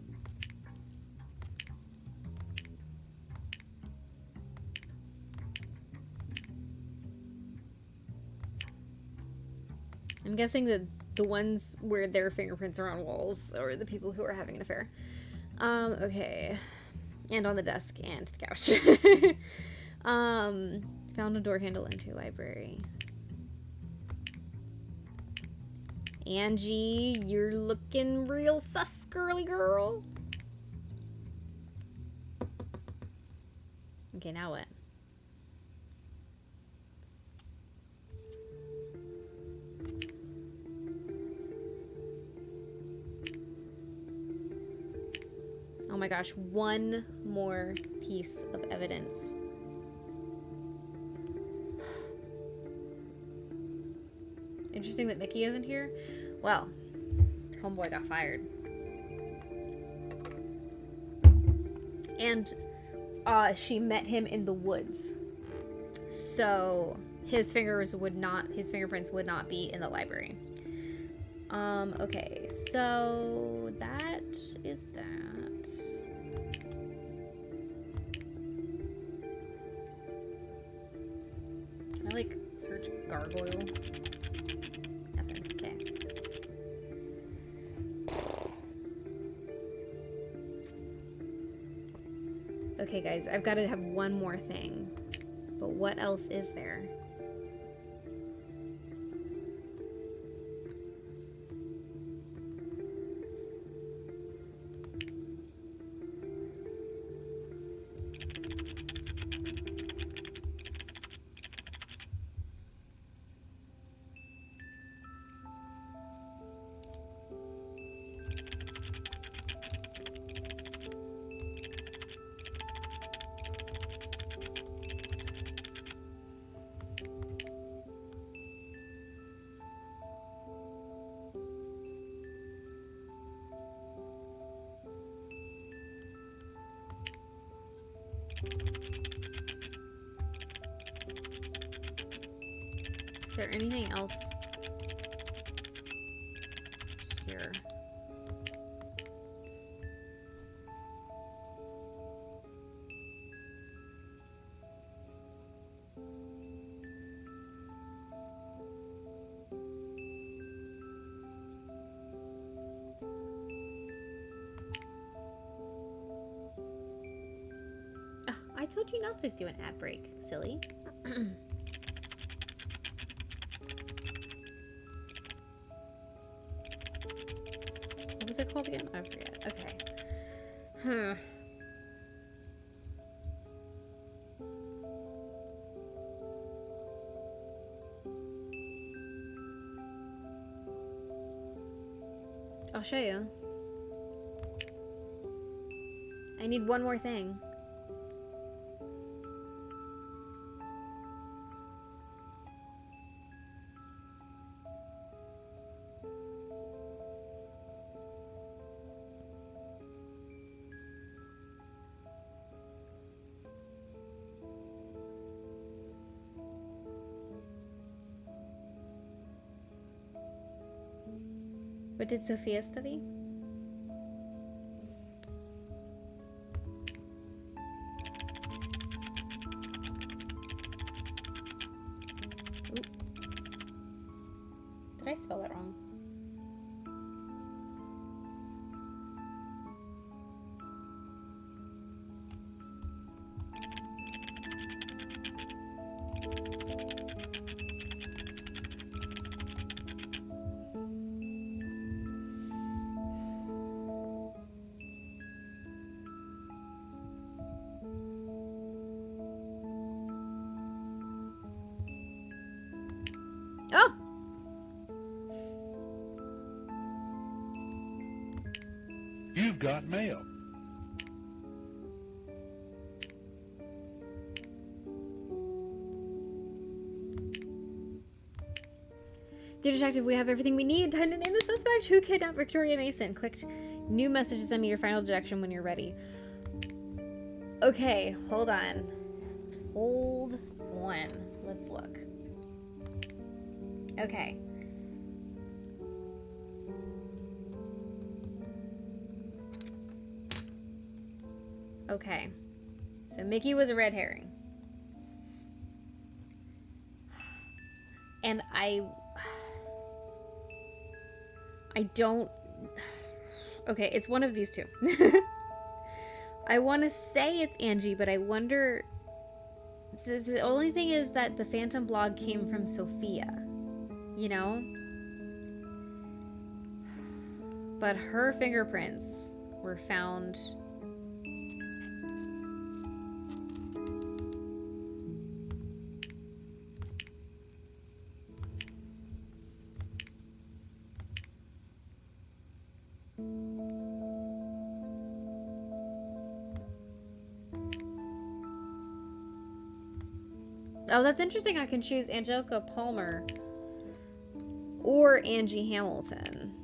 S1: I'm guessing that the ones where their fingerprints are on walls are the people who are having an affair. Okay. And on the desk and the couch. Found a door handle into library. Angie, you're looking real sus, girly girl. Okay, now what? Oh my gosh, one more piece of evidence. Interesting that Mickey isn't here. Well, homeboy got fired. And she met him in the woods. So his fingerprints would not be in the library. Okay, so that is that. Can I like search gargoyle? Nothing. Okay. Okay, guys, I've got to have one more thing. But what else is there? Is there anything else here? Oh, I told you not to do an ad break, silly. What was it called again? I forget. Okay. Huh. I'll show you. I need one more thing. What did Sophia study? Oop. Did I spell that wrong? Oh!
S3: You've got mail.
S1: Dear Detective, we have everything we need. Time to name the suspect who kidnapped Victoria Mason. Click new message to send me your final deduction when you're ready. Okay, hold on. Hold on. Let's look. Okay. Okay. So Mickey was a red herring. And I don't... Okay, it's one of these two. I want to say it's Angie, but I wonder... The only thing is that the Phantom blog came from Sophia. You know? But her fingerprints were found... Oh, that's interesting. I can choose Angelica Palmer or Angie Hamilton.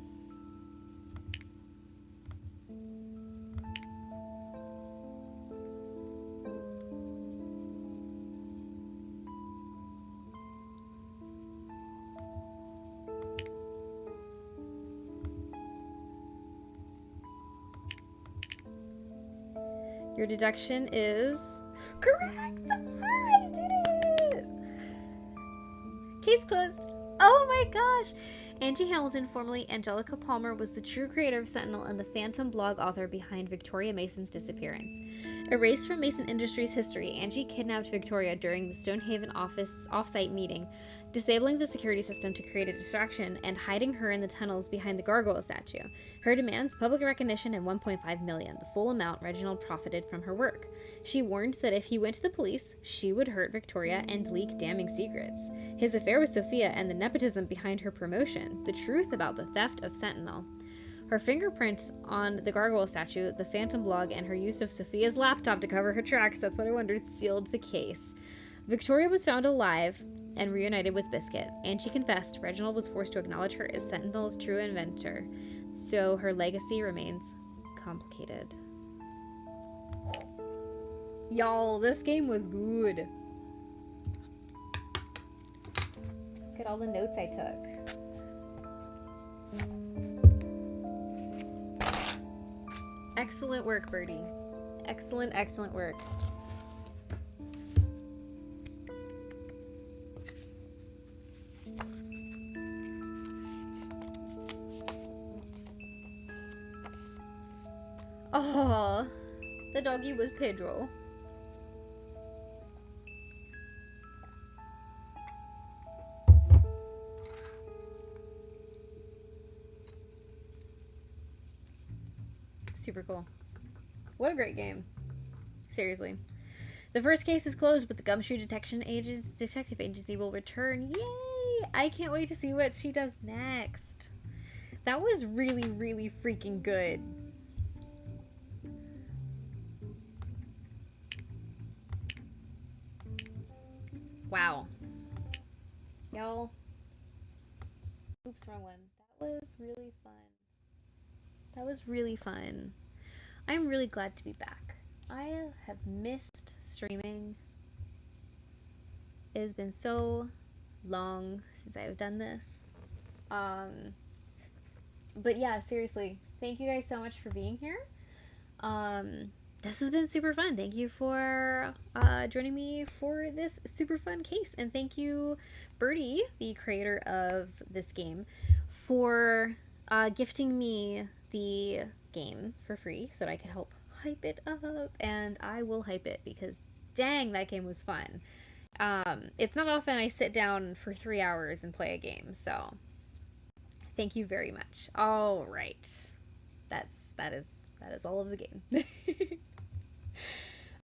S1: Your deduction is correct. I did it. Case closed. Oh my gosh. Angie Hamilton, formerly Angelica Palmer, was the true creator of Sentinel and the Phantom blog author behind Victoria Mason's disappearance. Erased from Mason Industries' history, Angie kidnapped Victoria during the Stonehaven office off-site meeting, disabling the security system to create a distraction and hiding her in the tunnels behind the gargoyle statue. Her demands public recognition and $1.5 million, the full amount Reginald profited from her work. She warned that if he went to the police, she would hurt Victoria and leak damning secrets. His affair with Sophia and the nepotism behind her promotion, the truth about the theft of Sentinel. Her fingerprints on the gargoyle statue, the Phantom blog, and her use of Sophia's laptop to cover her tracks, that's what I wondered, sealed the case. Victoria was found alive and reunited with Biscuit, and she confessed Reginald was forced to acknowledge her as Sentinel's true inventor, though her legacy remains complicated. Y'all, this game was good. Look at all the notes I took. Excellent work, Birdie. Excellent, excellent work. Oh, the doggy was Pedro. Super cool. What a great game. Seriously. The first case is closed, but the Gumshoe Detective Agency will return. Yay! I can't wait to see what she does next. That was really, really freaking good. Wow. Y'all. Oops, wrong one. That was really fun. That was really fun. I'm really glad to be back. I have missed streaming. It has been so long since I've done this. But yeah, seriously, thank you guys so much for being here. This has been super fun. Thank you for joining me for this super fun case. And thank you, Birdie, the creator of this game, for gifting me the game for free so that I could help hype it up. And I will hype it because dang, that game was fun. It's not often I sit down for 3 hours and play a game, so thank you very much. All right. That is all of the game.